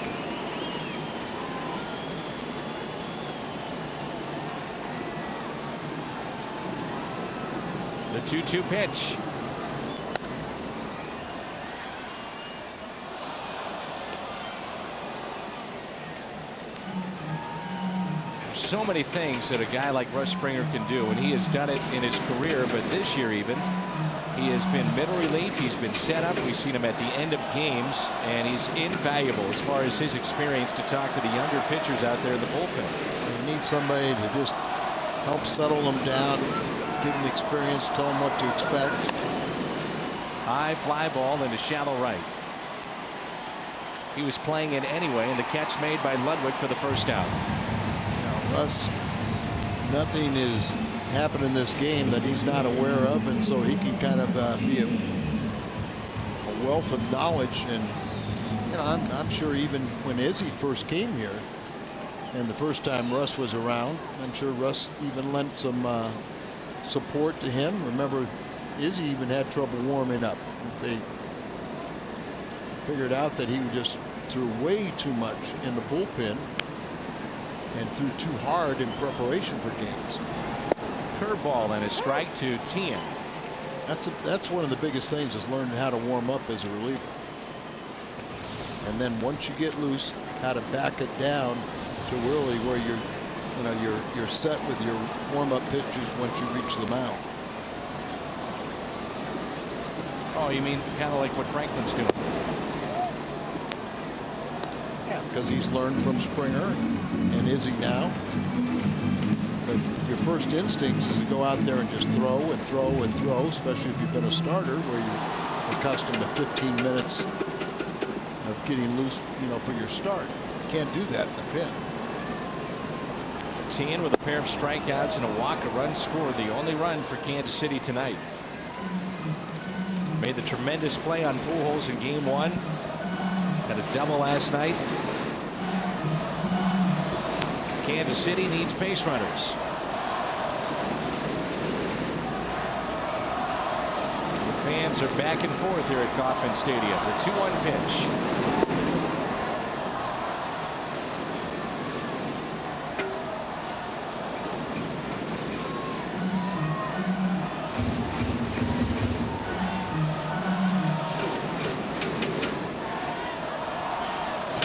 The 2-2 pitch. so many things that a guy like Russ Springer can do, and he has done it in his career, but this year even, he has been middle relief, he's been set up, we've seen him at the end of games, and he's invaluable as far as his experience to talk to the younger pitchers out there in the bullpen. You need somebody to just help settle them down, give them experience, tell them what to expect. High fly ball into shallow right. He was playing it anyway, and the catch made by Ludwig for the first out. Now, Russ, nothing is happening in this game that he's not aware of, and so he can kind of be a wealth of knowledge. And you know, I'm sure even when Izzy first came here, and the first time Russ was around, I'm sure Russ even lent some support to him. Remember, Izzy even had trouble warming up. They figured out that he just threw way too much in the bullpen and threw too hard in preparation for games. Curveball and a strike to Tien. That's one of the biggest things, is learning how to warm up as a reliever. And then once you get loose, how to back it down to really where you're set with your warm-up pitches once you reach the mound. Oh, you mean kind of like what Franklin's doing? Yeah, because he's learned from Springer and Izzy now. But your first instincts is to go out there and just throw and throw and throw, especially if you've been a starter where you're accustomed to 15 minutes of getting loose, for your start. You can't do that in the pen. Tien with a pair of strikeouts and a walk, a run scored, the only run for Kansas City tonight. Made the tremendous play on Pujols in game 1. Had a double last night. Kansas City needs base runners. The fans are back and forth here at Kauffman Stadium. The 2-1 pitch.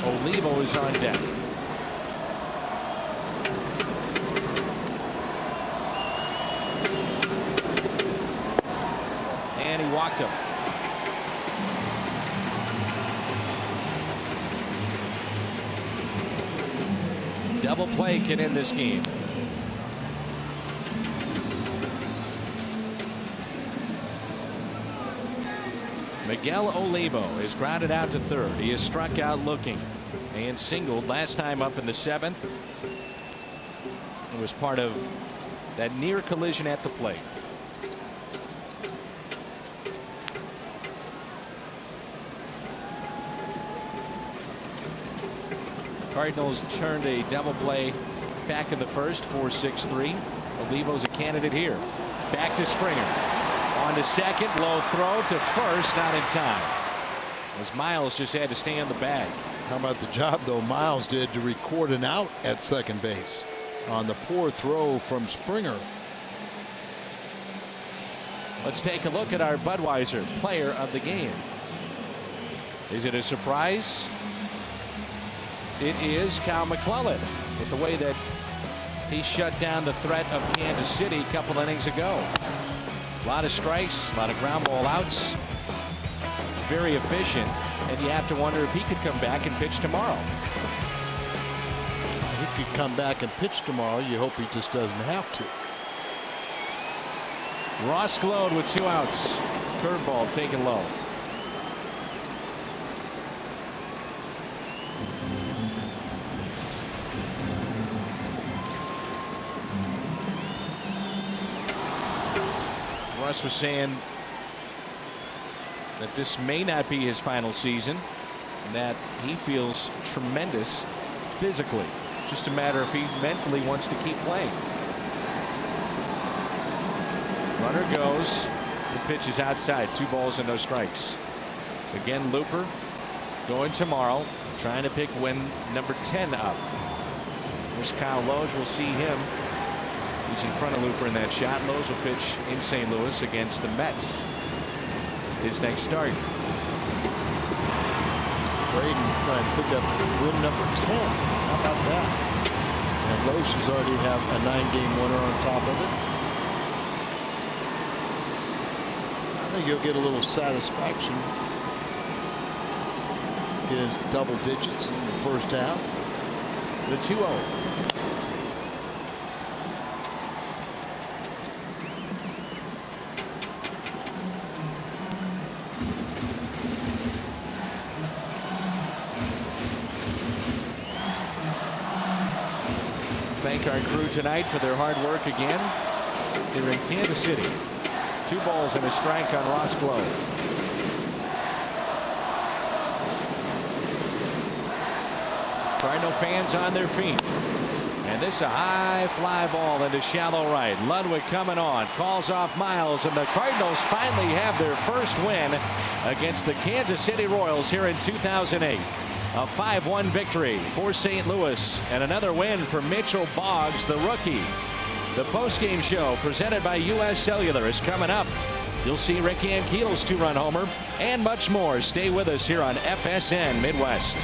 Olivo is on deck. And he walked him. Double play can end this game. Miguel Olivo is grounded out to third. He is struck out looking and singled last time up in the 7th. It was part of that near collision at the plate. Cardinals turned a double play back in the first, 4-6-3. Olivo's a candidate here. Back to Springer. On to second, low throw to first, not in time. As Miles just had to stay on the bag. How about the job, though, Miles did to record an out at second base on the poor throw from Springer. Let's take a look at our Budweiser player of the game. Is it a surprise? It is Cal McClellan, with the way that he shut down the threat of Kansas City a couple innings ago. A lot of strikes, a lot of ground ball outs. Very efficient, and you have to wonder if he could come back and pitch tomorrow. He could come back and pitch tomorrow. You hope he just doesn't have to. Ross Glode with 2 outs. Curveball taken low. Russ was saying that this may not be his final season, and that he feels tremendous physically. Just a matter if he mentally wants to keep playing. Runner goes. The pitch is outside. 2 balls and no strikes. Again, Looper going tomorrow, trying to pick win number 10 up. Here's Kyle Loge. We'll see him. He's in front of Looper in that shot. Lowe's will pitch in St. Louis against the Mets. His next start. Braden trying to pick up win number 10. How about that? And Loesch's already have a 9-game winner on top of it. I think he'll get a little satisfaction. Get double digits in the first half. The 2-0. Thank our crew tonight for their hard work again here in Kansas City. 2 balls and a strike on Ross Glow. Cardinal fans on their feet. And this a high fly ball into shallow right. Ludwig coming on, calls off Miles, and the Cardinals finally have their first win against the Kansas City Royals here in 2008. A 5-1 victory for St. Louis, and another win for Mitchell Boggs, the rookie. The postgame show presented by U.S. Cellular is coming up. You'll see Rick Ankiel's 2-run homer and much more. Stay with us here on FSN Midwest.